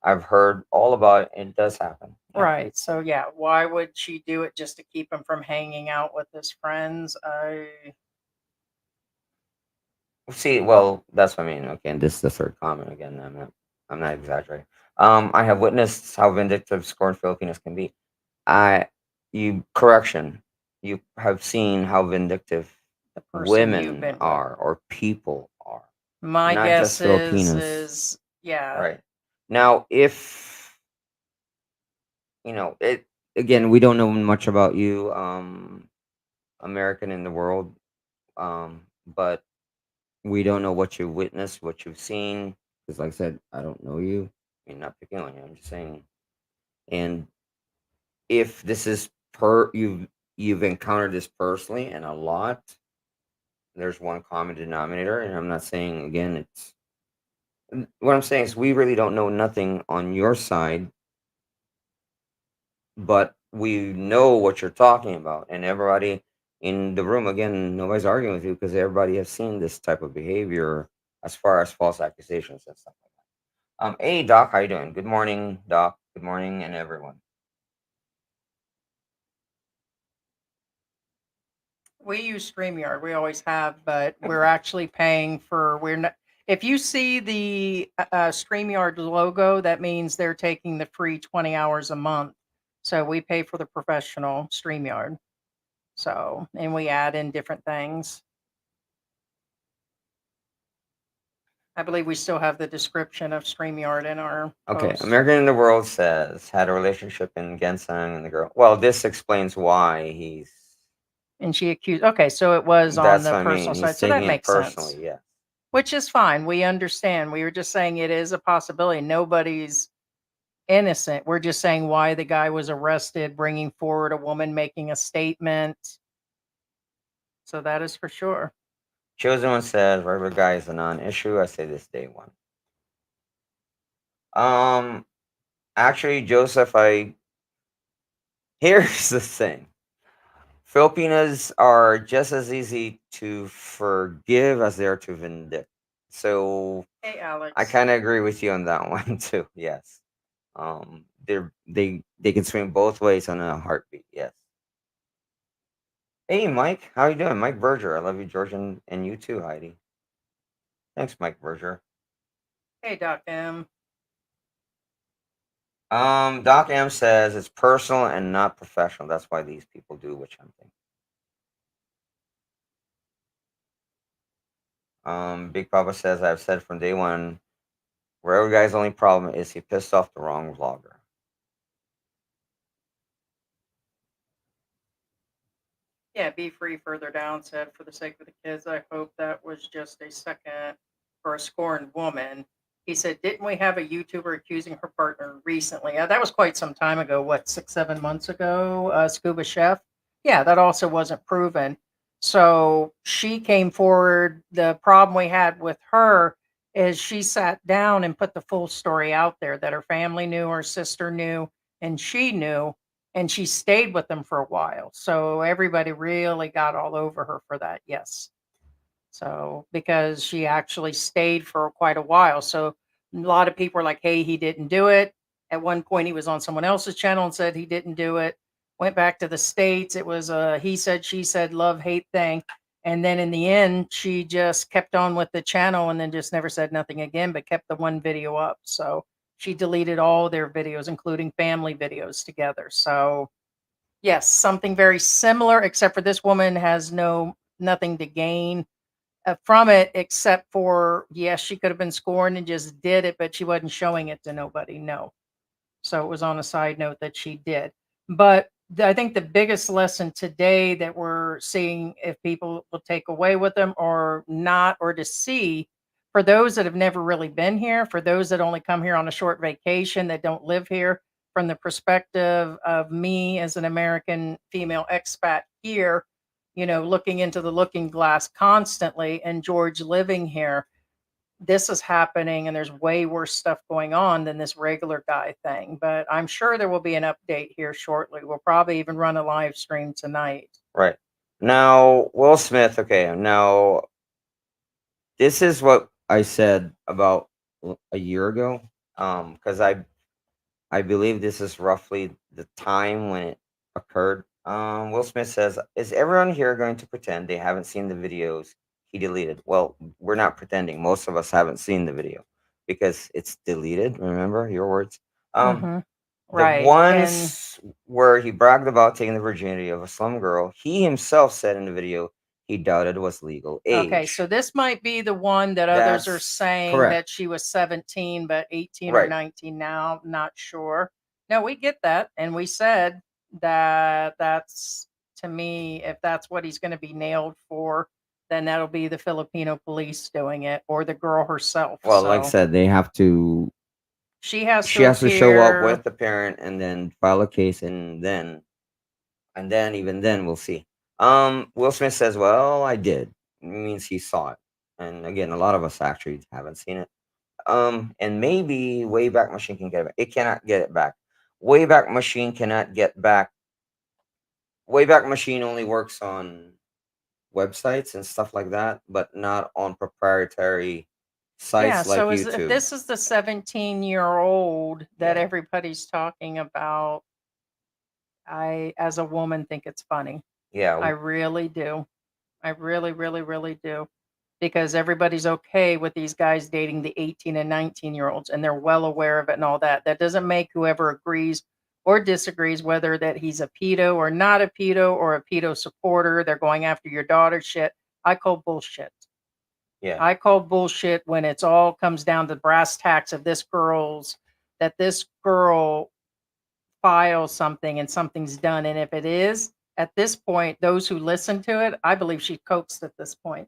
I've heard all about it, and it does happen. Yeah. Right. So yeah, why would she do it just to keep him from hanging out with his friends? See, well, that's what I mean. Okay, and this is the 3rd comment again. I'm not exaggerating. I have witnessed how vindictive scorned Filipinos can be. Correction. You have seen how vindictive the person you've women been with. are or people are. My not guess just Filipinos. is yeah. Right. Now, if it again, we don't know much about you, American in the World, but we don't know what you've witnessed, what you've seen. Because, like I said, I don't know you. I mean, not picking on you. I'm just saying. And if this is you've encountered this personally and a lot, there's one common denominator. And I'm not saying again it's what I'm saying is we really don't know nothing on your side, but we know what you're talking about, and everybody in the room, again, nobody's arguing with you because everybody has seen this type of behavior as far as false accusations and stuff like that. Hey Doc, how you doing? Good morning, Doc. Good morning, and everyone. We use StreamYard. We always have, but we're actually paying for. We're not. If you see the StreamYard logo, that means they're taking the free 20 hours a month. So we pay for the professional StreamYard. So, and we add in different things. I believe we still have the description of StreamYard in our Okay, post. American in the World says had a relationship in Gensang and the girl. Well, this explains why he's. And she accused. Okay, so it was on That's the what I personal mean. side. He's So that taking it makes sense. personally. Yeah. Which is fine. We understand. We were just saying it is a possibility. Nobody's innocent. We're just saying why the guy was arrested, bringing forward a woman making a statement. So that is for sure. Chosen One says regular guy is a non-issue. I say this day one. Actually, Joseph, here's the thing. Filipinos are just as easy to forgive as they are to vindict. So Hey, Alex. I kind of agree with you on that one too. Yes. They can swing both ways on a heartbeat. Yes. Hey, Mike, how you doing? Mike Berger. I love you, George, and you too, Heidi. Thanks, Mike Berger. Hey, Doc M. Doc M says it's personal and not professional. That's why these people do, which I'm thinking. Big Papa says I've said from day one, wherever guy's only problem is he pissed off the wrong vlogger. Yeah, Be Free further down said, for the sake of the kids, I hope that was just a second for a scorned woman. He said, didn't we have a YouTuber accusing her partner recently? That was quite some time ago, what, 6, 7 months ago? Scuba Chef? Yeah, that also wasn't proven. So she came forward. The problem we had with her is she sat down and put the full story out there that her family knew, her sister knew, and she knew, and she stayed with them for a while. So everybody really got all over her for that. Yes. So because she actually stayed for quite a while. So a lot of people are like, hey, he didn't do it. At one point, he was on someone else's channel and said he didn't do it. Went back to the States. It was a he said, she said, love, hate thing. And then in the end, she just kept on with the channel and then just never said nothing again, but kept the one video up. So she deleted all their videos, including family videos together. So yes, something very similar, except for this woman has nothing to gain from it, except for, yes, she could have been scorned and just did it, but she wasn't showing it to nobody. No. So it was on a side note that she did. But I think the biggest lesson today that we're seeing, if people will take away with them or not, or to see, for those that have never really been here, for those that only come here on a short vacation, that don't live here, from the perspective of me as an American female expat here, looking into the looking glass constantly, and George living here, this is happening and there's way worse stuff going on than this regular guy thing. But I'm sure there will be an update here shortly. We'll probably even run a live stream tonight. Right. Now, Will Smith, okay, now this is what I said about a year ago. Because I believe this is roughly the time when it occurred. Will Smith says, is everyone here going to pretend they haven't seen the videos he deleted? Well, we're not pretending. Most of us haven't seen the video because it's deleted. Remember your words? Mhm. The Right. And ones where he bragged about taking the virginity of a slum girl, he himself said in the video he doubted was legal okay, so age. this might be the one that others are That's saying correct. that she was 17 but 18 or Right. 19 now. Not sure. No, we get that. And we said that that's, to me, if that's what he's going to be nailed for, then that'll be the Filipino police doing it or the girl herself. Well, like I So said, they have to. she has She to has to show up appear. with the parent and then file a case, and then even then we'll see. Will Smith says, "Well, I did." It means he saw it, and again, a lot of us actually haven't seen it. And maybe Wayback Machine can get it back. It cannot get it back. Wayback Machine cannot get back. Wayback Machine only works on websites and stuff like that, but not on proprietary Yeah, sites like so if YouTube. this is the 17-year-old that Yeah. everybody's talking about, I, as a woman, think it's funny. Yeah, I really do. I really, really, really do. Because everybody's okay with these guys dating the 18 and 19-year-olds, and they're well aware of it and all that. That doesn't make whoever agrees or disagrees whether that he's a pedo or not a pedo or a pedo supporter. They're going after your daughter shit. I call bullshit. yeah, I call bullshit when it's all comes down to brass tacks of this girl files something and something's done. And if it is, at this point, those who listen to it, I believe she coaxed at this point.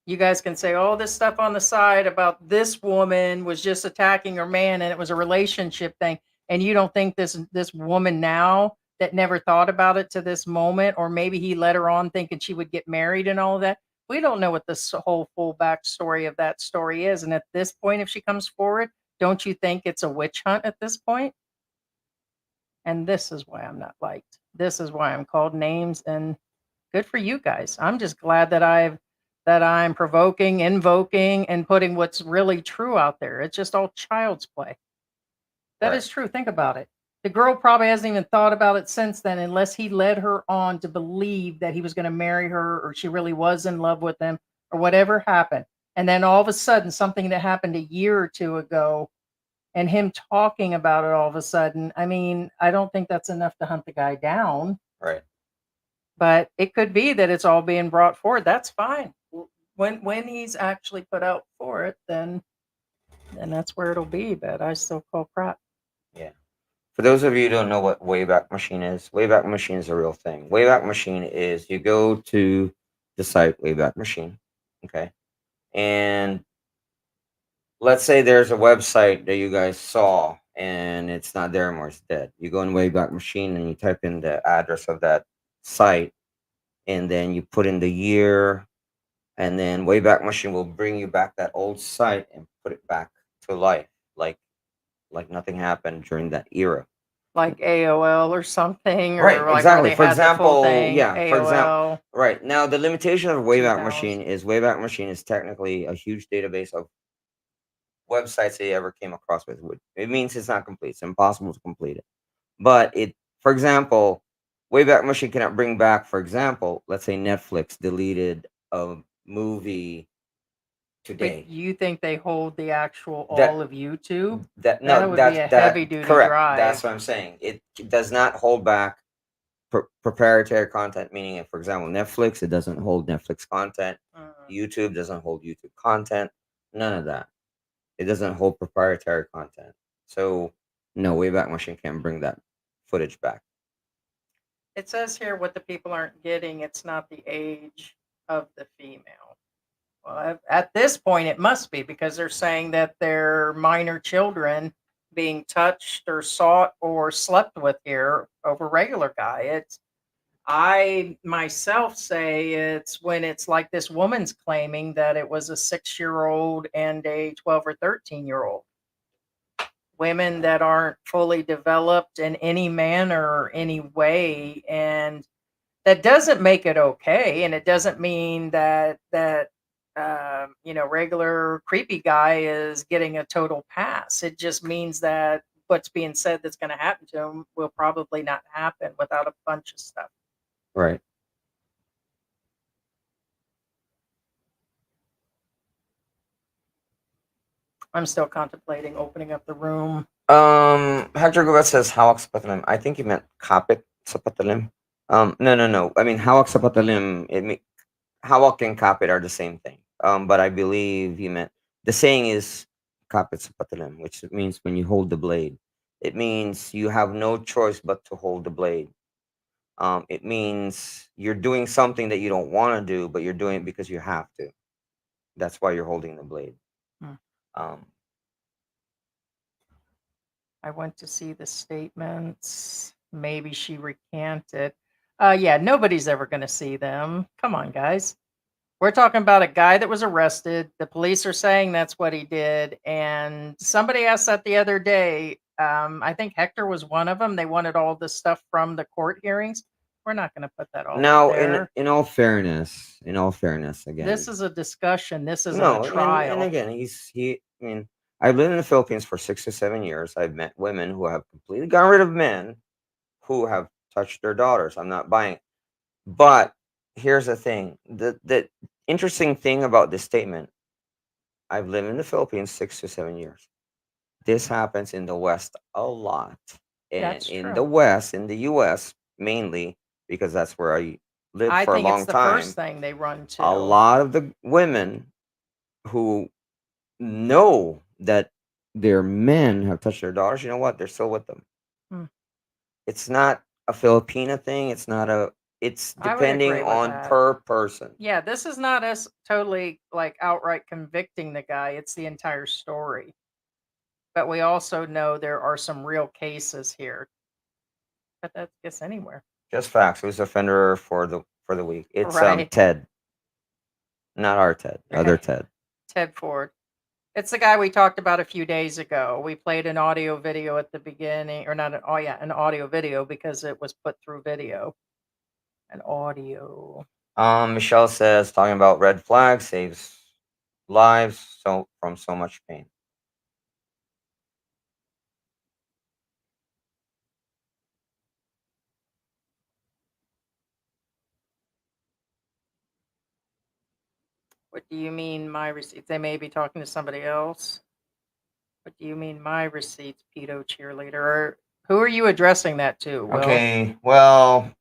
You guys can say all this stuff on the side about this woman was just attacking her man and it was a relationship thing. And you don't think this woman now that never thought about it to this moment, or maybe he led her on thinking she would get married and all of that. We don't know what this whole full backstory of that story is. And at this point, if she comes forward, don't you think it's a witch hunt at this point? And this is why I'm not liked. This is why I'm called names, and good for you guys. I'm just glad that I'm provoking, invoking, and putting what's really true out there. It's just all child's play. That right. is true. Think about it. The girl probably hasn't even thought about it since then, unless he led her on to believe that he was going to marry her or she really was in love with him or whatever happened. And then all of a sudden, something that happened a year or two ago and him talking about it all of a sudden, I mean, I don't think that's enough to hunt the guy down. Right. But it could be that it's all being brought forward. That's fine. When he's actually put out for it, then that's where it'll be. But I still call crap. Yeah. For those of you who don't know what Wayback Machine is, Wayback Machine is a real thing. Wayback Machine is you go to the site Wayback Machine, okay, and let's say there's a website that you guys saw and it's not there anymore, it's dead. You go in Wayback Machine and you type in the address of that site, and then you put in the year, and then Wayback Machine will bring you back that old site and put it back to life, like nothing happened during that era. Like AOL or something, or Right, like where exactly. they For had the full example, thing. yeah, for example, AOL. right. Now the limitation of Wayback 2000. Machine is Wayback Machine is technically a huge database of websites they ever came across with. It means it's not complete. It's impossible to complete it. But for example, Wayback Machine cannot bring back, for example, let's say Netflix deleted a movie today. But you think they hold the actual That all of YouTube? that That no, would be a that heavy duty correct. drive. That's what I'm saying. It does not hold back proprietary content, meaning, if, for example, Netflix, it doesn't hold Netflix content. YouTube doesn't hold YouTube content. None of that. It doesn't hold proprietary content. So, no, Wayback Machine can't bring that footage back. It says here what the people aren't getting. It's not the age of the female. Well, at this point, it must be, because they're saying that they're minor children being touched or sought or slept with here over regular guy. I myself say it's when it's like this woman's claiming that it was a 6-year-old and a 12 or 13-year-old. Women that aren't fully developed in any manner or any way, and that doesn't make it okay, and it doesn't mean that regular creepy guy is getting a total pass. It just means that what's being said that's going to happen to him will probably not happen without a bunch of stuff. Right. I'm still contemplating opening up the room. Hector Gubet says hawak sa patalim. I think he meant kapit sa patalim. No. I mean, hawak sa patalim, hawak and kapit are the same thing. But I believe he meant, the saying is kapit sa patalim, which means when you hold the blade. It means you have no choice but to hold the blade. It means you're doing something that you don't want to do, but you're doing it because you have to. That's why you're holding the blade. Hmm. Um, I went to see the statements. Maybe she recanted. Yeah, nobody's ever going to see them. Come on, guys. We're talking about a guy that was arrested. The police are saying that's what he did. And somebody asked that the other day. I think Hector was one of them. They wanted all the stuff from the court hearings. We're not going to put that all up now, there. in all fairness, again, This is a discussion. This isn't no, a trial. and again, I mean, I've lived in the Philippines for 6 to 7 years. I've met women who have completely gotten rid of men who have touched their daughters. I'm not buying it. But here's the thing: the interesting thing about this statement. I've lived in the Philippines 6 to 7 years. This happens in the West a lot, and That's in true. the West, in the U.S. mainly, because that's where I lived I for a think it's long the time. first thing they run to. A lot of the women who know that their men have touched their daughters, you know what? They're still with them. Hmm. It's not a Filipina thing. It's not a. It's I would depending agree with on that. per person. Yeah, this is not us totally like outright convicting the guy. It's the entire story. But we also know there are some real cases here. But that gets anywhere. Just facts. Who's the offender for the week? It's Right. Ted, not our Ted, other Ted. Ted Ford. It's the guy we talked about a few days ago. We played an audio video at the beginning, or not an an audio video because it was put through video. An audio. Michelle says talking about red flags saves lives from so much pain. What do you mean my receipts? They may be talking to somebody else. What do you mean my receipts, pedo cheerleader? Or who are you addressing that to, Will? Okay, well,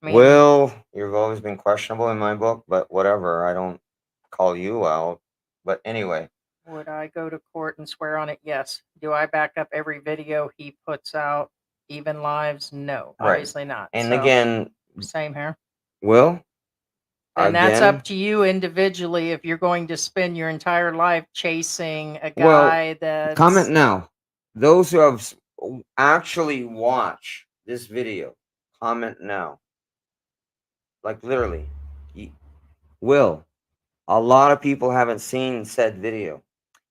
I mean, Will, you've always been questionable in my book, but whatever. I don't call you out. But anyway, would I go to court and swear on it? Yes. Do I back up every video he puts out, even lives? No, right. obviously not. And So, again, same here. Will, And that's up again, to you individually if you're going to spend your entire life chasing a well, guy that's comment now. Those who have actually watched this video, comment now. Like literally, Will, a lot of people haven't seen said video.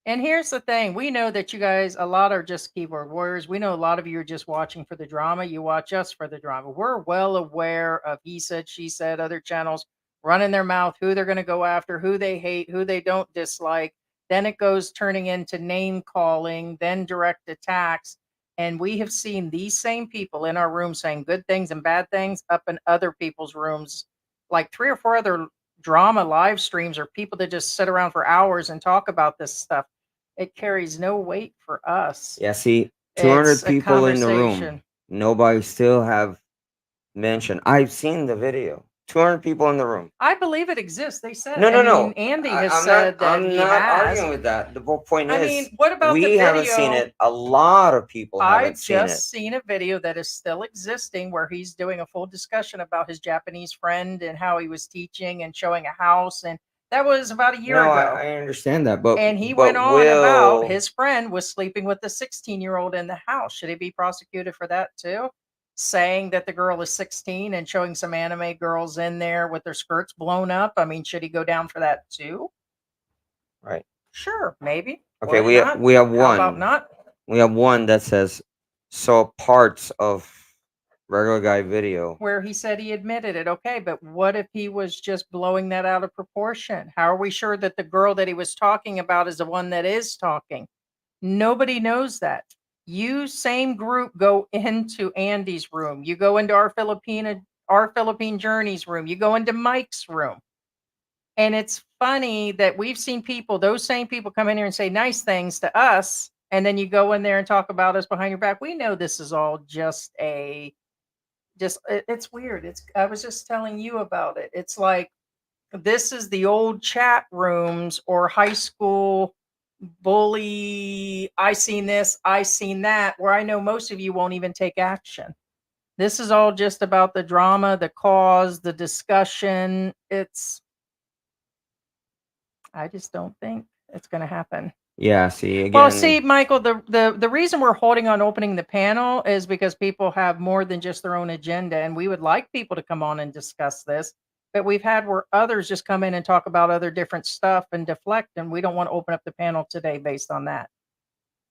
And here's the thing. We know that you guys, a lot are just keyboard warriors. We know a lot of you are just watching for the drama. You watch us for the drama. We're well aware of he said, she said, other channels running their mouth, who they're going to go after, who they hate, who they don't dislike. Then it goes turning into name calling, then direct attacks. And we have seen these same people in our room saying good things and bad things up in other people's rooms, like 3 or 4 other drama live streams or people that just sit around for hours and talk about this stuff. It carries no weight for us. Yeah, see, 200 It's a people in the room. conversation. Nobody still have mentioned. I've seen the video. 200 people in the room. I believe it exists. They said. No, no, I mean, no. Andy has I'm said not. that I'm he not has. arguing with that. The whole point I is, mean, what about the we haven't seen video? it. A lot of people I've haven't seen it. just seen a video that is still existing where he's doing a full discussion about his Japanese friend and how he was teaching and showing a house, and that was about a year No, ago. I understand that, but And he but went on about Will, his friend was sleeping with the 16-year-old in the house. Should he be prosecuted for that too? Saying that the girl is 16 and showing some anime girls in there with their skirts blown up. I mean, should he go down for that too? right? Sure, maybe. Okay, Why we not? we have How about one. not? We have one that says saw parts of regular guy video. Where he said he admitted it. Okay, but what if he was just blowing that out of proportion? How are we sure that the girl that he was talking about is the one that is talking? Nobody knows that. You same group go into Andy's room. You go into our Philippine Journeys room. You go into Mike's room. And it's funny that we've seen people, those same people come in here and say nice things to us, and then you go in there and talk about us behind your back. We know this is all just it's weird. I was just telling you about it. It's like this is the old chat rooms or high school bully, I seen this, I seen that, where I know most of you won't even take action. This is all just about the drama, the cause, the discussion. I just don't think it's going to happen. Yeah, see, Well, again, see, Michael, the reason we're holding on opening the panel is because people have more than just their own agenda, and we would like people to come on and discuss this. But we've had where others just come in and talk about other different stuff and deflect, and we don't want to open up the panel today based on that.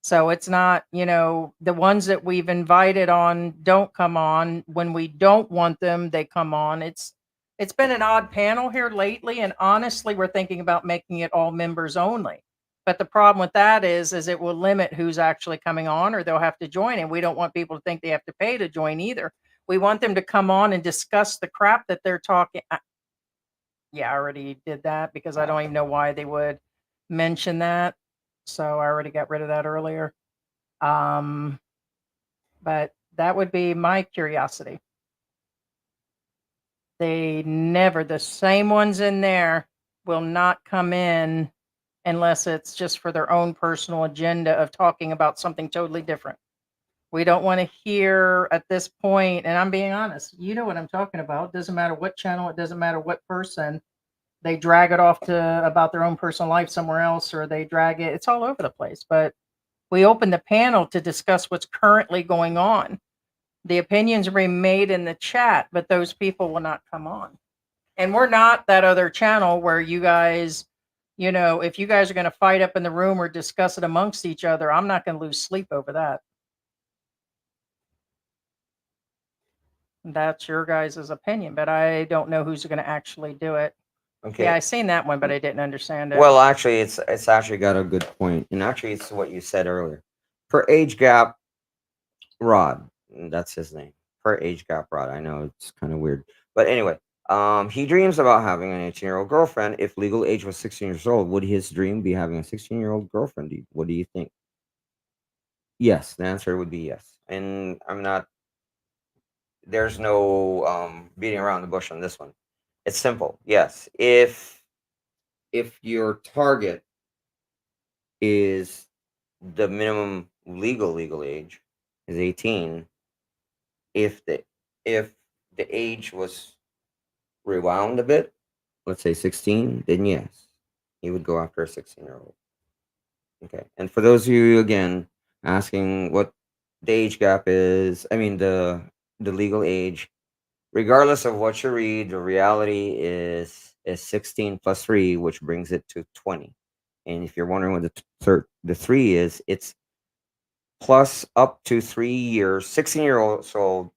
So it's not, the ones that we've invited on don't come on. When we don't want them, they come on. It's been an odd panel here lately, and honestly, we're thinking about making it all members only. But the problem with that is it will limit who's actually coming on, or they'll have to join, and we don't want people to think they have to pay to join either. We want them to come on and discuss the crap that they're talking. Yeah, I already did that because I don't even know why they would mention that. So I already got rid of that earlier. But that would be my curiosity. The same ones in there will not come in unless it's just for their own personal agenda of talking about something totally different. We don't want to hear at this point, and I'm being honest, you know what I'm talking about. It doesn't matter what channel, it doesn't matter what person. They drag it off to about their own personal life somewhere else, or they drag it. It's all over the place. But we open the panel to discuss what's currently going on. The opinions are made in the chat, but those people will not come on. And we're not that other channel where you guys, if you guys are going to fight up in the room or discuss it amongst each other, I'm not going to lose sleep over that. That's your guys' opinion, but I don't know who's going to actually do it. okay. Yeah, I seen that one, but I didn't understand it. Well, actually, it's actually got a good point, and actually, it's what you said earlier. Per age gap, Rod, that's his name. Per age gap, Rod. I know it's kind of weird, but anyway, he dreams about having an 18-year-old girlfriend. If legal age was 16 years old, would his dream be having a 16-year-old girlfriend? What do you think? Yes, the answer would be yes, and I'm not. There's no beating around the bush on this one. It's simple. Yes, if your target is the minimum legal age is 18. If the age was rewound a bit, let's say 16, then yes, he would go after a 16-year-old. Okay. And for those of you again asking what the age gap is, I mean the legal age, regardless of what you read, the reality is 16 plus 3, which brings it to 20. And if you're wondering what the 3 is, it's plus up to 3 years, 16-year-olds old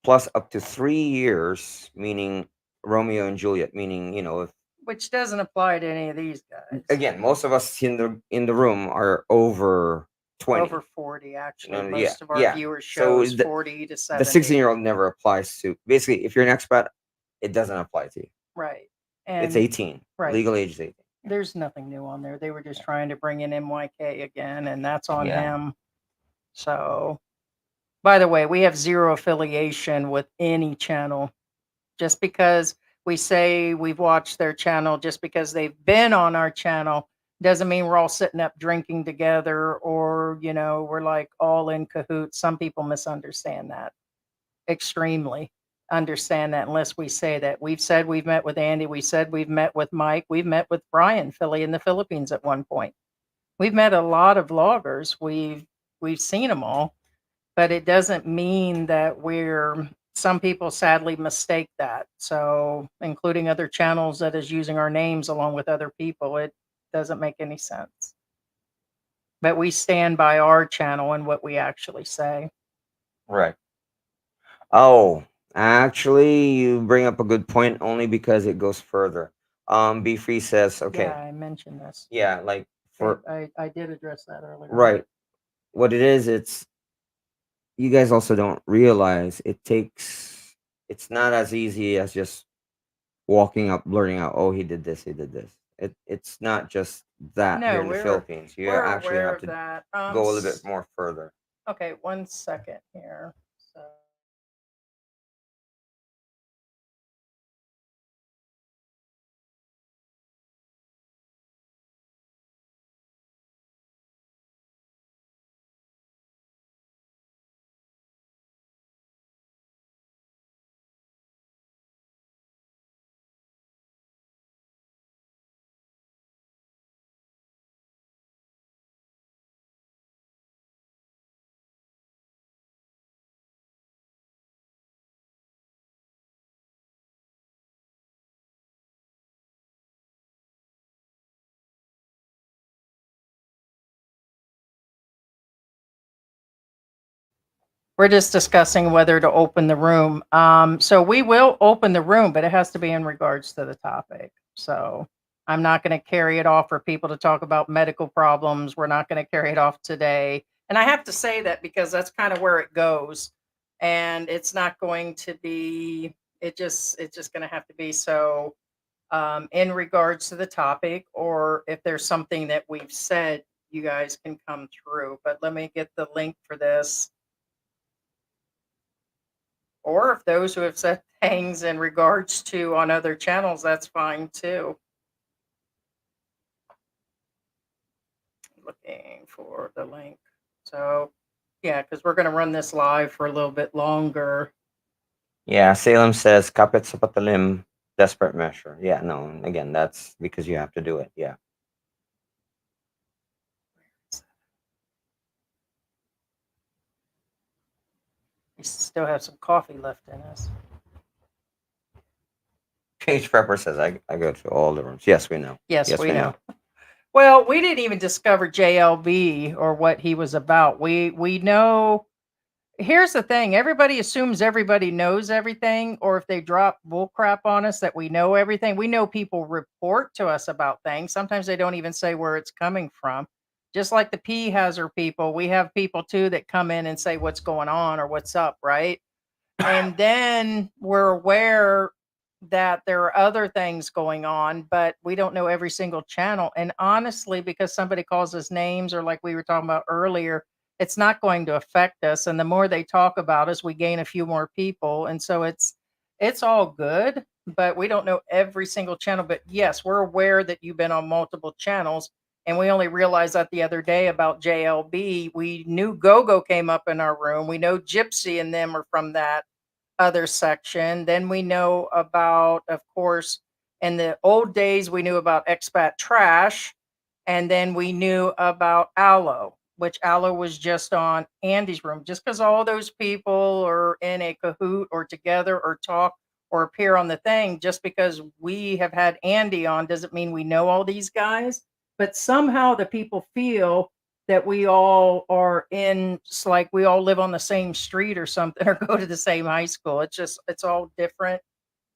plus up to 3 years, meaning Romeo and Juliet, meaning, if Which doesn't apply to any of these guys. again, most of us in the room are over 20. Over 40, actually. Yeah, Most of our yeah. viewers So shows 40 to 70. the 16-year-old never applies to, basically, if you're an expat, it doesn't apply to you. Right. It's And 18. right. Legal age is 18. There's nothing new on there. They were just trying to bring in MYK again, and that's on Yeah. him. So, by the way, we have zero affiliation with any channel. Just because we say we've watched their channel, just because they've been on our channel, doesn't mean we're all sitting up drinking together or, we're like all in cahoots. Some people misunderstand that. Extremely understand that unless we say that. We've said we've met with Andy. We said we've met with Mike. We've met with Brian Philly in the Philippines at one point. We've met a lot of vloggers. We've seen them all, but it doesn't mean that some people sadly mistake that. So including other channels that is using our names along with other people, it doesn't make any sense. But we stand by our channel and what we actually say. Right. Oh, actually, you bring up a good point only because it goes further. Be Free says, okay. Yeah, I mentioned this. Yeah, like I did address that earlier. right. What it is, it's you guys also don't realize it's not as easy as just walking up, blurting out, oh, he did this, he did this. It's not just that No, here in the Philippines. You we're actually aware have of to that. go a little bit more further. Okay, 1 second here. So We're just discussing whether to open the room. So we will open the room, but it has to be in regards to the topic. So I'm not going to carry it off for people to talk about medical problems. We're not going to carry it off today. And I have to say that because that's kind of where it goes. And it's not going to be, it's just going to have to be so in regards to the topic, or if there's something that we've said, you guys can come through. But let me get the link for this. Or if those who have said things in regards to on other channels, that's fine too. Looking for the link. So, yeah, because we're going to run this live for a little bit longer. Yeah, Salem says kapit sa patalim, desperate measure. Yeah, no, again, that's because you have to do it. Yeah. We still have some coffee left in us. Page Prepper says I go to all the rooms. Yes, we know. Yes, we know. Well, we didn't even discover JLB or what he was about. We know. Here's the thing, everybody assumes everybody knows everything, or if they drop bull crap on us that we know everything. We know people report to us about things. Sometimes they don't even say where it's coming from. Just like the P hazard people, we have people too that come in and say what's going on or what's up, right? And then we're aware that there are other things going on, but we don't know every single channel. And honestly, because somebody calls us names, or like we were talking about earlier, it's not going to affect us. And the more they talk about us, we gain a few more people. And so it's all good, but we don't know every single channel. But yes, we're aware that you've been on multiple channels. And we only realized that the other day about JLB. We knew GoGo came up in our room. We know Gypsy and them are from that other section. Then we know about, of course, in the old days, we knew about expat trash. And then we knew about Aloe, which Aloe was just on Andy's room. Just because all those people are in a cahoot or together or talk or appear on the thing, just because we have had Andy on doesn't mean we know all these guys. But somehow the people feel that we all are in, it's like we all live on the same street or something, or go to the same high school. It's all different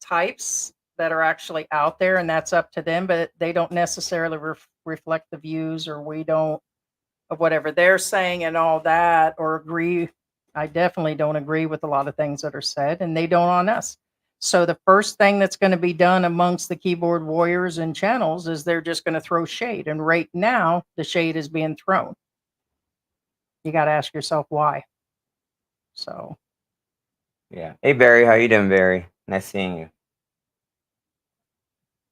types that are actually out there, and that's up to them, but they don't necessarily reflect the views, or we don't, of whatever they're saying and all that, or agree. I definitely don't agree with a lot of things that are said, and they don't on us. So the first thing that's going to be done amongst the keyboard warriors and channels is they're just going to throw shade. And right now, the shade is being thrown. You got to ask yourself why. So, Yeah. Hey Barry, how you doing, Barry? Nice seeing you.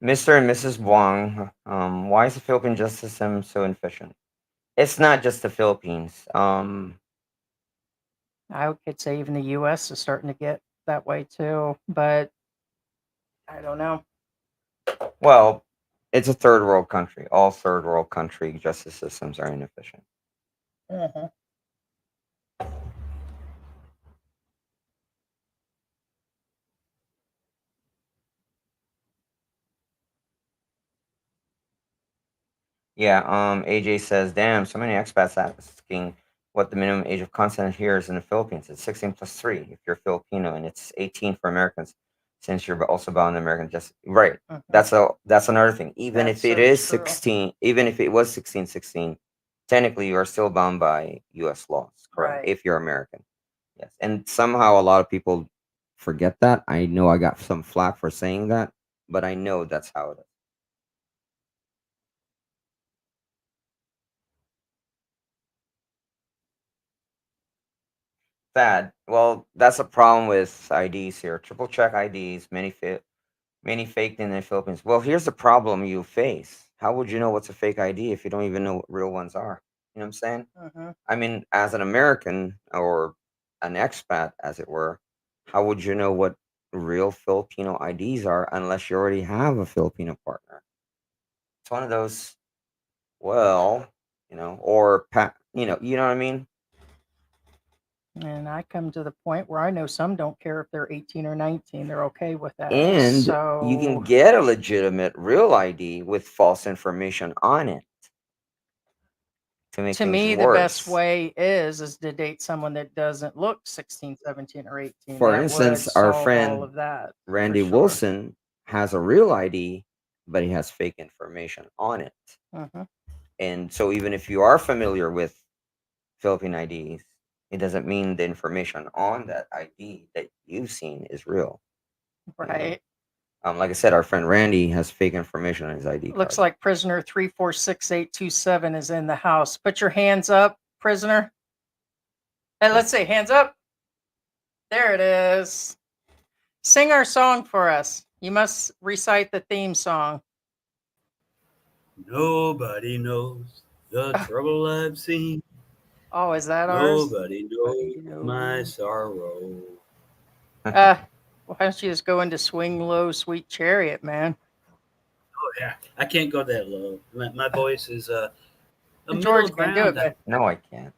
Mr. and Mrs. Wong, why is the Philippine justice system so inefficient? It's not just the Philippines. I could say even the US is starting to get that way too, but I don't know. Well, it's a third world country. All third world country justice systems are inefficient. Mhm. Yeah, AJ says, damn, so many expats asking what the minimum age of consent here is in the Philippines. It's 16 plus 3 if you're Filipino, and it's 18 for Americans, since you're also bound in American justice. Right. Mhm. That's another thing. Even That's if it so is true. 16, even if it was 16, technically you are still bound by US laws, correct? Right. If you're American. Yes. And somehow a lot of people forget that. I know I got some flack for saying that, but I know that's how it is. Sad. Well, that's a problem with IDs here. Triple check IDs, many faked in the Philippines. Well, here's the problem you face. How would you know what's a fake ID if you don't even know what real ones are? You know what I'm saying? Mhm. I mean, as an American or an expat, as it were, how would you know what real Filipino IDs are unless you already have a Filipino partner? It's one of those, well, you know what I mean? And I come to the point where I know some don't care if they're 18 or 19. They're okay with that. And you can So, get a legitimate real ID with false information on it. to make To things me, the best worse. way is to date someone that doesn't look 16, 17, or 18. For That instance, would our solve all friend of that for Randy sure. Wilson has a real ID, but he has fake information on it. Mhm. And so even if you are familiar with Philippine IDs, it doesn't mean the information on that ID that you've seen is real. you know. Right. Like I said, our friend Randy has fake information on his ID Looks card. like prisoner 346827 is in the house. Put your hands up, prisoner. And let's say hands up. There it is. Sing our song for us. You must recite the theme song. Nobody knows the trouble I've seen. Oh, is that ours? Nobody knows my sorrow. Why don't you just go into Swing Low, Sweet Chariot, man? Oh yeah, I can't go that low. My voice is a George middle can do it, ground. No, I can't.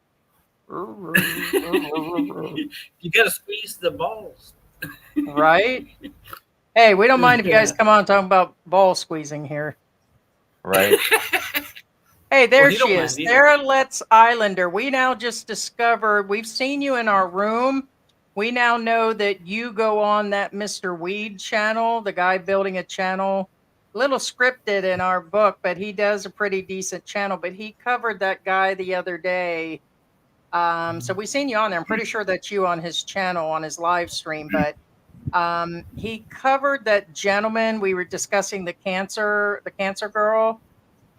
You got to squeeze the balls. right? Hey, we don't mind if you guys Yeah. come on talking about ball squeezing here. Right? Hey, there he she don't is. mind either. Sarah Let's Islander. We now just discovered, we've seen you in our room. We now know that you go on that Mr. Weed channel, the guy building a channel. A little scripted in our book, but he does a pretty decent channel. But he covered that guy the other day. So we've seen you on there. I'm pretty sure that's you on his channel, on his live stream. But he covered that gentleman. We were discussing the cancer girl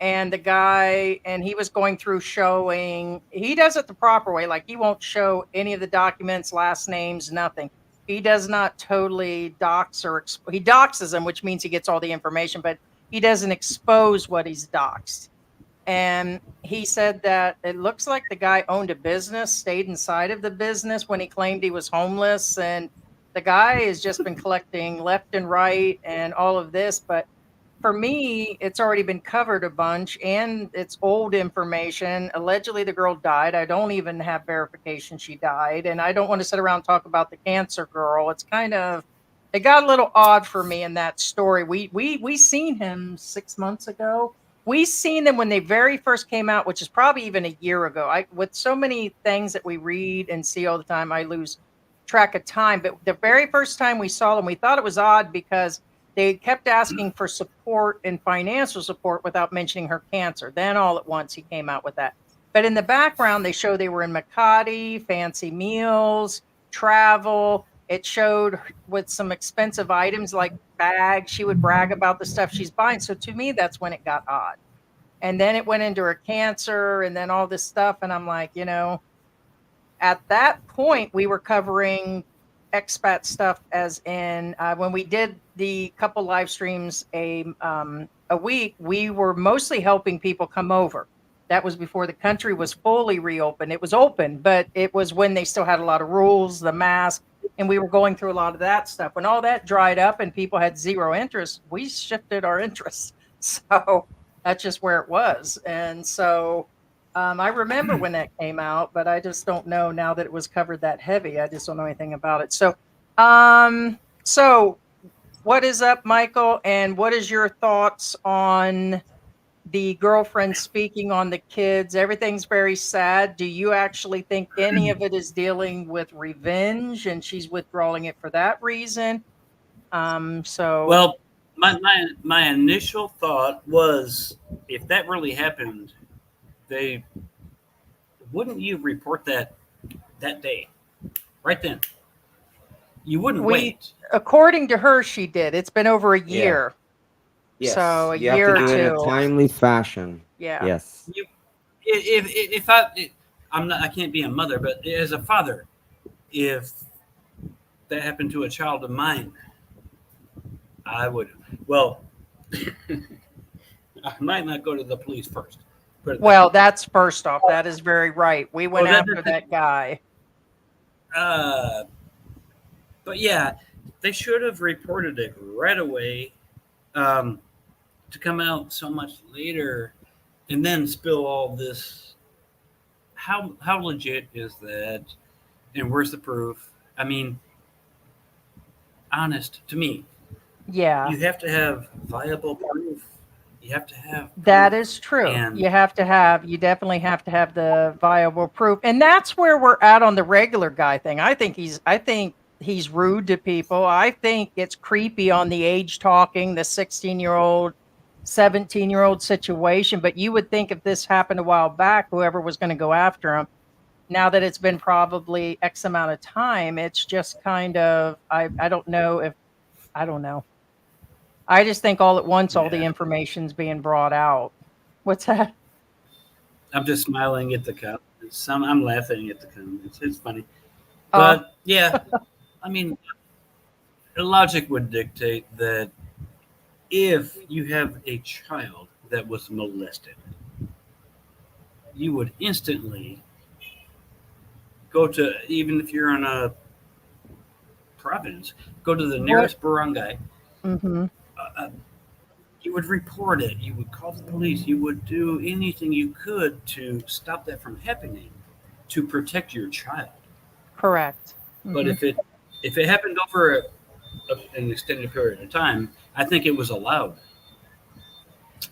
and the guy, and he was going through showing, he does it the proper way. Like he won't show any of the documents, last names, nothing. He does not totally dox or he doxes them, which means he gets all the information, but he doesn't expose what he's doxed. And he said that it looks like the guy owned a business, stayed inside of the business when he claimed he was homeless. And the guy has just been collecting left and right and all of this. But for me, it's already been covered a bunch and it's old information. Allegedly, the girl died. I don't even have verification she died. And I don't want to sit around and talk about the cancer girl. It's kind of, it got a little odd for me in that story. We seen him 6 months ago. We seen them when they very first came out, which is probably even a year ago. I with so many things that we read and see all the time, I lose track of time. But the very first time we saw them, we thought it was odd because they kept asking for support and financial support without mentioning her cancer. Then all at once he came out with that. But in the background, they show they were in Makati, fancy meals, travel. It showed with some expensive items like bags. She would brag about the stuff she's buying. So to me, that's when it got odd. And then it went into her cancer and then all this stuff. And I'm like, at that point, we were covering expat stuff, as in when we did the couple live streams a week, we were mostly helping people come over. That was before the country was fully reopened. It was open, but it was when they still had a lot of rules, the mask, and we were going through a lot of that stuff. When all that dried up and people had zero interest, we shifted our interests. So that's just where it was. And so I remember when that came out, but I just don't know now that it was covered that heavy. I just don't know anything about it. So what is up, Michael? And what is your thoughts on the girlfriend speaking on the kids? Everything's very sad. Do you actually think any of it is dealing with revenge and she's withdrawing it for that reason? Well, my initial thought was, if that really happened, they wouldn't you report that day, right then? You wouldn't wait. According to her, she did. It's been over a Yeah. year. Yes. So a you year have to or do it in a two. timely fashion. Yeah. Yes. If I'm not, I can't be a mother, but as a father, if that happened to a child of mine, I would. Well, I might not go to the police first. Well, that's first off. That is very right. We went after that guy. But yeah, they should have reported it right away. To come out so much later and then spill all this. How legit is that? And where's the proof? I mean, honest to me. Yeah. You have to have viable proof. You You have to have That proof. is true. And You definitely have to have the viable proof. And that's where we're at on the regular guy thing. I think he's rude to people. I think it's creepy on the age talking, the 16-year-old, 17-year-old situation. But you would think if this happened a while back, whoever was going to go after him. Now that it's been probably X amount of time, it's just kind of, I don't know if, I don't know. I just think all at once, all the yeah, information's being brought out. What's that? I'm just smiling at the comments. I'm laughing at the comments. It's funny. Uh, But yeah, I mean, logic would dictate that if you have a child that was molested, you would instantly go to, even if you're in a province, go to the what? nearest barangay. Mm-hmm. Uh, you would report it. You would call the police. You would do anything you could to stop that from happening, to protect your child. Correct. But Mm-hmm. if it happened over an extended period of time, I think it was allowed.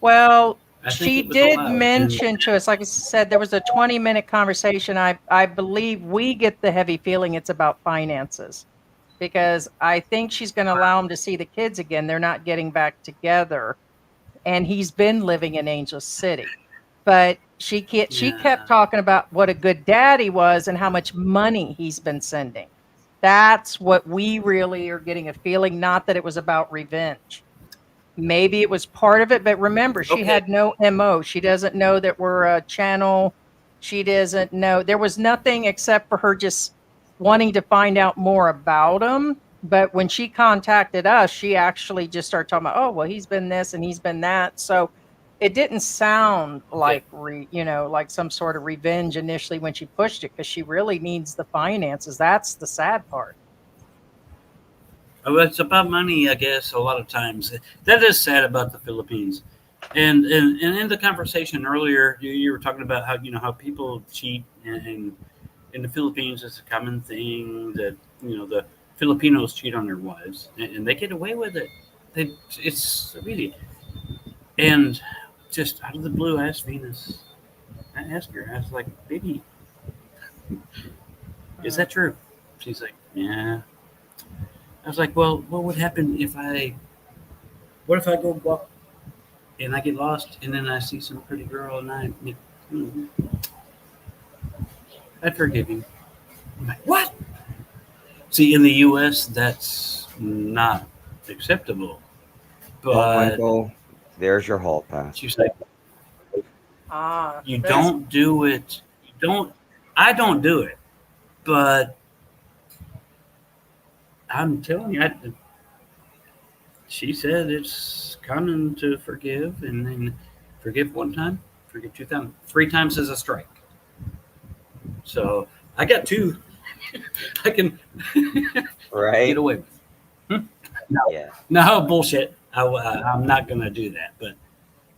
Well, I think she it was did allowed. mention to us, like I said, there was a 20-minute conversation. I believe we get the heavy feeling it's about finances because I think she's going to allow him to see the kids again. They're not getting back together. And he's been living in Angel City. But she Yeah. kept talking about what a good dad he was and how much money he's been sending. That's what we really are getting a feeling, not that it was about revenge. Maybe it was part of it, but remember, she Okay. had no MO. She doesn't know that we're a channel. She doesn't know. There was nothing except for her just wanting to find out more about him. But when she contacted us, she actually just started talking about, oh, well, he's been this and he's been that. So it didn't sound Okay. like like some sort of revenge initially when she pushed it, because she really needs the finances. That's the sad part. Well, it's about money, I guess. A lot of times, that is sad about the Philippines. And in the conversation earlier, you were talking about how people cheat, and in the Philippines, it's a common thing that the Filipinos cheat on their wives, and they get away with it. It's really, and just out of the blue, I asked Venus. I asked her. I was like, "Baby, is that true?" She's like, "Yeah." I was like, "Well, what would happen if what if I go walk and I get lost, and then I see some pretty girl, and I forgive you." I'm like, "What?" See, in the U.S., that's not acceptable. Well, But Michael, there's your hall pass. she's like, "You That's don't do it. You don't. I don't do it." But I'm telling you, she said it's common to forgive, and then forgive one time, forgive 2 times, 3 times is a strike. So I got 2. I can Right? get away with. No, Yeah. no bullshit. I'm not gonna do that. But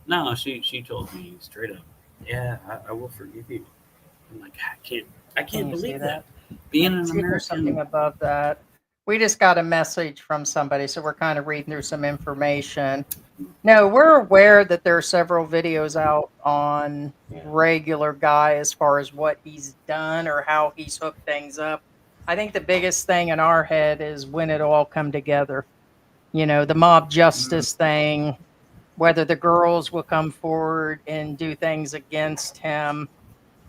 no, she told me straight up, yeah, I will forgive you. I'm like, I Can can't you see believe that. that? Being Let's an see if there's something American, above that. We just got a message from somebody, so we're kind of reading through some information. No, we're aware that there are several videos out on Yeah. regular guy as far as what he's done or how he's hooked things up. I think the biggest thing in our head is when it all come together. The mob justice thing, whether the girls will come forward and do things against him.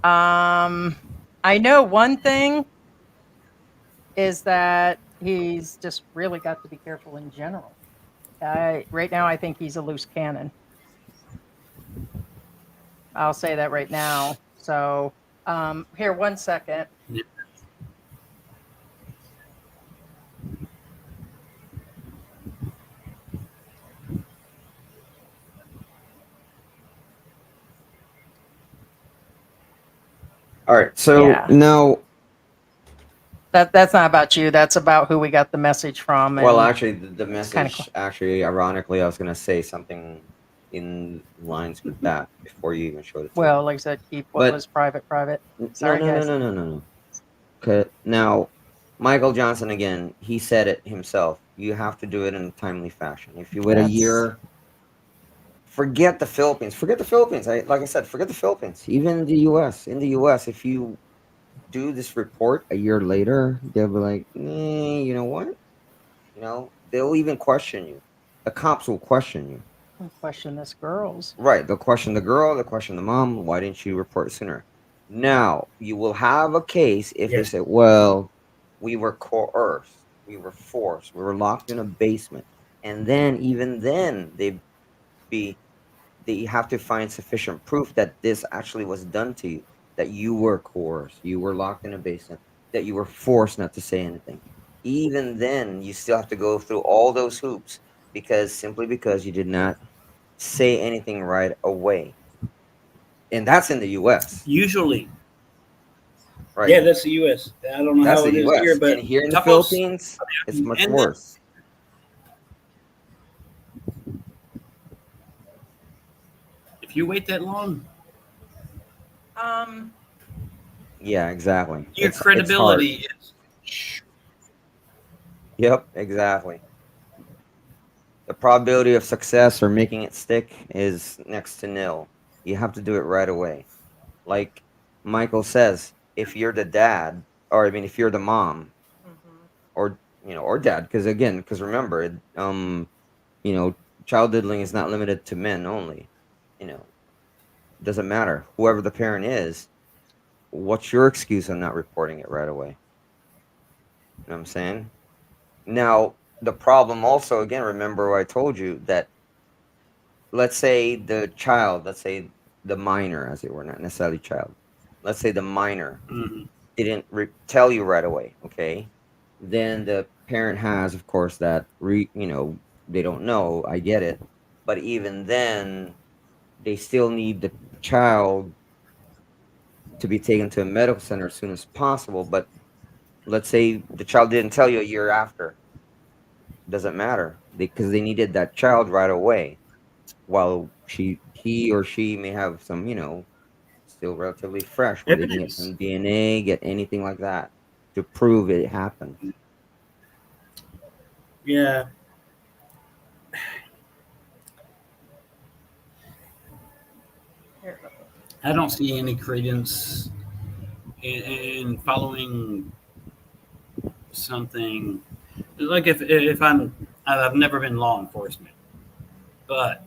I know one thing is that he's just really got to be careful in general. Right now, I think he's a loose cannon. I'll say that right now. So, here, 1 second. All right. So Yeah. now, That's not about you. That's about who we got the message from. well, And actually, the kinda message, cool. actually, ironically, I was going to say something in lines with that before you even showed it to me. Well, like I said, keep what But was private, private. no, Sorry, no, no, guys. no, no, no, no. 'Kay, now, Michael Johnson, again, he said it himself. You have to do it in a timely fashion. If you wait a That's year forget the Philippines. Forget the Philippines. Like I said, forget the Philippines. Even the U.S. In the U.S., if you do this report a year later, they'll be like, you know what? They'll even question you. The cops will question you. Question this girl's. Right. They'll question the girl. They'll question the mom. Why didn't you report sooner? Now, you will have a case if they Yes. say, well, we were coerced. We were forced. We were locked in a basement. And then, even then, be they have to find sufficient proof that this actually was done to you, that you were coerced, you were locked in a basement, that you were forced not to say anything. Even then, you still have to go through all those hoops simply because you did not say anything right away. And that's in the US, Usually, right? yeah, that's the U.S. I don't know That's how the it is here, US. but And here in the Tapos, Philippines, it's much and then worse. if you wait that long, Um, Yeah, exactly. your It's hard. credibility is. Yep, exactly. The probability of success or making it stick is next to nil. You have to do it right away. Like Michael says, if you're the dad, or I mean, if you're the mom, mhm. or or dad, because remember, you know, child diddling is not limited to men only. You know, doesn't matter. Whoever the parent is, what's your excuse on not reporting it right away? You know what I'm saying? Now, the problem also, again, remember I told you that let's say let's say the minor, as it were, not necessarily child, let's say the minor Mhm. didn't tell you right away, okay? Then the parent has, of course, that they don't know. I get it, but even then, they still need the child to be taken to a medical center as soon as possible. But let's say the child didn't tell you a year after, doesn't matter because they needed that child right away. While he or she may have some, still relatively fresh, where they can get Evidence. some DNA, get anything like that to prove it happened. Yeah. Here, I don't see any credence in following something like if I've never been law enforcement, but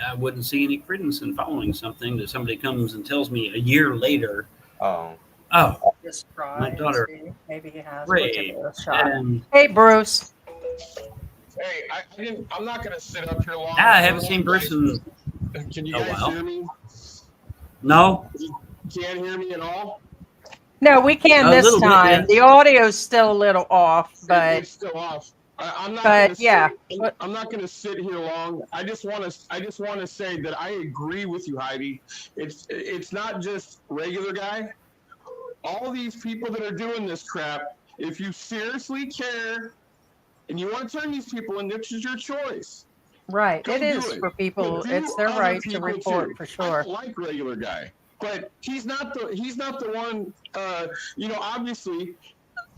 I wouldn't see any credence in following something that somebody comes and tells me a year later. Oh, Oh, just try my and daughter see. Maybe he has. We'll give it raped, a shot. and Hey, Bruce. Hey, I didn't. I'm not gonna sit up here long. I haven't seen Bruce in Can you a guys hear while. me? No, You can't hear me at all. No, we can a this little bit. time. Yeah. The audio's still a little off, It's still off. I'm not but gonna yeah. sit. I'm not gonna sit here long. I just want to. I just want to say that I agree with you, Heidi. It's not just regular guy. All these people that are doing this crap. If you seriously care and you want to turn these people in, this is your choice. Right. Go It do is it. for But people. do It's their other right to people report too. for I sure. don't like regular guy, but he's not the one. Obviously,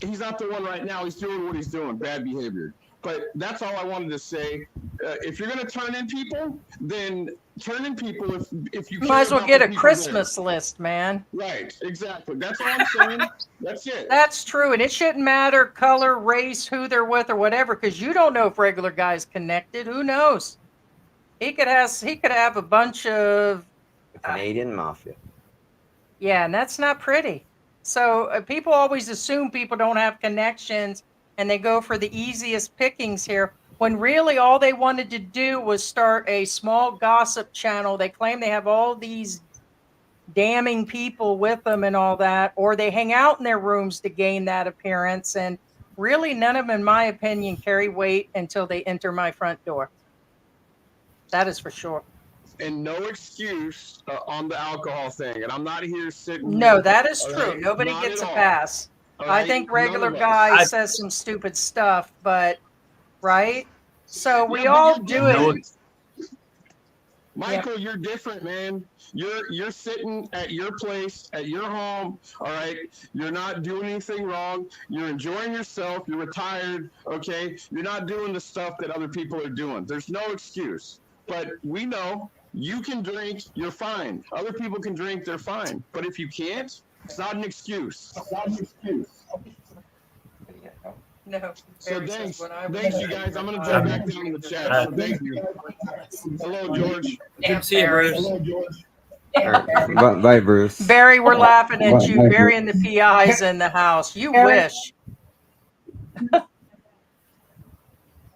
he's not the one right now. He's doing what he's doing, bad behavior. But that's all I wanted to say. If you're going to turn in people, then turn in people if you You care might as well about get the a people Christmas there. list, man. Right, exactly. That's all I'm saying. That's it. That's true. And it shouldn't matter color, race, who they're with, or whatever, because you don't know if regular guy's connected. Who knows? He could have a bunch of the Canadian mafia. yeah, and that's not pretty. So people always assume people don't have connections and they go for the easiest pickings here when really all they wanted to do was start a small gossip channel. They claim they have all these damning people with them and all that, or they hang out in their rooms to gain that appearance. And really, none of them, in my opinion, carry weight until they enter my front door. That is for sure. And no excuse on the alcohol thing. And I'm not here sitting No, here. that is All true. right, Nobody not gets at a all. pass. All I right, think none regular of guy us. I says some stupid stuff, but right? So we Yeah, but all you're do it. no. different. Michael, you're different, man. You're sitting at your place, at your home, all right? You're not doing anything wrong. You're enjoying yourself. You're retired, okay? You're not doing the stuff that other people are doing. There's no excuse. But we know you can drink, you're fine. Other people can drink, they're fine. But if you can't, it's not an excuse. No. So Barry says thanks, when I was thanks you younger, guys. I'm gonna I jump was back down in the chat. Uh, So thank you. Hello, George. Yeah, Good to see you, Barry. Bruce. All right. Bye, Bruce. Barry, we're laughing at Bye, you. bye, Barry and the PI's in the house. You wish.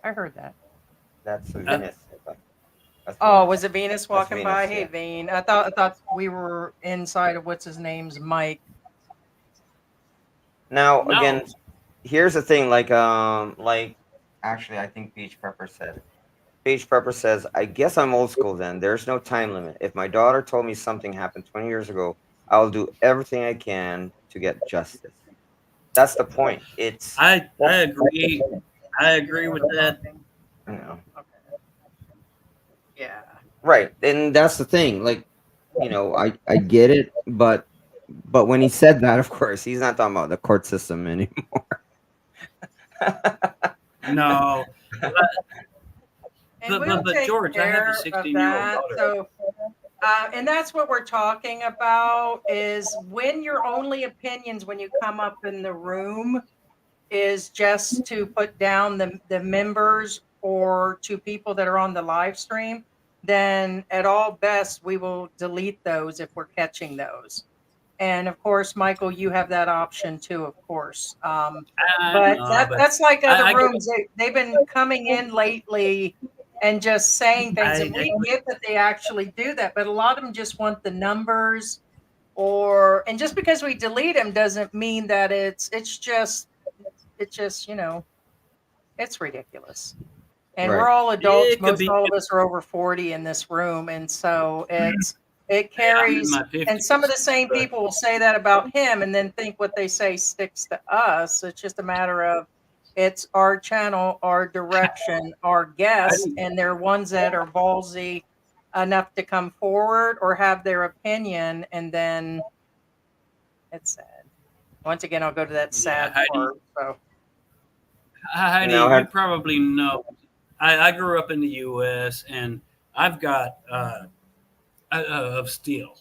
I heard that. That's Venus. That's Oh, Venus. was it Venus walking Venus, by? Hey, yeah. Veen. I thought we were inside of what's his name's Mike. Now No. again, here's the thing. Like actually, I think Beach Prepper said. Beach Prepper says, "I guess I'm old school. Then there's no time limit. If my daughter told me something happened 20 years ago, I'll do everything I can to get justice." That's the point. It's I agree. I agree with that. you know, Yeah. right, and that's the thing. Like, I get it, but when he said that, of course, he's not talking about the court system anymore. No. And But- we'll but take George, I have a care of 16-year-old that. daughter. So, and that's what we're talking about is when your only opinions when you come up in the room is just to put down the members or to people that are on the live stream, then at all best we will delete those if we're catching those. And of course, Michael, you have that option too, of course. But No, but that's like other I- rooms. They've been coming in lately and just saying things. And we get that they actually do that, but a lot of them just want the numbers and just because we delete them doesn't mean that it's just, it's ridiculous. And Right. we're all adults. It could Most be- all of us are over 40 in this room. And so it carries, my 50s, and some of the same but- people will say that about him and then think what they say sticks to us. It's just a matter of it's our channel, our direction, our guests, and they're ones that are ballsy enough to come forward or have their opinion, and then it's sad. Once again, I'll go to that sad Heidi. part. So Heidi, Now, you probably know. I grew up in the U.S. and I've got of steel.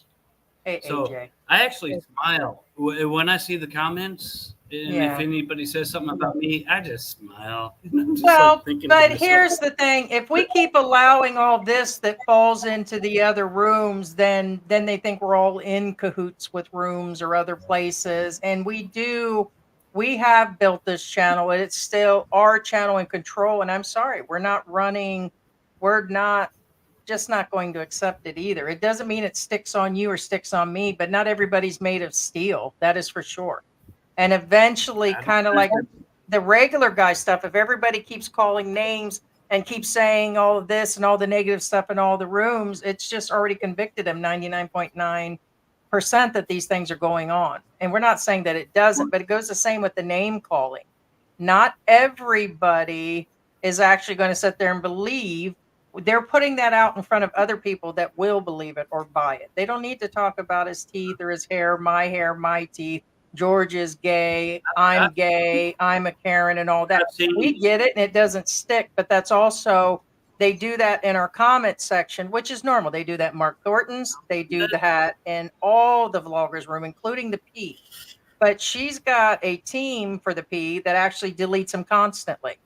hey, So AJ. I actually smile when I see the comments, and Yeah. if anybody says something about me, I just smile. I'm just Well, like thinking to but myself, here's the thing: if we keep allowing all this that falls into the other rooms, then they think we're all in cahoots with rooms or other places. And we have built this channel, and it's still our channel in control. And I'm sorry, we're not just not going to accept it either. It doesn't mean it sticks on you or sticks on me, but not everybody's made of steel. That is for sure. And eventually, kind of like the regular guy stuff, if everybody keeps calling names and keeps saying all of this and all the negative stuff in all the rooms, it's just already convicted them 99.9% that these things are going on. And we're not saying that it doesn't, but it goes the same with the name calling. Not everybody is actually going to sit there and believe. They're putting that out in front of other people that will believe it or buy it. They don't need to talk about his teeth or his hair, my teeth. George is gay, I'm gay, I'm a Karen, and all that. We get it, and it doesn't stick, but that's also, they do that in our comment section, which is normal. They do that in Mark Thornton's, they do that in all the vloggers' room, including the P. But she's got a team for the P that actually deletes them constantly.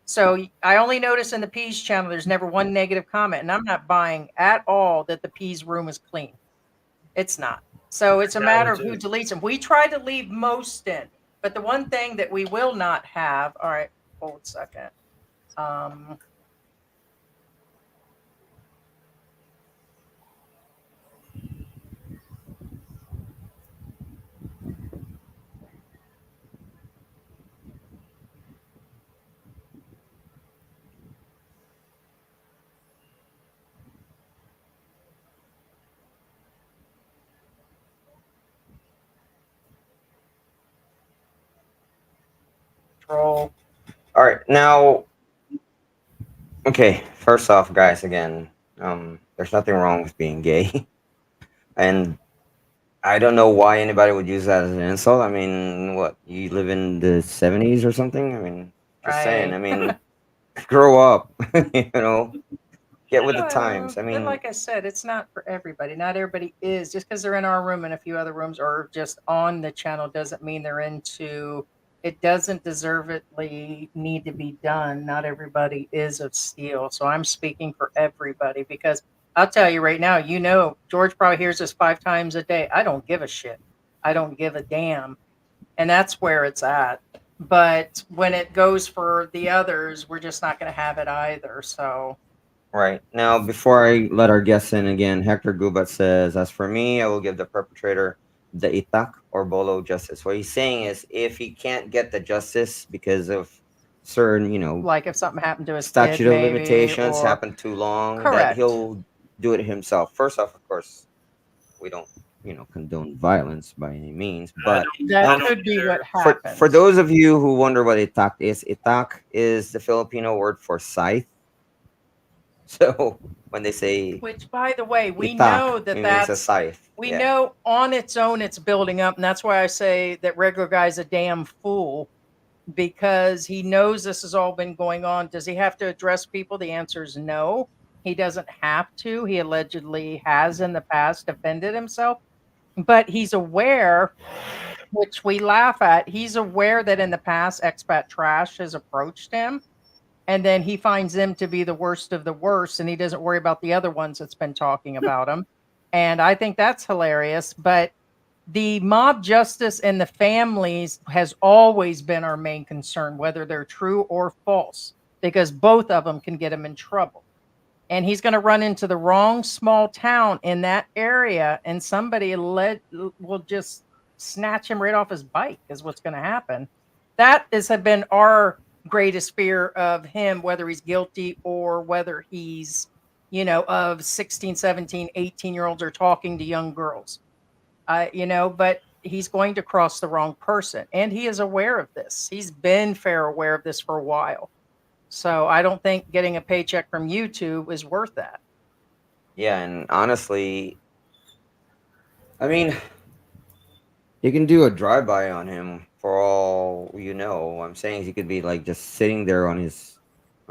So I only notice in the P's channel, there's never one negative comment, and I'm not buying at all that the P's room is clean. It's not. So it's a matter of who deletes them. We try to leave most in, but the one thing that we will not have, all right, hold a second. Troll. All right, now, okay. First off, guys, again, there's nothing wrong with being gay, and I don't know why anybody would use that as an insult. I mean, what, you live in the 70s or something? I mean, just saying. I Right. mean, grow up, you know. Get with the times. I And mean, like I said, it's not for everybody. Not everybody is. Just because they're in our room and a few other rooms or just on the channel doesn't mean they're into it. Doesn't deservedly need to be done. Not everybody is of steel. So I'm speaking for everybody because I'll tell you right now, George probably hears this 5 times a day. I don't give a shit. I don't give a damn. And that's where it's at. But when it goes for the others, we're just not going to have it either. So. right. Now, before I let our guests in again, Hector Gubat says, as for me, I will give the perpetrator the itak or bolo justice. What he's saying is if he can't get the justice because of certain, Like if something happened to his kid, statute of maybe, limitations or happened too long, that correct. he'll do it himself. First off, of course, we don't, condone violence by any means, but That could be what happens. for those of you who wonder what itak is the Filipino word for scythe. So when they say Which, by the way, we itak, know that it means a that's scythe. we Yeah. know on its own it's building up, and that's why I say that regular guy's a damn fool because he knows this has all been going on. Does he have to address people? The answer is no. He doesn't have to. He allegedly has in the past defended himself, but he's aware, which we laugh at. He's aware that in the past, expat trash has approached him, and then he finds them to be the worst of the worst, and he doesn't worry about the other ones that's been talking about him. And I think that's hilarious. But the mob justice and the families has always been our main concern, whether they're true or false, because both of them can get him in trouble. And he's going to run into the wrong small town in that area, and somebody will just snatch him right off his bike, is what's going to happen. That has been our greatest fear of him, whether he's guilty or whether he's, of 16, 17, 18-year-olds are talking to young girls. But he's going to cross the wrong person. And he is aware of this. He's been fair aware of this for a while. So I don't think getting a paycheck from YouTube is worth that. Yeah, and honestly, I mean, you can do a drive-by on him for all you know. I'm saying he could be like just sitting there on his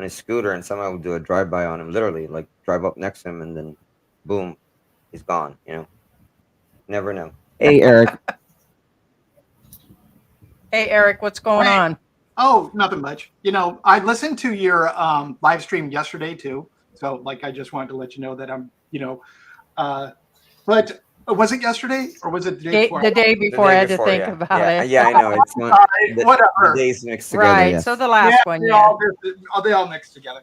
scooter, and someone will do a drive-by on him, literally, like drive up next to him, and then boom, he's gone. Never know. Hey, Eric. Hey, Eric, what's going on? Oh, nothing much. I listened to your live stream yesterday too. So I just wanted to let you know that I'm, but was it yesterday or was it the day before? The day before, I had to think about it. Yeah, I know. It's not, whatever. The days mixed together. Right. Yes. So the last one, they all mixed together.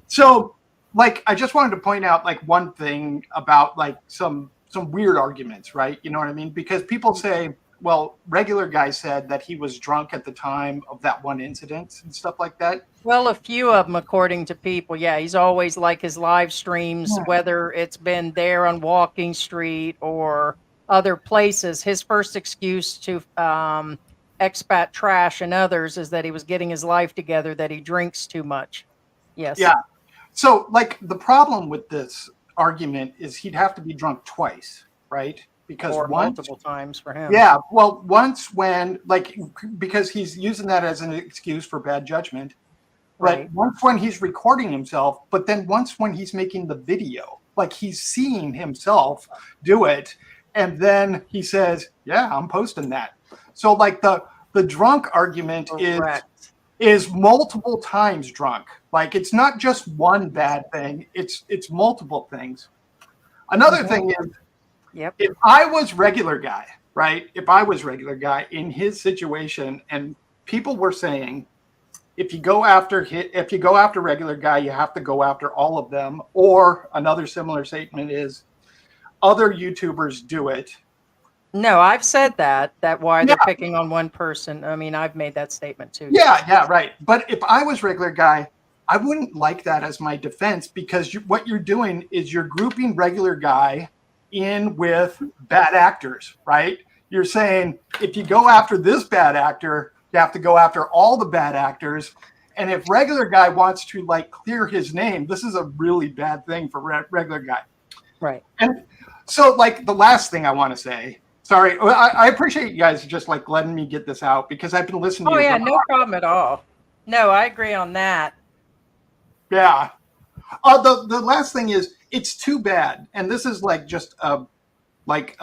So I just wanted to point out one thing about some weird arguments, right? You know what I mean? Because people say, well, regular guy said that he was drunk at the time of that one incident and stuff like that. Well, a few of them, according to people. Yeah, he's always like his live streams, whether it's been there on Walking Street or other places. His first excuse to expat trash and others is that he was getting his life together, that he drinks too much. Yes. Yeah. So the problem with this argument is he'd have to be drunk twice, right? Because multiple times for him. Yeah. Well, once when because he's using that as an excuse for bad judgment. But once when he's recording himself, but then once when he's making the video, he's seeing himself do it, and then he says, "Yeah, I'm posting that." So the drunk argument is multiple times drunk. It's not just one bad thing; it's multiple things. Another thing is, if I was regular guy, right? If I was regular guy in his situation, and people were saying, if you go after regular guy, you have to go after all of them. Or another similar statement is, other YouTubers do it. No, I've said that why they're picking on one person. I mean, I've made that statement too. Yeah, right. But if I was regular guy, I wouldn't like that as my defense, because what you're doing is you're grouping regular guy in with bad actors, right? You're saying if you go after this bad actor, you have to go after all the bad actors. And if regular guy wants to clear his name, this is a really bad thing for regular guy. Right. And so the last thing I want to say, sorry, I appreciate you guys just letting me get this out, because I've been listening to you. Oh yeah, no problem at all. No, I agree on that. Yeah. The last thing is, it's too bad, and this is like just like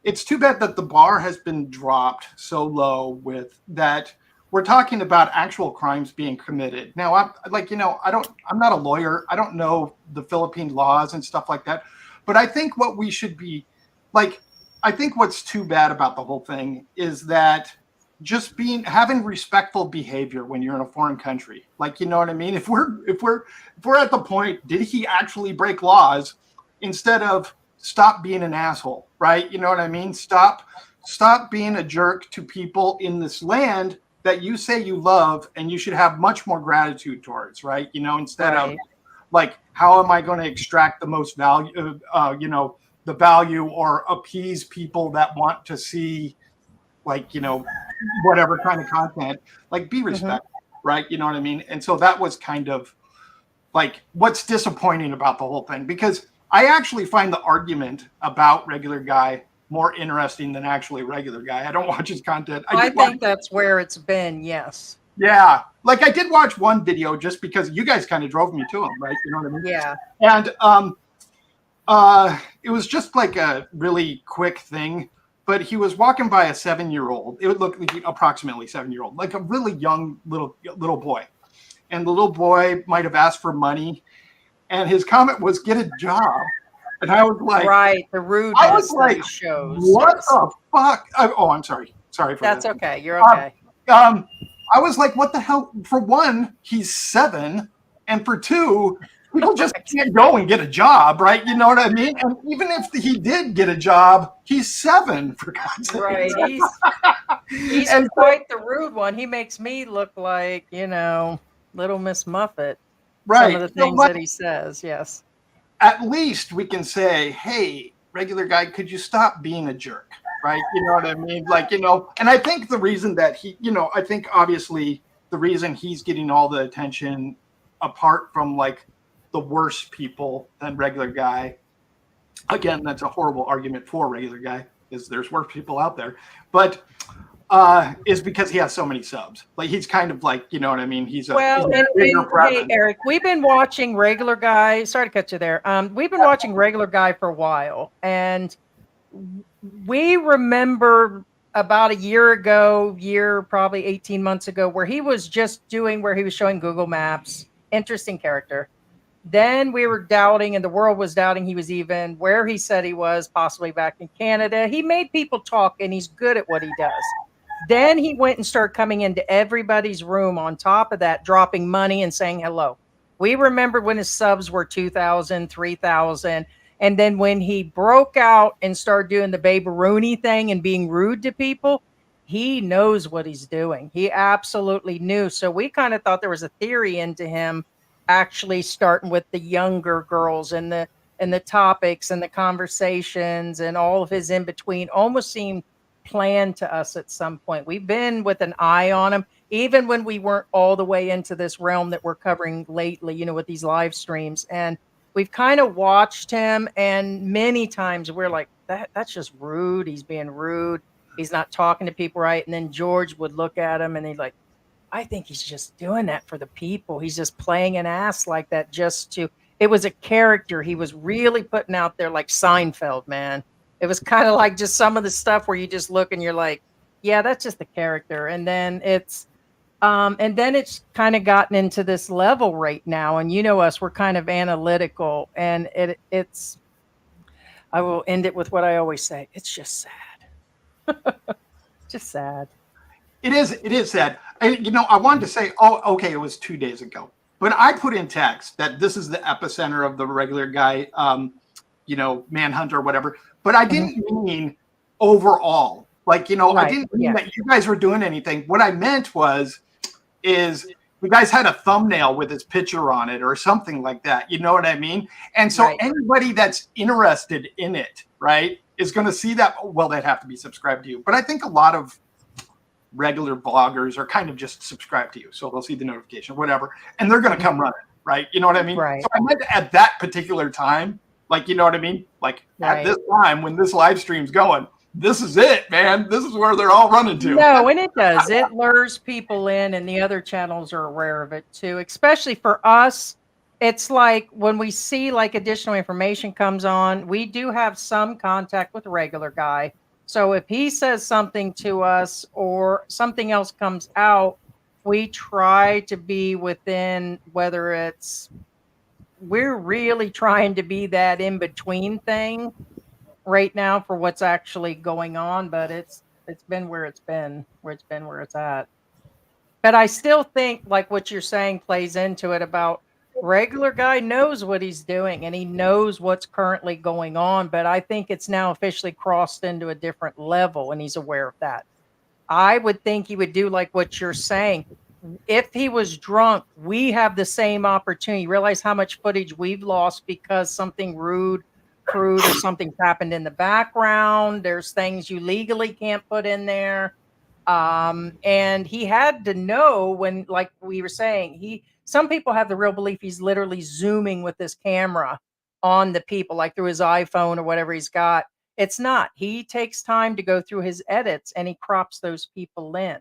it's too bad that the bar has been dropped so low with that. We're talking about actual crimes being committed. Now, I'm like, I'm not a lawyer. I don't know the Philippine laws and stuff like that. But I think what we should be like, I think what's too bad about the whole thing is that just having respectful behavior when you're in a foreign country. Like, you know what I mean? If we're at the point, did he actually break laws, instead of stop being an asshole, right? You know what I mean? Stop being a jerk to people in this land that you say you love and you should have much more gratitude towards, right? Instead of like, how am I going to extract the most value, the value, or appease people that want to see, like, whatever kind of content, like, be respectful, right? You know what I mean? And so that was kind of like what's disappointing about the whole thing, because I actually find the argument about Regular Guy more interesting than actually Regular Guy. I don't watch his content. I think that's where it's been. Yes. Yeah. Like, I did watch one video just because you guys kind of drove me to him, right? You know what I mean? Yeah. And it was just like a really quick thing, but he was walking by a 7-year-old. It would look like approximately 7-year-old, like a really young little boy. And the little boy might have asked for money, and his comment was, "Get a job." And I was like, right, the rudeness. I was like, shows. what the fuck? I'm sorry. Sorry for that. That's okay. You're okay. I was like, what the hell? For one, he's 7. And for two, people just can't go and get a job, right? You know what I mean? And even if he did get a job, he's 7, for God's sake. Right. He's quite the rude one. He makes me look like, Little Miss Muffet. Right. Some of the things that he says, yes. At least we can say, hey, Regular Guy, could you stop being a jerk? Right? You know what I mean? Like, and I think the reason that I think obviously the reason he's getting all the attention, apart from like the worst people than Regular Guy, again, that's a horrible argument for Regular Guy, because there's worse people out there, but is because he has so many subs. Like, he's kind of like, you know what I mean? He's a hey, Eric, we've been watching Regular Guy. Sorry to cut you there. We've been watching Regular Guy for a while, and we remember about a year ago, probably 18 months ago, where he was showing Google Maps. Interesting character. Then we were doubting, and the world was doubting he was even where he said he was, possibly back in Canada. He made people talk, and he's good at what he does. Then he went and started coming into everybody's room on top of that, dropping money and saying hello. We remember when his subs were 2,000, 3,000. And then when he broke out and started doing the Babe Rooney thing and being rude to people, he knows what he's doing. He absolutely knew. So we kind of thought there was a theory into him actually starting with the younger girls and the topics and the conversations, and all of his in between almost seemed planned to us at some point. We've been with an eye on him, even when we weren't all the way into this realm that we're covering lately, with these live streams. And we've kind of watched him, and many times we're like, that's just rude. He's being rude. He's not talking to people right. And then George would look at him and he's like, I think he's just doing that for the people. He's just playing an ass like that it was a character he was really putting out there, like Seinfeld, man. It was kind of like just some of the stuff where you just look and you're like, yeah, that's just the character. And then it's kind of gotten into this level right now. And us, we're kind of analytical, and I will end it with what I always say. It's just sad. Just sad. It is sad. I wanted to say, okay, it was 2 days ago, but I put in text that this is the epicenter of the Regular Guy, manhunt or whatever. But I didn't mean overall. Like, I didn't mean that you guys were doing anything. What I meant is you guys had a thumbnail with his picture on it or something like that. You know what I mean? And so anybody that's interested in it, right, is going to see that. Well, they'd have to be subscribed to you. But I think a lot of regular bloggers are kind of just subscribed to you. So they'll see the notification, whatever, and they're going to come running, right? You know what I mean? Right. So I meant at that particular time, like, you know what I mean? Like at this time when this live stream's going, this is it, man. This is where they're all running to. No, and it does. It lures people in, and the other channels are aware of it too. Especially for us, it's like when we see like additional information comes on, we do have some contact with the regular guy. So if he says something to us or something else comes out, we try to be within, whether it's, we're really trying to be that in between thing right now for what's actually going on, but it's been where it's been, where it's at. But I still think like what you're saying plays into it about regular guy knows what he's doing and he knows what's currently going on, but I think it's now officially crossed into a different level and he's aware of that. I would think he would do like what you're saying. If he was drunk, we have the same opportunity. Realize how much footage we've lost because something rude, crude, or something's happened in the background. There's things you legally can't put in there. And he had to know when, like we were saying, some people have the real belief he's literally zooming with his camera on the people, like through his iPhone or whatever he's got. It's not. He takes time to go through his edits and he crops those people in.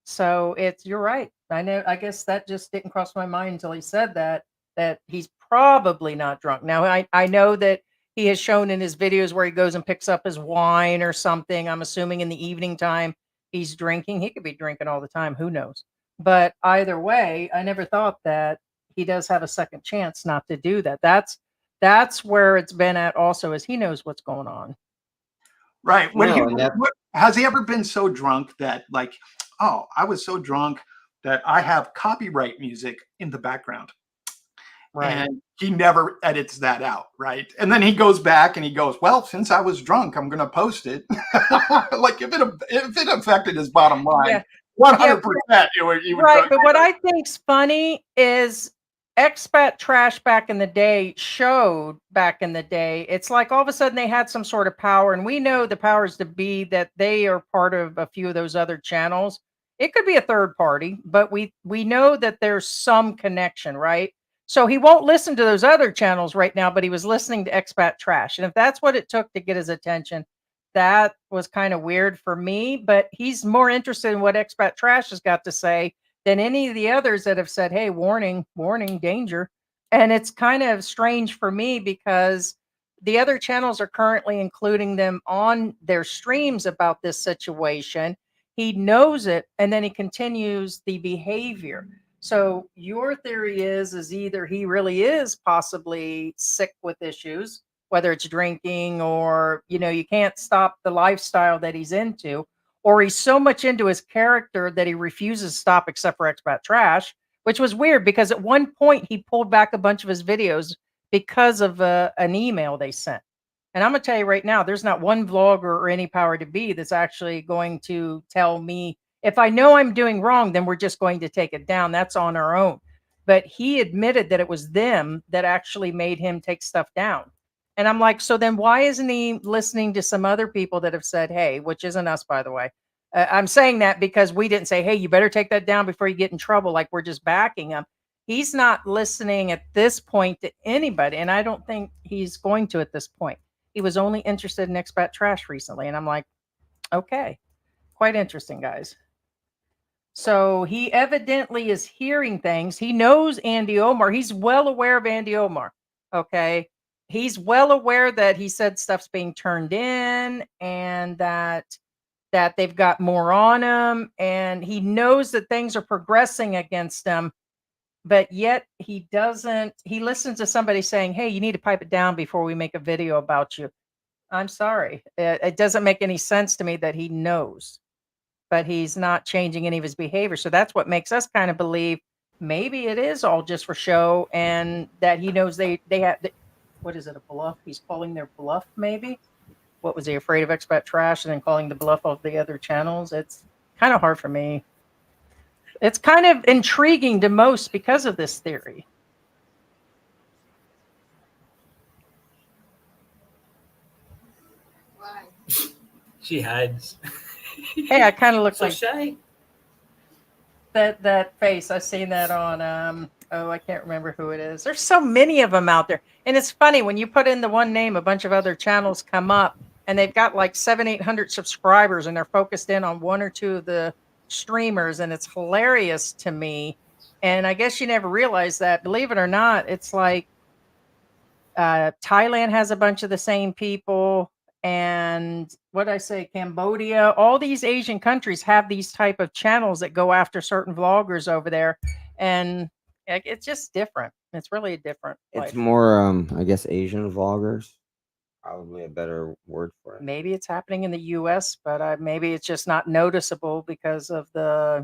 So you're right. I know, I guess that just didn't cross my mind until he said that he's probably not drunk. Now I know that he has shown in his videos where he goes and picks up his wine or something. I'm assuming in the evening time he's drinking. He could be drinking all the time. Who knows? But either way, I never thought that he does have a second chance not to do that. That's where it's been at also, is he knows what's going on. Right. No, and that Has he ever been so drunk that like, oh, I was so drunk that I have copyright music in the background? Right. And he never edits that out, right? And then he goes back and he goes, well, since I was drunk, I'm going to post it. Like if it affected his bottom line, Yeah. 100%. He would Right, go, but what I think's funny is expat trash back in the day showed back in the day. It's like all of a sudden they had some sort of power, and we know the powers to be that they are part of a few of those other channels. It could be a third party, but we know that there's some connection, right? So he won't listen to those other channels right now, but he was listening to expat trash. And if that's what it took to get his attention, that was kind of weird for me, but he's more interested in what expat trash has got to say than any of the others that have said, hey, warning, warning, danger. And it's kind of strange for me because the other channels are currently including them on their streams about this situation. He knows it, and then he continues the behavior. So your theory is either he really is possibly sick with issues, whether it's drinking or, you can't stop the lifestyle that he's into, or he's so much into his character that he refuses to stop except for expat trash, which was weird because at one point he pulled back a bunch of his videos because of an email they sent. And I'm going to tell you right now, there's not one vlogger or any power to be that's actually going to tell me if I know I'm doing wrong, then we're just going to take it down. That's on our own. But he admitted that it was them that actually made him take stuff down. And I'm like, so then why isn't he listening to some other people that have said, hey, which isn't us, by the way. I'm saying that because we didn't say, hey, you better take that down before you get in trouble. Like we're just backing him. He's not listening at this point to anybody. And I don't think he's going to at this point. He was only interested in expat trash recently. And I'm like, okay, quite interesting, guys. So he evidently is hearing things. He knows Andy Omar. He's well aware of Andy Omar. Okay. He's well aware that he said stuff's being turned in and that they've got more on him. And he knows that things are progressing against him. But yet he listens to somebody saying, hey, you need to pipe it down before we make a video about you. I'm sorry. It doesn't make any sense to me that he knows, but he's not changing any of his behavior. So that's what makes us kind of believe maybe it is all just for show and that he knows they have, what is it, a bluff? He's calling their bluff maybe? What was he, afraid of expat trash and then calling the bluff of the other channels? It's kind of hard for me. It's kind of intriguing to most because of this theory. Why? She hides. Hey, I kind of look So like shy. that face. I've seen that on I can't remember who it is. There's so many of them out there. And it's funny when you put in the one name, a bunch of other channels come up and they've got like 700-800 subscribers and they're focused in on one or two of the streamers, and it's hilarious to me. And I guess you never realize that. Believe it or not, it's like Thailand has a bunch of the same people, and what I say, Cambodia, all these Asian countries have these type of channels that go after certain vloggers over there, and it's just different. It's really a different It's life. more, I guess, Asian vloggers. Probably a better word for it. Maybe it's happening in the U.S., but maybe it's just not noticeable because of the,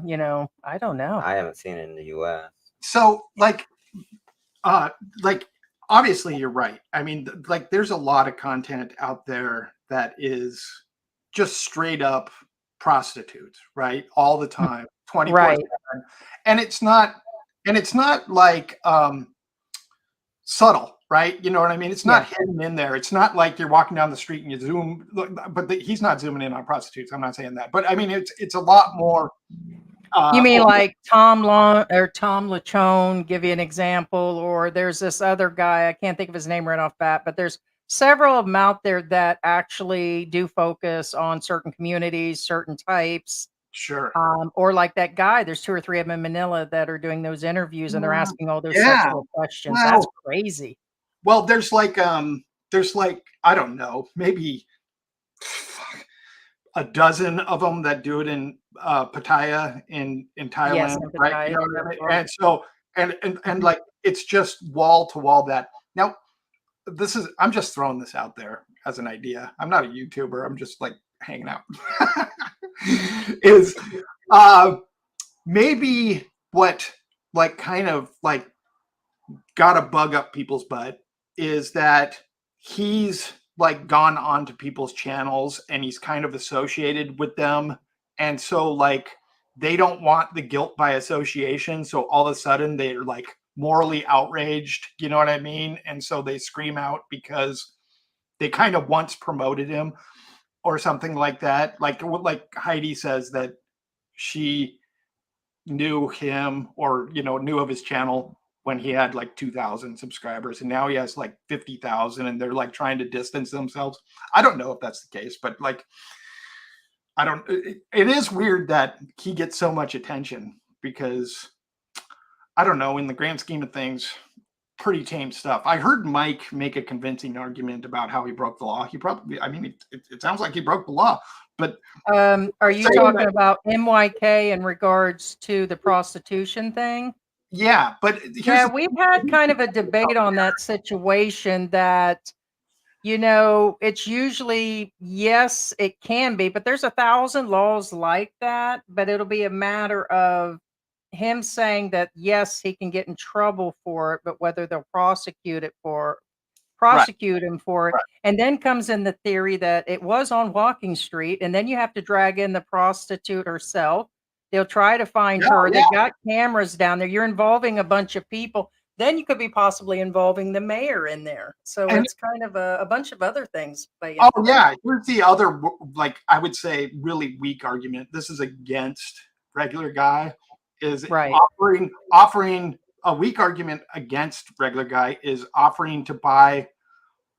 I don't know. I haven't seen it in the U.S. So like obviously you're right. I mean, like there's a lot of content out there that is just straight up prostitutes, right? All the time, 24/7. Right. And it's not like subtle, right? You know what I mean? It's not hidden in there. It's not like you're walking down the street and you zoom, but he's not zooming in on prostitutes. I'm not saying that, but I mean, it's a lot more. You mean like Tom Lachone, give you an example, or there's this other guy, I can't think of his name right off bat, but there's several of them out there that actually do focus on certain communities, certain types. Sure. Or like that guy, there's 2 or 3 of them in Manila that are doing those interviews and they're asking all those sexual questions. Wow. That's crazy. Well, there's like, I don't know, maybe a dozen of them that do it in Pattaya in Thailand, Yes, in right? Pattaya, You know what I mean? yeah. And so, and like it's just wall to wall that. Now, I'm just throwing this out there as an idea. I'm not a YouTuber. I'm just like hanging out. Is maybe what like kind of like got a bug up people's butt is that he's like gone onto people's channels and he's kind of associated with them, and so like they don't want the guilt by association, so all of a sudden they're like morally outraged, you know what I mean? And so they scream out because they kind of once promoted him or something like that. Like Heidi says that she knew him or knew of his channel when he had like 2,000 subscribers, and now he has like 50,000, and they're like trying to distance themselves. I don't know if that's the case, but like it is weird that he gets so much attention because I don't know, in the grand scheme of things, pretty tame stuff. I heard Mike make a convincing argument about how he broke the law. He probably, I mean, it sounds like he broke the law, but are you talking about MYK in regards to the prostitution thing? Yeah, but we've had kind of a debate on that situation that, it's usually, yes, it can be, but there's 1,000 laws like that, but it'll be a matter of him saying that, yes, he can get in trouble for it, but whether they'll prosecute him for it. Right. And then comes in the theory that it was on Walking Street, and then you have to drag in the prostitute herself. They'll try to find her. They've got cameras down there. You're involving a bunch of people. Then you could be possibly involving the mayor in there. So it's kind of a bunch of other things. Oh yeah, here's the other, like I would say, really weak argument. This is against regular guy. Is offering a weak argument against regular guy is offering to buy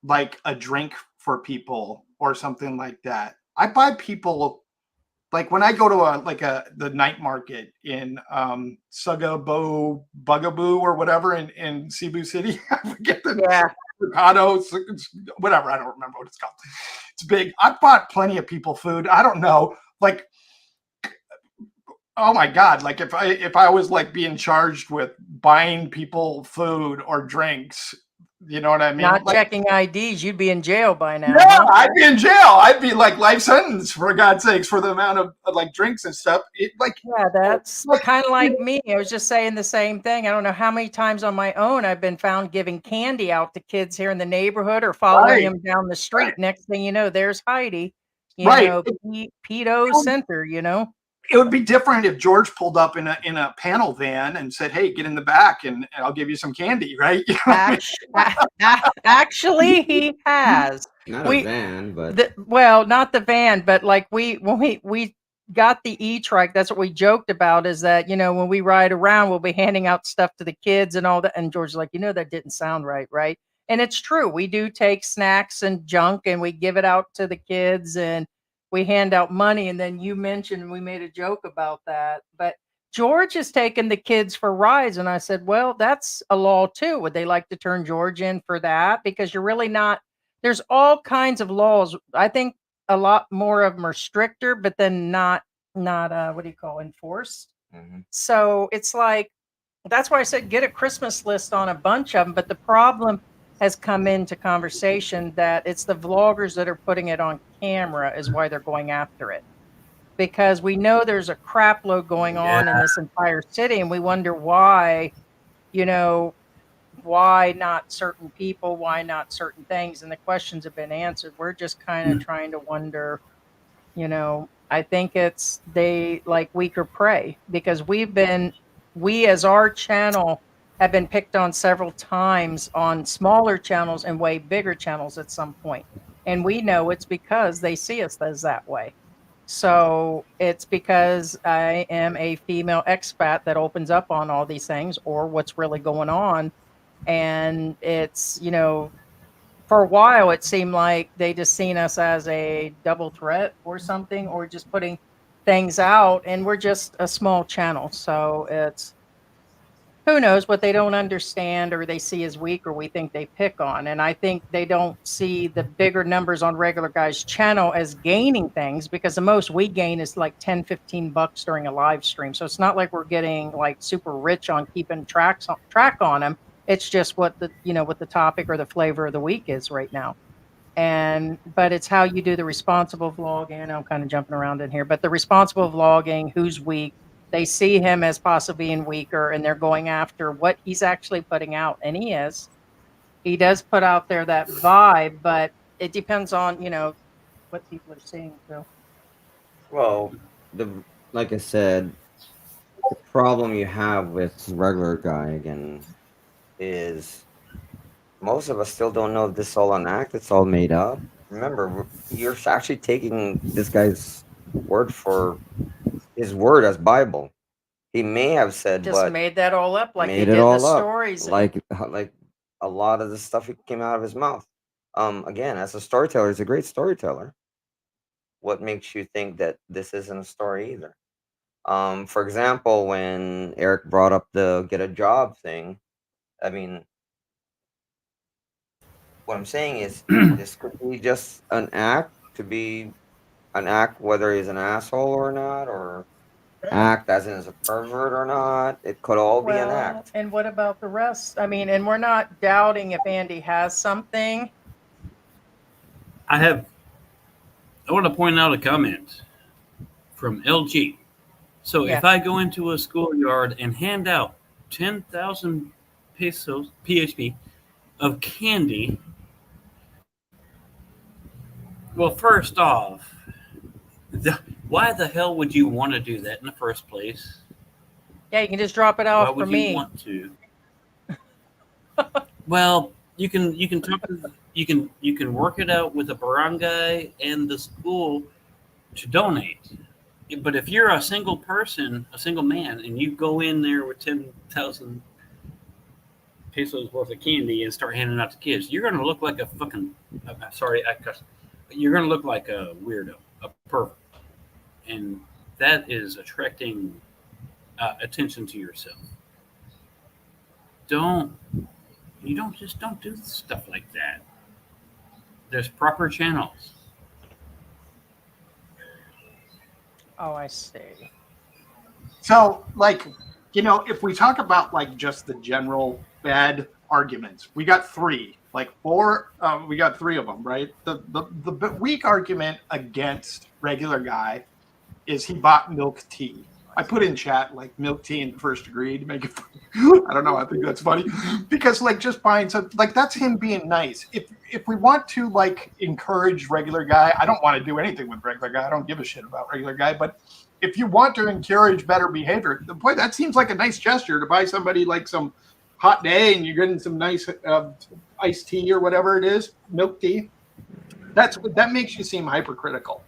like a drink for people or something like that. I buy people. Like when I go to the night market in Bugaboo or whatever in Cebu City, I forget the Mercado, whatever, I don't remember what it's called. It's big. I bought plenty of people food. I don't know, like, oh my God, like if I was like being charged with buying people food or drinks, you know what I mean? Not checking IDs, you'd be in jail by now. Yeah, huh? I'd be in jail. I'd be like life sentence, for God's sakes, for the amount of like drinks and stuff. That's kind of like me. I was just saying the same thing. I don't know how many times on my own I've been found giving candy out to kids here in the neighborhood or following them down the street. Next thing you know, there's Heidi, pedo center, It would be different if George pulled up in a panel van and said, "Hey, get in the back, and I'll give you some candy." Right? You know Actually, he has. Not a van, but not the van, but like when we got the e-trike, that's what we joked about. Is that when we ride around, we'll be handing out stuff to the kids and all that. And George's like, that didn't sound right, right? And it's true. We do take snacks and junk, and we give it out to the kids and we hand out money. And then you mentioned, we made a joke about that, but George is taking the kids for rides. And I said, well, that's a law too. Would they like to turn George in for that? Because you're really not, there's all kinds of laws. I think a lot more of them are stricter, but then not, what do you call, enforced. Mhm. So it's like, that's why I said get a Christmas list on a bunch of them. But the problem has come into conversation that it's the vloggers that are putting it on camera is why they're going after it. Because we know there's a crap load going on in this entire city, and we wonder why, you know, why not certain people, why not certain things, and the questions have been answered. We're just kind of trying to wonder, I think it's they like weaker prey because we as our channel have been picked on several times on smaller channels and way bigger channels at some point. And we know it's because they see us as that way. So it's because I am a female expat that opens up on all these things or what's really going on. And it's, for a while it seemed like they just seen us as a double threat or something, or just putting things out, and we're just a small channel. So it's who knows what they don't understand or they see as weak or we think they pick on. And I think they don't see the bigger numbers on regular guys channel as gaining things, because the most we gain is like 10-15 bucks during a live stream. So it's not like we're getting like super rich on keeping track on them. It's just what the topic or the flavor of the week is right now. But it's how you do the responsible vlogging. I know I'm kind of jumping around in here, but the responsible vlogging, who's weak, they see him as possibly being weaker, and they're going after what he's actually putting out. And he does put out there that vibe, but it depends on, what people are seeing. So Well, like I said, the problem you have with regular guy again is most of us still don't know if this is all an act. It's all made up. Remember, you're actually taking this guy's word for his word as Bible. He may have said just what made that all up like they made it did the all up, stories. like a lot of the stuff that came out of his mouth. Again, as a storyteller, he's a great storyteller. What makes you think that this isn't a story either? For example, when Eric brought up the get a job thing, I mean, what I'm saying is this could be just an act to be an act, whether he's an asshole or not, or act as in as a pervert or not. It could all be an Well, act. and what about the rest? I mean, and we're not doubting if Andy has something. I want to point out a comment from LG. So Yeah. if I go into a schoolyard and hand out 10,000 pesos, PHP, of candy, well, first off, why the hell would you want to do that in the first place? Yeah, you can just drop it Why off for would you me. want to? Well, you can talk to, you can work it out with the barangay and the school to donate. But if you're a single person, a single man, and you go in there with 10,000 pesos worth of candy and start handing out to kids, you're going to look like a fucking. Sorry, I cussed. You're going to look like a weirdo, a pervert, and that is attracting attention to yourself. Don't don't do stuff like that. There's proper channels. Oh, I see. So, like, if we talk about like just the general bad arguments, we got three, like four. We got three of them, right? The weak argument against regular guy is he bought milk tea. I put in chat like milk tea in the first degree to make it funny. I don't know. I think that's funny because like just buying some like that's him being nice. If we want to like encourage regular guy, I don't want to do anything with regular guy. I don't give a shit about regular guy. But if you want to encourage better behavior, boy, that seems like a nice gesture to buy somebody like some hot day and you're getting some nice iced tea or whatever it is, milk tea. That makes you seem hypercritical.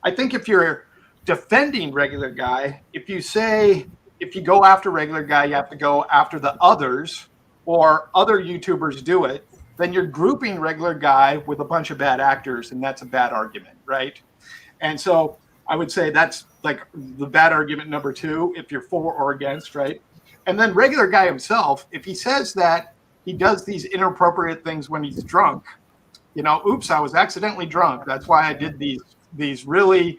I think if you're defending regular guy, if you go after regular guy, you have to go after the others or other YouTubers do it, then you're grouping regular guy with a bunch of bad actors, and that's a bad argument, right? And so I would say that's like the bad argument number 2, if you're for or against, right? And then regular guy himself, if he says that he does these inappropriate things when he's drunk, oops, I was accidentally drunk. That's why I did these really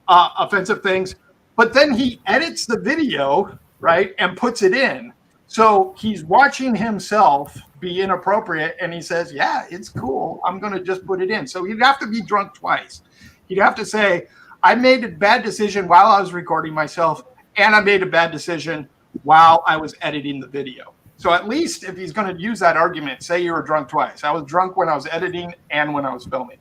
offensive things. But then he edits the video, right, and puts it in. So he's watching himself be inappropriate, and he says, yeah, it's cool. I'm going to just put it in. So he'd have to be drunk twice. He'd have to say, I made a bad decision while I was recording myself, and I made a bad decision while I was editing the video. So at least if he's going to use that argument, say you were drunk twice. I was drunk when I was editing and when I was filming.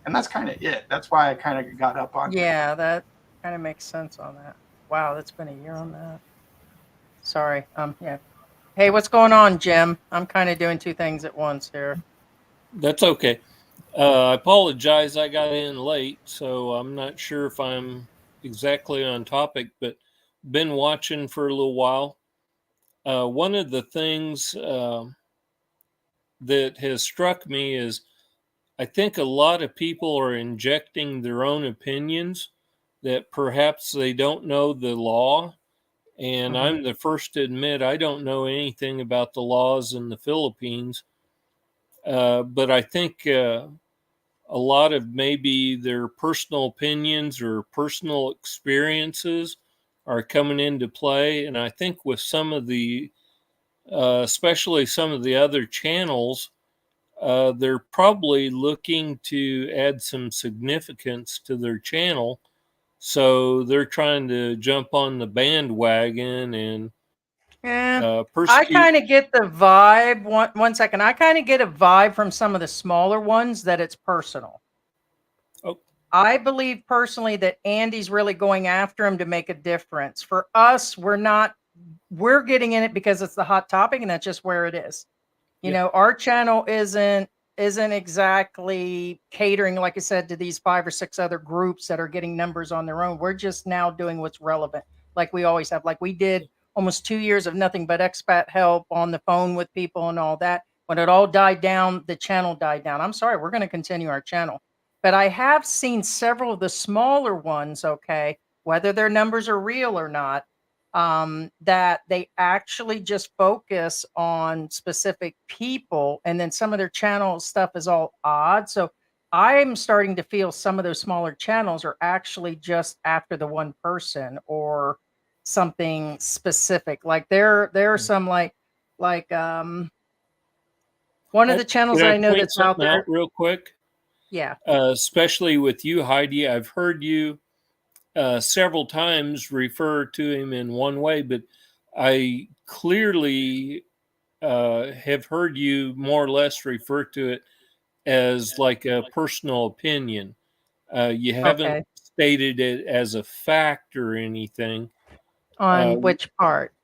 And that's kind of it. That's why I kind of got up on it. Yeah, that kind of makes sense on that. Wow, that's been a year on that. Sorry. Yeah. Hey, what's going on, Jim? I'm kind of doing 2 things at once here. That's okay. I apologize. I got in late, so I'm not sure if I'm exactly on topic, but been watching for a little while. One of the things that has struck me is I think a lot of people are injecting their own opinions that perhaps they don't know the law. And I'm the first to admit I don't know anything about the laws in the Philippines. But I think a lot of maybe their personal opinions or personal experiences are coming into play. And I think with some of the, especially some of the other channels, they're probably looking to add some significance to their channel. So they're trying to jump on the bandwagon and Yeah, I persecute. kind of get the vibe. One second. I kind of get a vibe from some of the smaller ones that it's personal. Oh. I believe personally that Andy's really going after him to make a difference. For us, we're getting in it because it's the hot topic and that's just where it is. You know, our channel isn't exactly catering, like I said, to these 5 or 6 other groups that are getting numbers on their own. We're just now doing what's relevant, like we always have. Like we did almost 2 years of nothing but expat help on the phone with people and all that. When it all died down, the channel died down. I'm sorry, we're going to continue our channel. But I have seen several of the smaller ones, okay, whether their numbers are real or not, that they actually just focus on specific people, and then some of their channel stuff is all odd. So I'm starting to feel some of those smaller channels are actually just after the one person or something specific. Like there are some like one of the channels Can that I I know point that's out something there. out real quick? Yeah. Especially with you, Heidi. I've heard you several times refer to him in one way, but I clearly have heard you more or less refer to it as like a personal opinion. You haven't Okay. stated it as a fact or anything. On which part?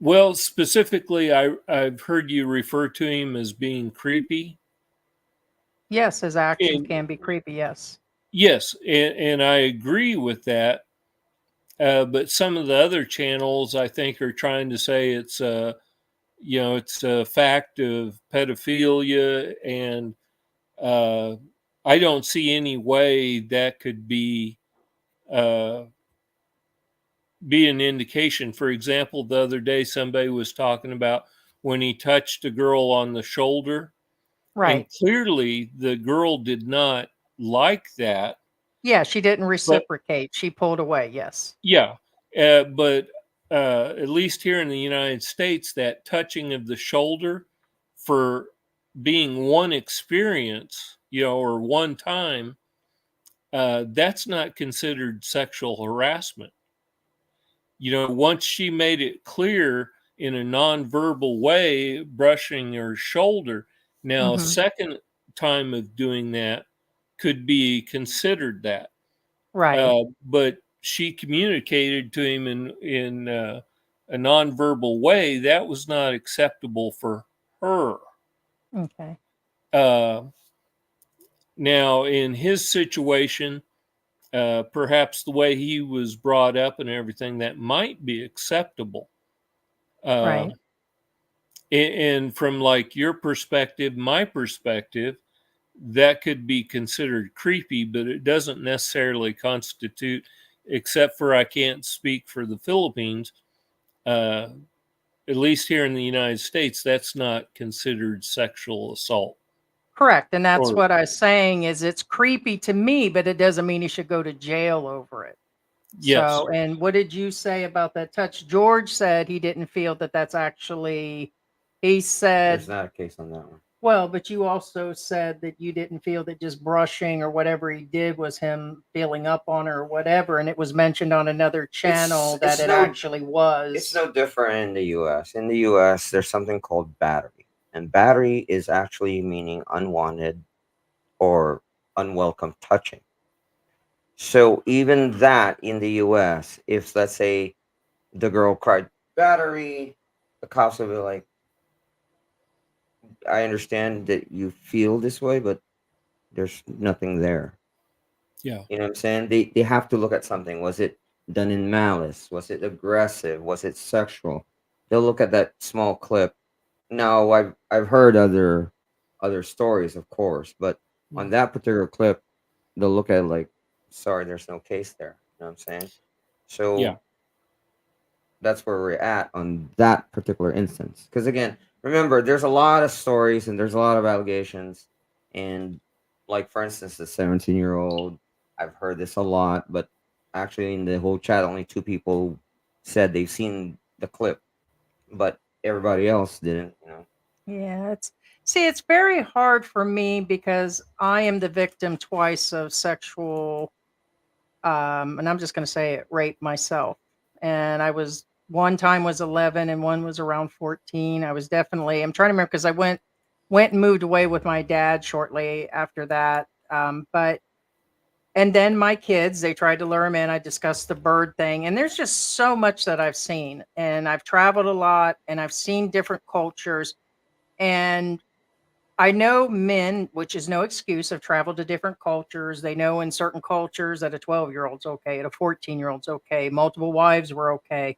Well, specifically, I've heard you refer to him as being creepy. Yes, his actions And can be creepy. Yes. yes, and I agree with that. But some of the other channels, I think, are trying to say it's it's a fact of pedophilia, and I don't see any way that could uh, be an indication. For example, the other day somebody was talking about when he touched a girl on the shoulder, and Right. clearly the girl did not like that. Yeah, she didn't But reciprocate. She pulled away. Yes. yeah, but at least here in the United States, that touching of the shoulder for being one experience, or one time, that's not considered sexual harassment. Once she made it clear in a nonverbal way, brushing her shoulder, now a second time of doing that could be considered that. Right. But she communicated to him in a nonverbal way that was not acceptable for her. Okay. Now, in his situation, perhaps the way he was brought up and everything, that might be acceptable. Right. And from like your perspective, my perspective, that could be considered creepy, but it doesn't necessarily constitute, except for I can't speak for the Philippines, at least here in the United States, that's not considered sexual assault. Correct. And that's Or- what I was saying is it's creepy to me, but it doesn't mean he should go to jail over it. Yes. So, and what did you say about that touch? George said he didn't feel that that's actually, he said, There's not a case on that one. well, but you also said that you didn't feel that just brushing or whatever he did was him feeling up on her or whatever. And it was mentioned on another channel that it actually was. It's no different in the US. In the US, there's something called battery. And battery is actually meaning unwanted or unwelcome touching. So even that in the US, if let's say the girl cried battery, the cops will be like, I understand that you feel this way, but there's nothing there. Yeah. You know what I'm saying? They have to look at something. Was it done in malice? Was it aggressive? Was it sexual? They'll look at that small clip. Now I've heard other stories, of course, but on that particular clip, they'll look at it like, sorry, there's no case there. You know what I'm saying? So Yeah. that's where we're at on that particular instance. Because again, remember, there's a lot of stories and there's a lot of allegations. And like for instance, the 17-year-old, I've heard this a lot, but actually in the whole chat, only 2 people said they've seen the clip, but everybody else didn't, you know. Yeah, it's very hard for me because I am the victim twice of sexual and I'm just going to say it, rape myself. And I was one time was 11 and one was around 14. I was definitely I'm trying to remember because I went and moved away with my dad shortly after that. But and then my kids, they tried to lure him in. I discussed the bird thing, and there's just so much that I've seen, and I've traveled a lot, and I've seen different cultures, and I know men, which is no excuse, have traveled to different cultures. They know in certain cultures that a 12-year-old's okay, at a 14-year-old's okay, multiple wives were okay.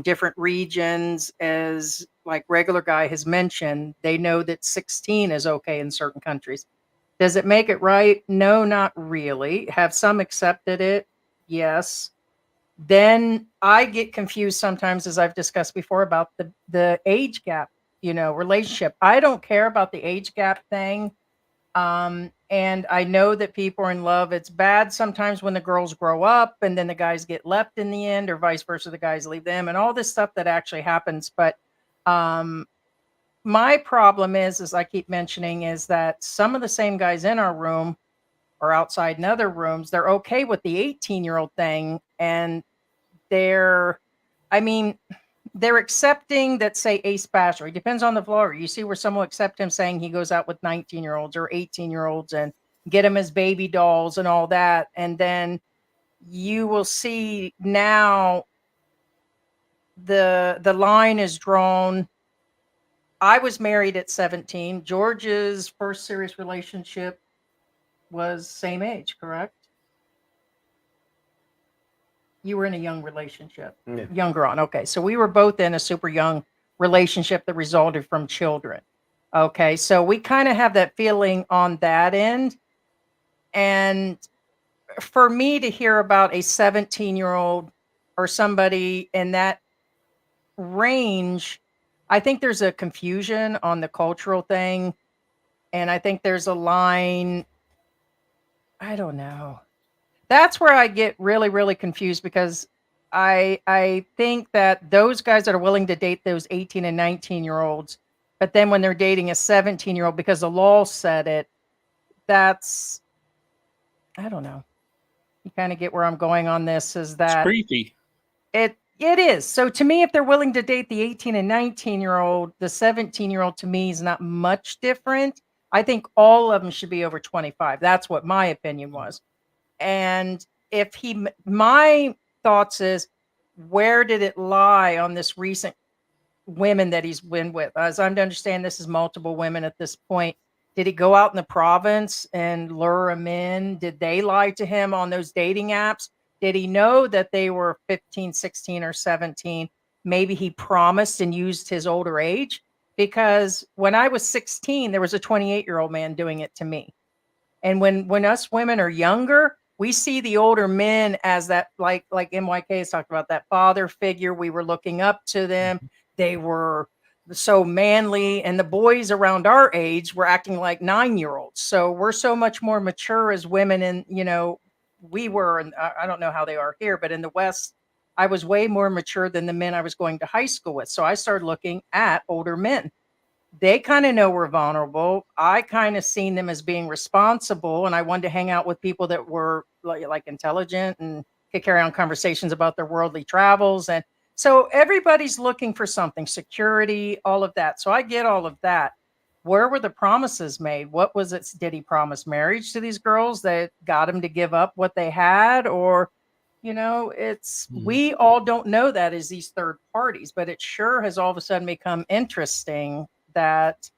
Different regions, as like regular guy has mentioned, they know that 16 is okay in certain countries. Does it make it right? No, not really. Have some accepted it? Yes. Then I get confused sometimes, as I've discussed before, about the age gap, relationship. I don't care about the age gap thing. And I know that people are in love. It's bad sometimes when the girls grow up and then the guys get left in the end, or vice versa, the guys leave them, and all this stuff that actually happens. But um, my problem is, as I keep mentioning, is that some of the same guys in our room or outside in other rooms, they're okay with the 18-year-old thing, and they're, I mean, they're accepting that, say, Ace Basher. It depends on the vlogger. You see where some will accept him saying he goes out with 19-year-olds or 18-year-olds and get them as baby dolls and all that. And then you will see now the line is drawn. I was married at 17. George's first serious relationship was same age, correct? You were in a young relationship. Yeah. Younger on. Okay. So we were both in a super young relationship that resulted from children. Okay. So we kind of have that feeling on that end. And for me to hear about a 17-year-old or somebody in that range, I think there's a confusion on the cultural thing. And I think there's a line. I don't know. That's where I get really, really confused because I think that those guys that are willing to date those 18 and 19-year-olds, but then when they're dating a 17-year-old because the law said it, that's, I don't know. You kind of get where I'm going on this, is It's that creepy. it is. So to me, if they're willing to date the 18 and 19-year-old, the 17-year-old to me is not much different. I think all of them should be over 25. That's what my opinion was. And if my thoughts is, where did it lie on this recent women that he's been with? As I'm to understand, this is multiple women at this point. Did he go out in the province and lure them in? Did they lie to him on those dating apps? Did he know that they were 15, 16, or 17? Maybe he promised and used his older age. Because when I was 16, there was a 28-year-old man doing it to me. And when us women are younger, we see the older men as that, like MYK has talked about, that father figure. We were looking up to them. They were so manly, and the boys around our age were acting like 9-year-olds. So we're so much more mature as women, and we were, and I don't know how they are here, but in the West, I was way more mature than the men I was going to high school with. So I started looking at older men. They kind of know we're vulnerable. I kind of seen them as being responsible, and I wanted to hang out with people that were like intelligent and could carry on conversations about their worldly travels. And so everybody's looking for something, security, all of that. So I get all of that. Where were the promises made? What was it? Did he promise marriage to these girls that got him to give up what they had? Or it's we all don't know that as these third parties, but it sure has all of a sudden become interesting that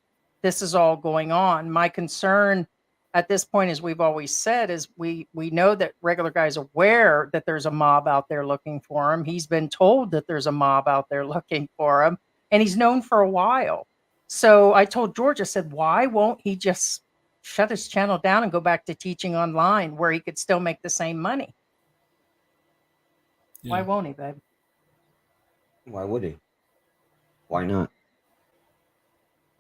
this is all going on. My concern at this point, as we've always said, is we know that regular guy's aware that there's a mob out there looking for him. He's been told that there's a mob out there looking for him, and he's known for a while. So I told George, I said, why won't he just shut his channel down and go back to teaching online where he could still make the same money? Yeah. Why won't he, babe? Why would he? Why not?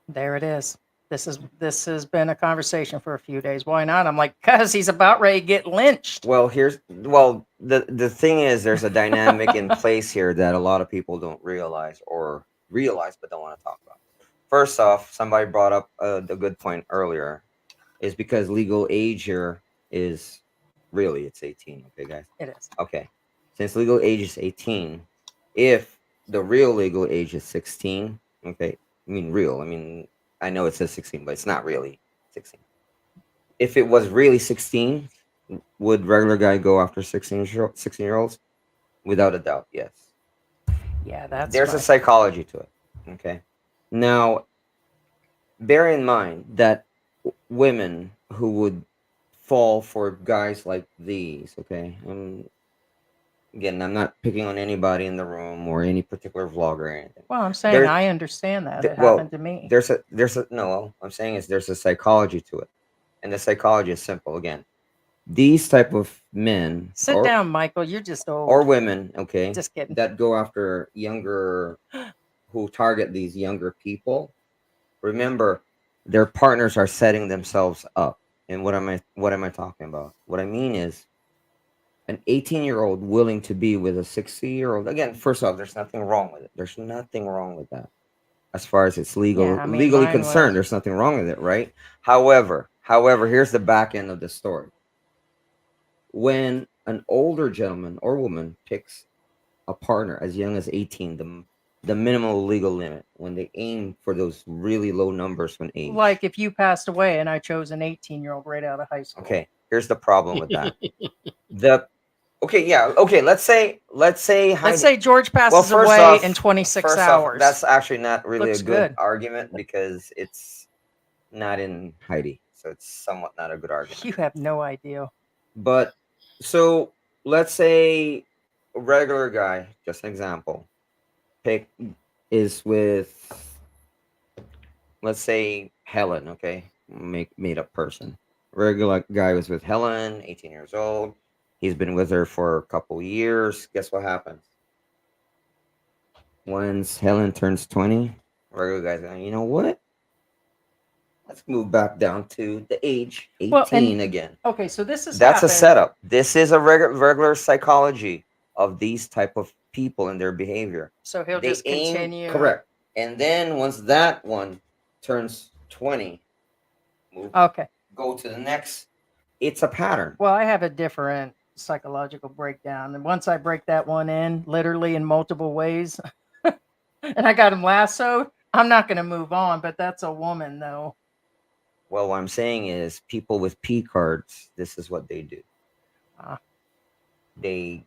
There it is. This has been a conversation for a few days. Why not? I'm like, because he's about ready to get lynched. Well, the thing is, there's a dynamic in place here that a lot of people don't realize but don't want to talk about. First off, somebody brought up the good point earlier, is because legal age here is really it's 18. Okay, guys. It is. Okay, since legal age is 18, if the real legal age is 16, okay, I mean, I know it says 16, but it's not really 16. If it was really 16, would regular guy go after 16-year-olds? Without a doubt, yes. Yeah, that's There's a right. psychology to it. Okay. Now, bear in mind that women who would fall for guys like these, okay? Again, I'm not picking on anybody in the room or any particular vlogger or anything. Well, I'm saying There's- I understand that. It well, happened to me. there's a no. I'm saying is there's a psychology to it, and the psychology is simple. Again, these type of men Sit down, Michael. You're just old. or women, okay, Just kidding. that go after who target these younger people. Remember, their partners are setting themselves up. And what am I talking about? What I mean is an 18-year-old willing to be with a 60-year-old. Again, first off, there's nothing wrong with it. There's nothing wrong with that. As far as it's legally mine concerned, there's nothing wrong with it, right? However, here's the back end of the story. When an older gentleman or woman picks a partner as young as 18, the minimal legal limit, when they aim for those really low numbers when age. Like if you passed away and I chose an 18-year-old right out of high school. Okay, here's the problem with that. Let's say George passes away in 26 hours. That's actually not really Looks a good good. argument because it's not in Heidi, so it's somewhat not a good argument. You have no idea. But so let's say a regular guy, just an example, is with, let's say, Helen, okay? Made up person. Regular guy was with Helen, 18 years old. He's been with her for a couple years. Guess what happens? Once Helen turns 20, regular guy's going, you know what? Let's move back down to the age 18 again. Okay, so that's a setup. This is a regular psychology of these type of people and their behavior. So he'll just continue. Correct. And then once that one turns 20, go to the next. It's a pattern. Well, I have a different psychological breakdown. And once I break that one in, literally in multiple ways, and I got him lassoed, I'm not going to move on, but that's a woman, though. Well, what I'm saying is people with P cards, this is what they do. They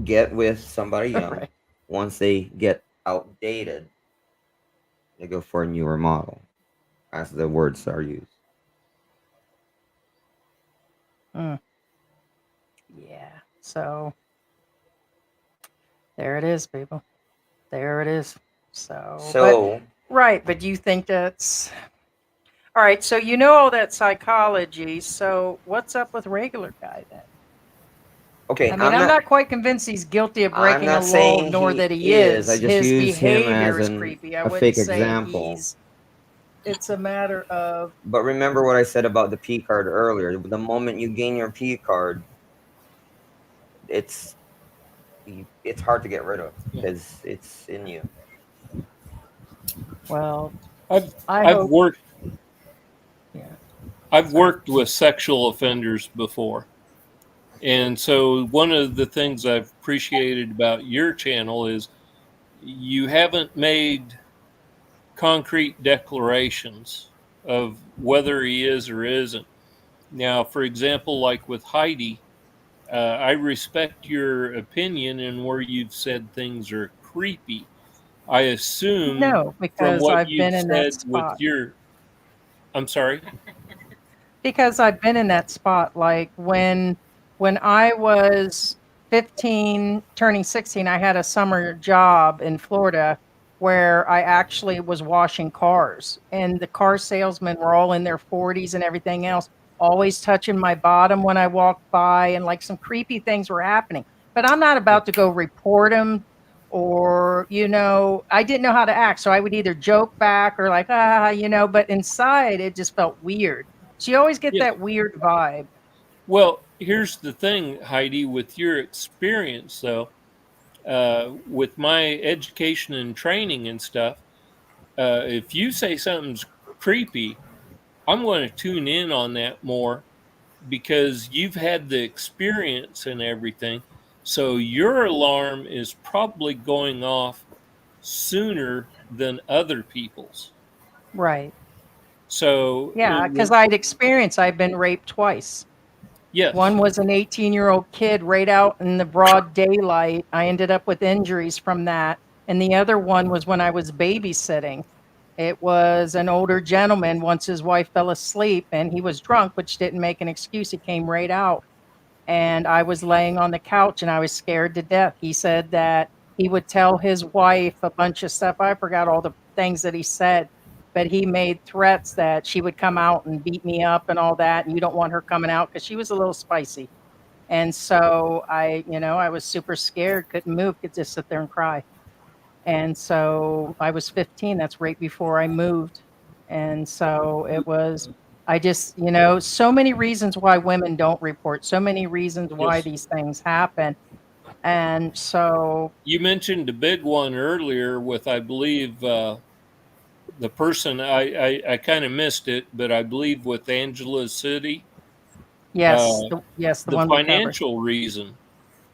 get with somebody young. Right. Once they get outdated, they go for a newer model, as the words are used. Yeah. So there it is, people. There it is. So right, but do you think that's... All right, so you know all that psychology. So what's up with regular guy then? Okay, I mean, I'm not quite convinced he's guilty of I'm breaking a not law, saying nor he that he is. I is. just His use him behavior as is creepy. I a wouldn't fake say example. it's a matter of. But remember what I said about the P card earlier. The moment you gain your P card, it's hard to get rid of because it's in you. Well, I've I I've hope. worked Yeah. I've worked with sexual offenders before. And so one of the things I've appreciated about your channel is you haven't made concrete declarations of whether he is or isn't. Now, for example, like with Heidi, I respect your opinion and where you've said things are creepy. I assume No, from because what I've been you've in that said with spot. I'm sorry. Because I've been in that spot. Like when I was 15, turning 16, I had a summer job in Florida where I actually was washing cars, and the car salesmen were all in their 40s and everything else, always touching my bottom when I walked by, and like some creepy things were happening. But I'm not about to go report them, or I didn't know how to act, so I would either joke back or like but inside it just felt weird. So you always get Yes. that weird vibe. Well, here's the thing, Heidi, with your experience, though, with my education and training and stuff, if you say something's creepy, I'm going to tune in on that more because you've had the experience and everything. So your alarm is probably going off sooner than other people's. Right. So, Yeah, because I'd experienced, I've been raped twice. One yes. was an 18-year-old kid right out in the broad daylight. I ended up with injuries from that. And the other one was when I was babysitting. It was an older gentleman. Once his wife fell asleep and he was drunk, which didn't make an excuse. He came right out. And I was laying on the couch and I was scared to death. He said that he would tell his wife a bunch of stuff. I forgot all the things that he said, but he made threats that she would come out and beat me up and all that. And you don't want her coming out because she was a little spicy. And so I was super scared, couldn't move, could just sit there and cry. And so I was 15. That's right before I moved. And so it was, I just, so many reasons why women don't report, so many reasons why Yes. these things happen. And so, You mentioned a big one earlier with, I believe, the person, I kind of missed it, but I believe with Angela City, yes, uh, the the one we covered. financial reason.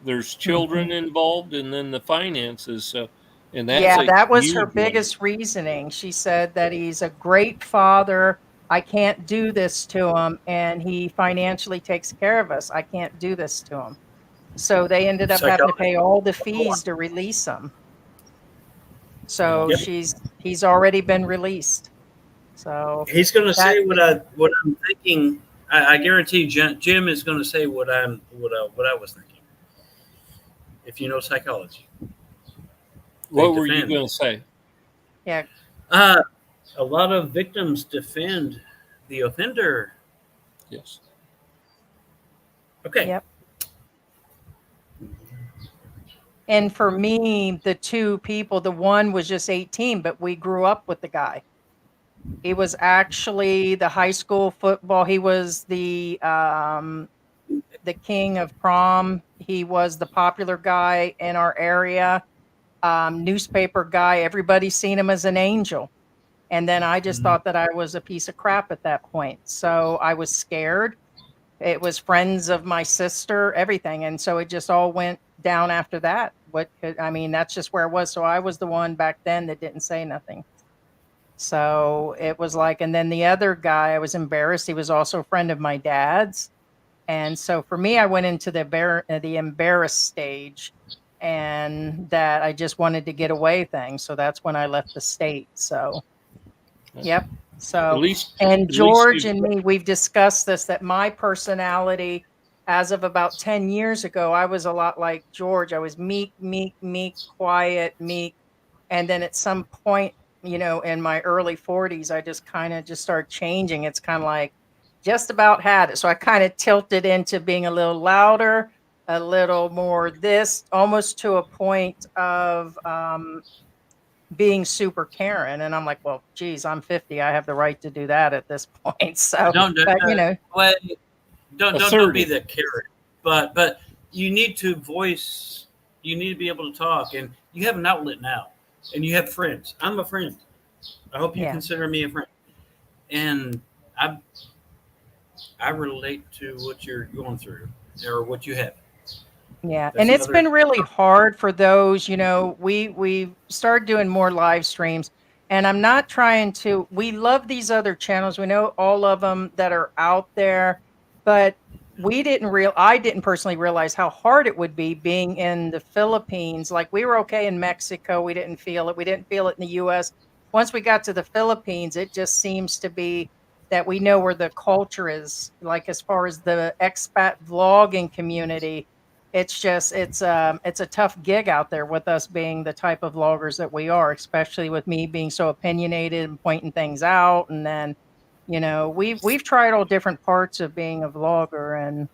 There's Mhm. children involved and then the finances. So, and that's Yeah, a that was her huge one. biggest reasoning. She said that he's a great father. I can't do this to him. And he financially takes care of us. I can't do this to him. So they ended up having to Psychology. pay all the fees to release him. Yeah. So Yep. he's already been released. So He's going to that say what I'm thinking. I guarantee Jim is going to say what I was thinking. If you know psychology, they What were you defend. going to say? yeah, Uh, a lot of victims defend the offender. Yes. Okay. yep. And for me, the two people, the one was just 18, but we grew up with the guy. He was actually the high school football. He was the king of prom. He was the popular guy in our area, newspaper guy. Everybody seen him as an angel. And then I just thought that I was a piece of crap at that point. So I was scared. It was friends of my sister, everything. And so it just all went down after that. That's just where it was. So I was the one back then that didn't say nothing. So it was like, and then the other guy, I was embarrassed. He was also a friend of my dad's. And so for me, I went into the embarrassed stage, and that I just wanted to get away thing. So that's when I left the state. So, yep. At So, least, and at least George you. and me, we've discussed this, that my personality, as of about 10 years ago, I was a lot like George. I was meek, quiet, meek. And then at some point, in my early 40s, I just kind of just started changing. It's kind of like just about had it. So I kind of tilted into being a little louder, a little more this, almost to a point of being super Karen. And I'm like, well, geez, I'm 50. I have the right to do that at this point. So, Don't but well, don't be Assertive. the carrot, but you need to voice. You need to be able to talk, and you have an outlet now, and you have friends. I'm a friend. I hope you Yeah. consider me a friend, and I relate to what you're going through or what you have. Yeah, That's and it's another. been really hard for those, we started doing more live streams, and I'm not trying to we love these other channels. We know all of them that are out there, but I didn't personally realize how hard it would be being in the Philippines. Like we were okay in Mexico, we didn't feel it. We didn't feel it in the US. Once we got to the Philippines, it just seems to be that we know where the culture is, like as far as the expat vlogging community. It's a tough gig out there with us being the type of vloggers that we are, especially with me being so opinionated and pointing things out. And then, we've tried all different parts of being a vlogger, and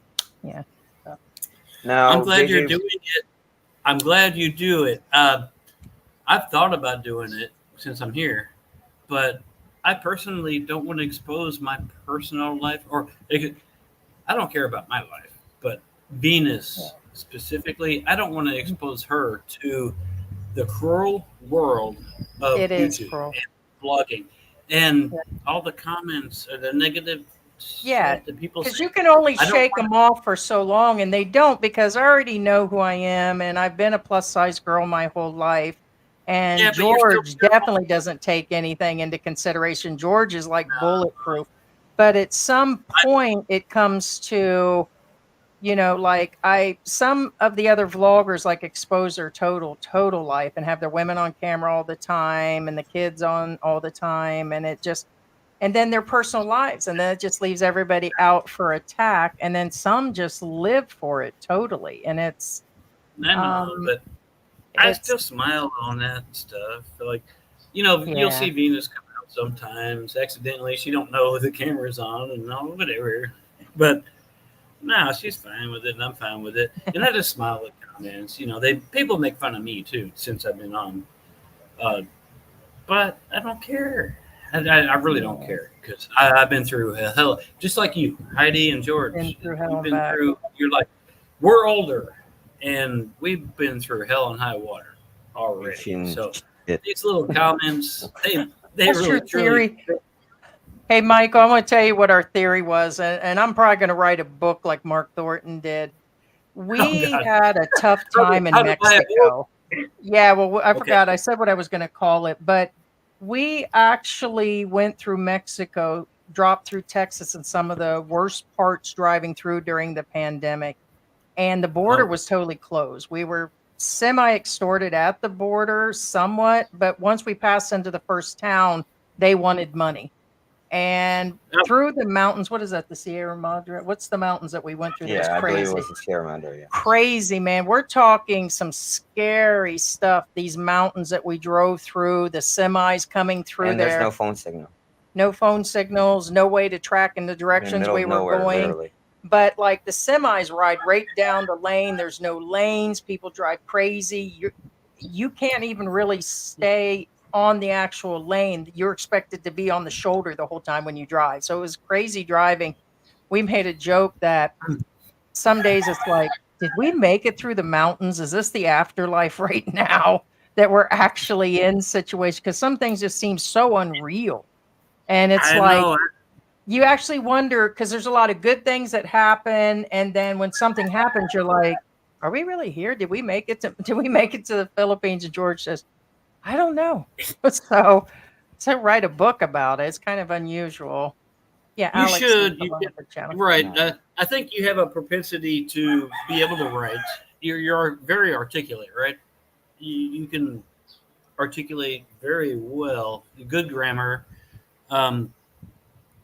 yeah. So, I'm Now, glad did you're you? doing it. I'm glad you do it. I've thought about doing it since I'm here, but I personally don't want to expose my personal life, or I don't care about my life, but Venus specifically, I don't want to expose her to the cruel world of it is YouTube cruel. and blogging and Yeah. all the comments or the negative Yeah, stuff that people because say. you can only I don't shake want them off for so long, and they don't, because I already know who I am, and I've been a plus size girl my whole life. And yeah, but you're still George beautiful. definitely doesn't take anything into consideration. George is like No, bulletproof. But at some I, point, it comes to, like some of the other vloggers like expose their total life and have their women on camera all the time and the kids on all the time. And then their personal lives, and then it just leaves everybody out for attack, and then some just live for it totally, and I know, um but I it's still smile on that stuff. Like, you'll yeah. see Venus come out sometimes accidentally. She don't know the camera's on and all whatever. But no, she's fine with it, and I'm fine with it. And I just smile at comments. People make fun of me too since I've been on, uh, but I don't care. I really don't Yeah, care because I've been through hell, just like you, Heidi and been George. through hell You've and been back. through. You're like, we're older, and we've been through hell and high water already. Machine So shit. these little comments, they What's your really truly. theory? Hey, Michael, I'm going to tell you what our theory was, and I'm probably going to write a book like Mark Thornton did. Oh We God, had a tough time in how to buy a book? Mexico. Yeah, well, I Okay. forgot. I said what I was going to call it, but we actually went through Mexico, dropped through Texas, and some of the worst parts driving through during the pandemic. And the border Oh, was totally closed. We were semi extorted at the border somewhat, but once we passed into the first town, they wanted money. And no, through the mountains, what is that? The Sierra Madre? What's the mountains that we went through that was Yeah, I believe it crazy? was the Sierra Madre. Yeah. Crazy, man. We're talking some scary stuff. These mountains that we drove through, the semis coming through And there's no there, phone signal no phone signals, no way to track in the in the directions middle we of were nowhere, going. literally. But like the semis ride right down the lane. There's no lanes. People drive crazy. You can't even really stay on the actual lane. You're expected to be on the shoulder the whole time when you drive. So it was crazy driving. We made a joke that some days it's like, did we make it through the mountains? Is this the afterlife right now that we're actually in situation? Because some things just seem so unreal. And it's I like know. you actually wonder, because there's a lot of good things that happen, and then when something happens, you're like, are we really here? Did we make it to the Philippines? And George says, I don't know. So to write a book about it, it's kind of unusual. Yeah, You Alex is should. the one with the channel. Right. I think you have a propensity to be able to write. You're very articulate, right? You can articulate very well. Good grammar. Um.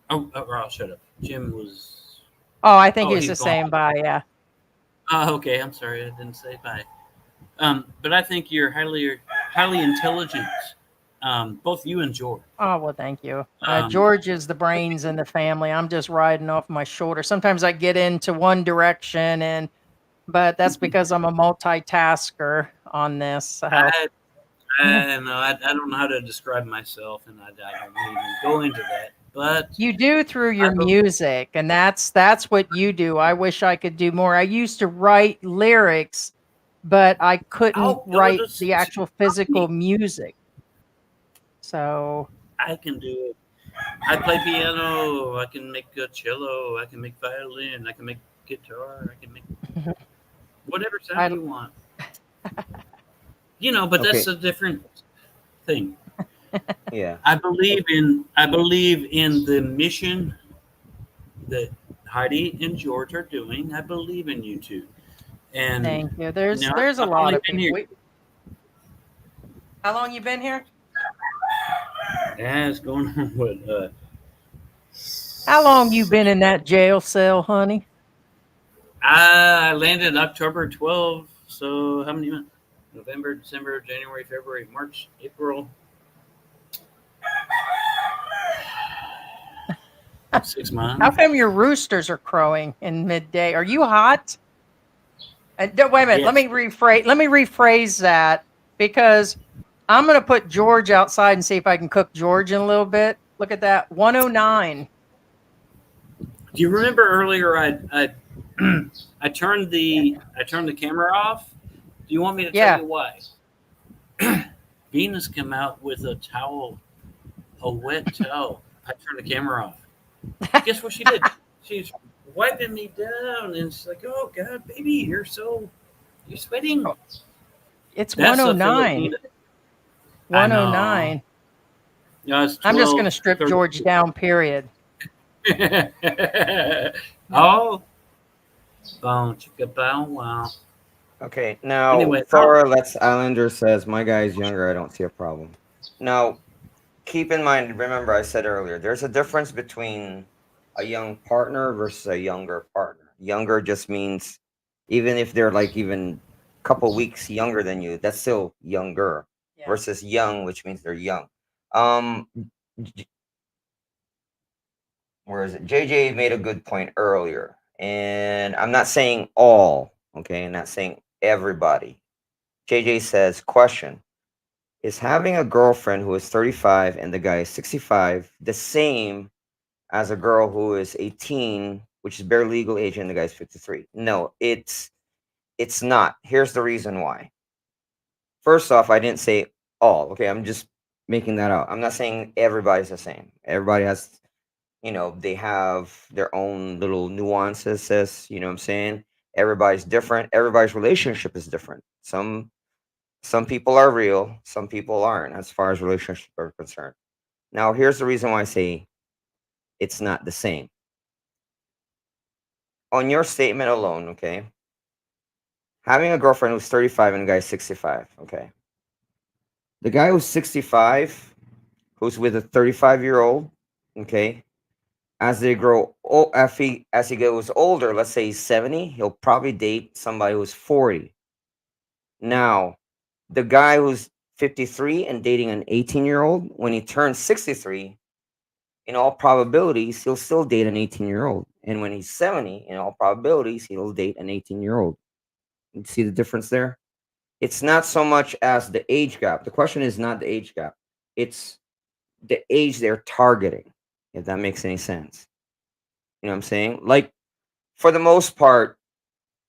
I'll shut up. Jim was. Oh, I think Oh, he's he's the gone. same by, yeah. Okay. I'm sorry. I didn't say bye. But I think you're highly intelligent. both you and George. Oh, well, thank you. Um, George is the brains in the family. I'm just riding off my shoulder. Sometimes I get into one direction, but that's because I'm a multitasker on this. So. I don't know how to describe myself, and I don't even go into that. But You do through your music, and that's what you do. I wish I could do more. I used to write lyrics, but I couldn't write the actual physical music. So I can do it. I play piano. I can make a cello. I can make violin. I can make guitar. I can make whatever sound you want. But that's a different thing. Yeah. I believe in the mission that Heidi and George are doing. I believe in you two. And thank you. There's a lot of people. How long you been here? Yeah, it's going on what How long you been in that jail cell, honey? I landed October 12th. So how many months? November, December, January, February, March, April. 6 months. How come your roosters are crowing in midday? Are you hot? Wait a minute. Yes. Let me rephrase that, because I'm going to put George outside and see if I can cook George in a little bit. Look at that. 109. Do you remember earlier I I turned the camera off? Do you want me to tell you why? Venus came out with a towel, a wet towel. I turned the camera off. Guess what she did? She's wiping me down, and she's like, "Oh God, baby, you're sweating." It's 109. 109. No, I'm just going to strip George down, period. Oh, bow chicka bow wow. Okay, now Anyway, Thora Let's Islander says, my guy is younger, I don't see a problem. Now, keep in mind, remember I said earlier, there's a difference between a young partner versus a younger partner. Younger just means, even if they're like even a couple weeks younger than you, that's still younger, versus young, which means they're young. Where is it? JJ made a good point earlier, and I'm not saying all, okay, I'm not saying everybody. JJ says, question, is having a girlfriend who is 35 and the guy is 65 the same as a girl who is 18, which is bare legal age, and the guy's 53? No, it's not. Here's the reason why. First off, I didn't say all, okay? I'm just making that out. I'm not saying everybody's the same. Everybody has, they have their own little nuances, sis, you know what I'm saying? Everybody's different. Everybody's relationship is different. Some people are real, some people aren't, as far as relationships are concerned. Now, here's the reason why I say it's not the same. On your statement alone, okay, having a girlfriend who's 35 and a guy 65, okay. The guy who's 65, who's with a 35-year-old, okay, as they grow, as he goes older, let's say he's 70, he'll probably date somebody who's 40. Now, the guy who's 53 and dating an 18-year-old, when he turns 63, in all probabilities, he'll still date an 18-year-old. And when he's 70, in all probabilities, he'll date an 18-year-old. You see the difference there? It's not so much as the age gap. The question is not the age gap. It's the age they're targeting, if that makes any sense. You know what I'm saying? Like, for the most part,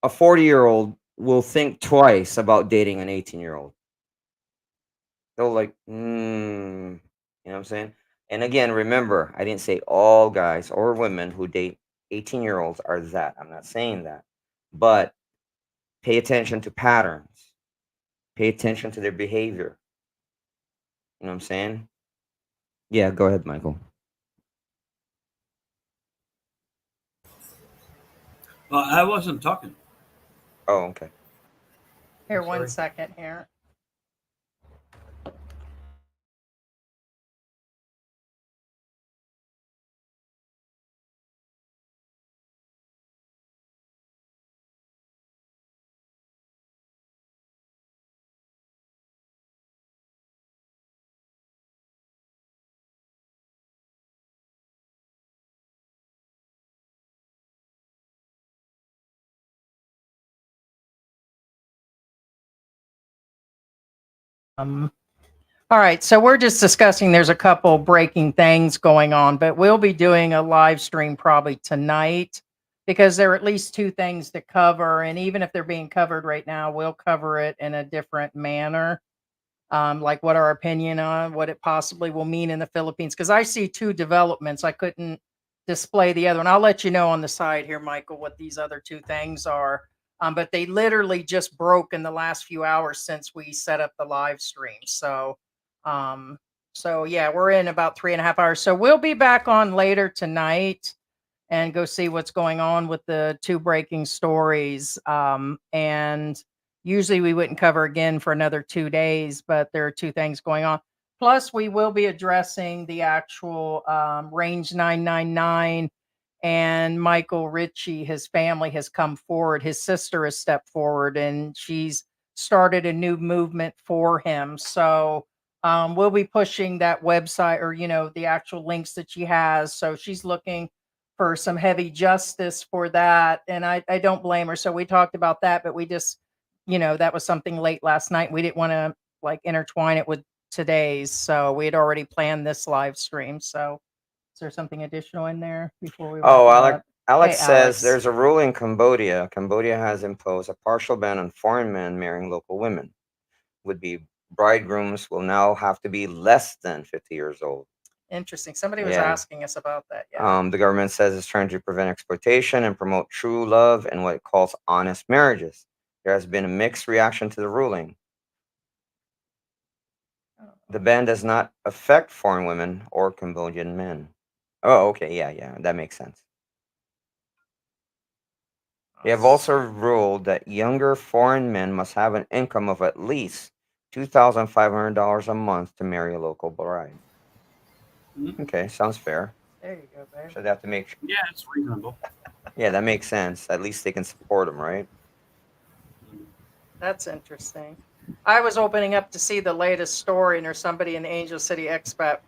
a 40-year-old will think twice about dating an 18-year-old. They'll like, you know what I'm saying? And again, remember, I didn't say all guys or women who date 18-year-olds are that. I'm not saying that. But pay attention to patterns. Pay attention to their behavior. You know what I'm saying? Yeah, go ahead, Michael. Well, I wasn't talking. Oh, okay. Here, 1 second here. All right, so we're just discussing. There's a couple breaking things going on, but we'll be doing a live stream probably tonight because there are at least two things to cover, and even if they're being covered right now, we'll cover it in a different manner. Like what our opinion on what it possibly will mean in the Philippines. Because I see two developments. I couldn't display the other one. I'll let you know on the side here, Michael, what these other two things are. But they literally just broke in the last few hours since we set up the live stream. So yeah, we're in about 3.5 hours. So we'll be back on later tonight and go see what's going on with the two breaking stories. And usually we wouldn't cover again for another 2 days, but there are two things going on. Plus, we will be addressing the actual Range 999 and Michael Richie. His family has come forward. His sister has stepped forward and she's started a new movement for him. So we'll be pushing that website or, the actual links that she has. So she's looking for some heavy justice for that. And I don't blame her. So we talked about that, but we just, that was something late last night. We didn't want to like intertwine it with today's. So we had already planned this live stream. So is there something additional in there before we wrap Oh, it Alex, up? Alex Hey, says Alex. there's a rule in Cambodia. Cambodia has imposed a partial ban on foreign men marrying local women. Would-be bridegrooms will now have to be less than 50 years old. Interesting. Somebody was Yeah. asking us about that. Yeah. The government says it's trying to prevent exploitation and promote true love and what it calls honest marriages. There has been a mixed reaction to the ruling. The ban does not affect foreign women or Cambodian men. Oh, okay. Yeah. That makes sense. They have also ruled that younger foreign men must have an income of at least $2,500 a month to marry a local bride. Okay, sounds fair. There you go, babe. So they have to make. Yeah, it's reasonable. Yeah, that makes sense. At least they can support them, right? That's interesting. I was opening up to see the latest story, and there's somebody in the Angel City Expat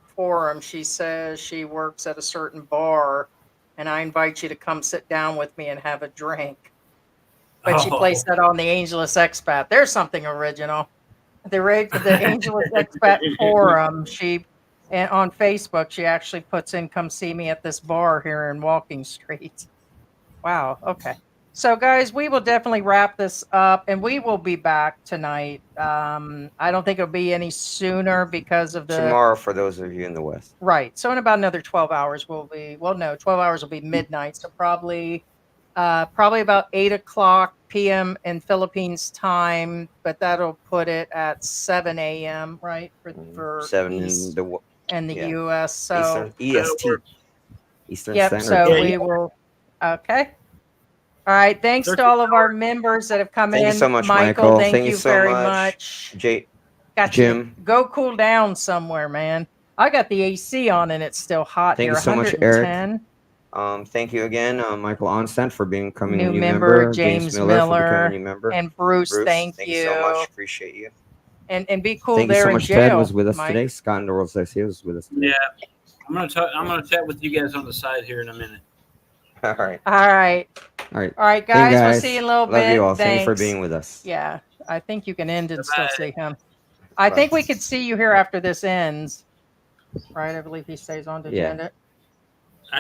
forum. She says she works at a certain bar, and I invite you to come sit down with me and have a drink. But she placed that on the Angelus Expat. There's something original. The Angelus Expat forum. And on Facebook, she actually puts in, "Come see me at this bar here in Walking Street." Wow. Okay. So, guys, we will definitely wrap this up, and we will be back tonight. I don't think it'll be any sooner because of the Tomorrow for those of you in the West. Right. So in about another 12 hours, we'll be. Well, no, 12 hours will be midnight. So probably about 8 o'clock p.m. in Philippines time, but that'll put it at 7 a.m. right for 7 East in the yeah. U.S. So Eastern EST. Eastern yep. Standard So Time. we will. Okay. All right. Thanks to all of our members that have come Thank in. you so much, Michael. Michael. Thank you so very much. Got Jim. you. Go cool down somewhere, man. I got the AC on and it's still hot Thank here. you so much, 110. Eric. Thank you again, Michael Onstant, for becoming a New new member, member. James for becoming a Miller, new member. and Bruce, thank you you. so much. Appreciate you. And be cool Thank you there so in much. jail. Ted was with us Mike. today. Scott and the World Sexy was with us today. Yeah, I'm gonna chat with you guys on the side here in a minute. All right. All right. All right. All right, guys. We'll see you in a little bit. Love you all. Thanks. Thank you for being with us. Yeah, I think you can end and Bye-bye. still see him. I think we could see you here after this ends. Right? I believe he stays on. Did you end it?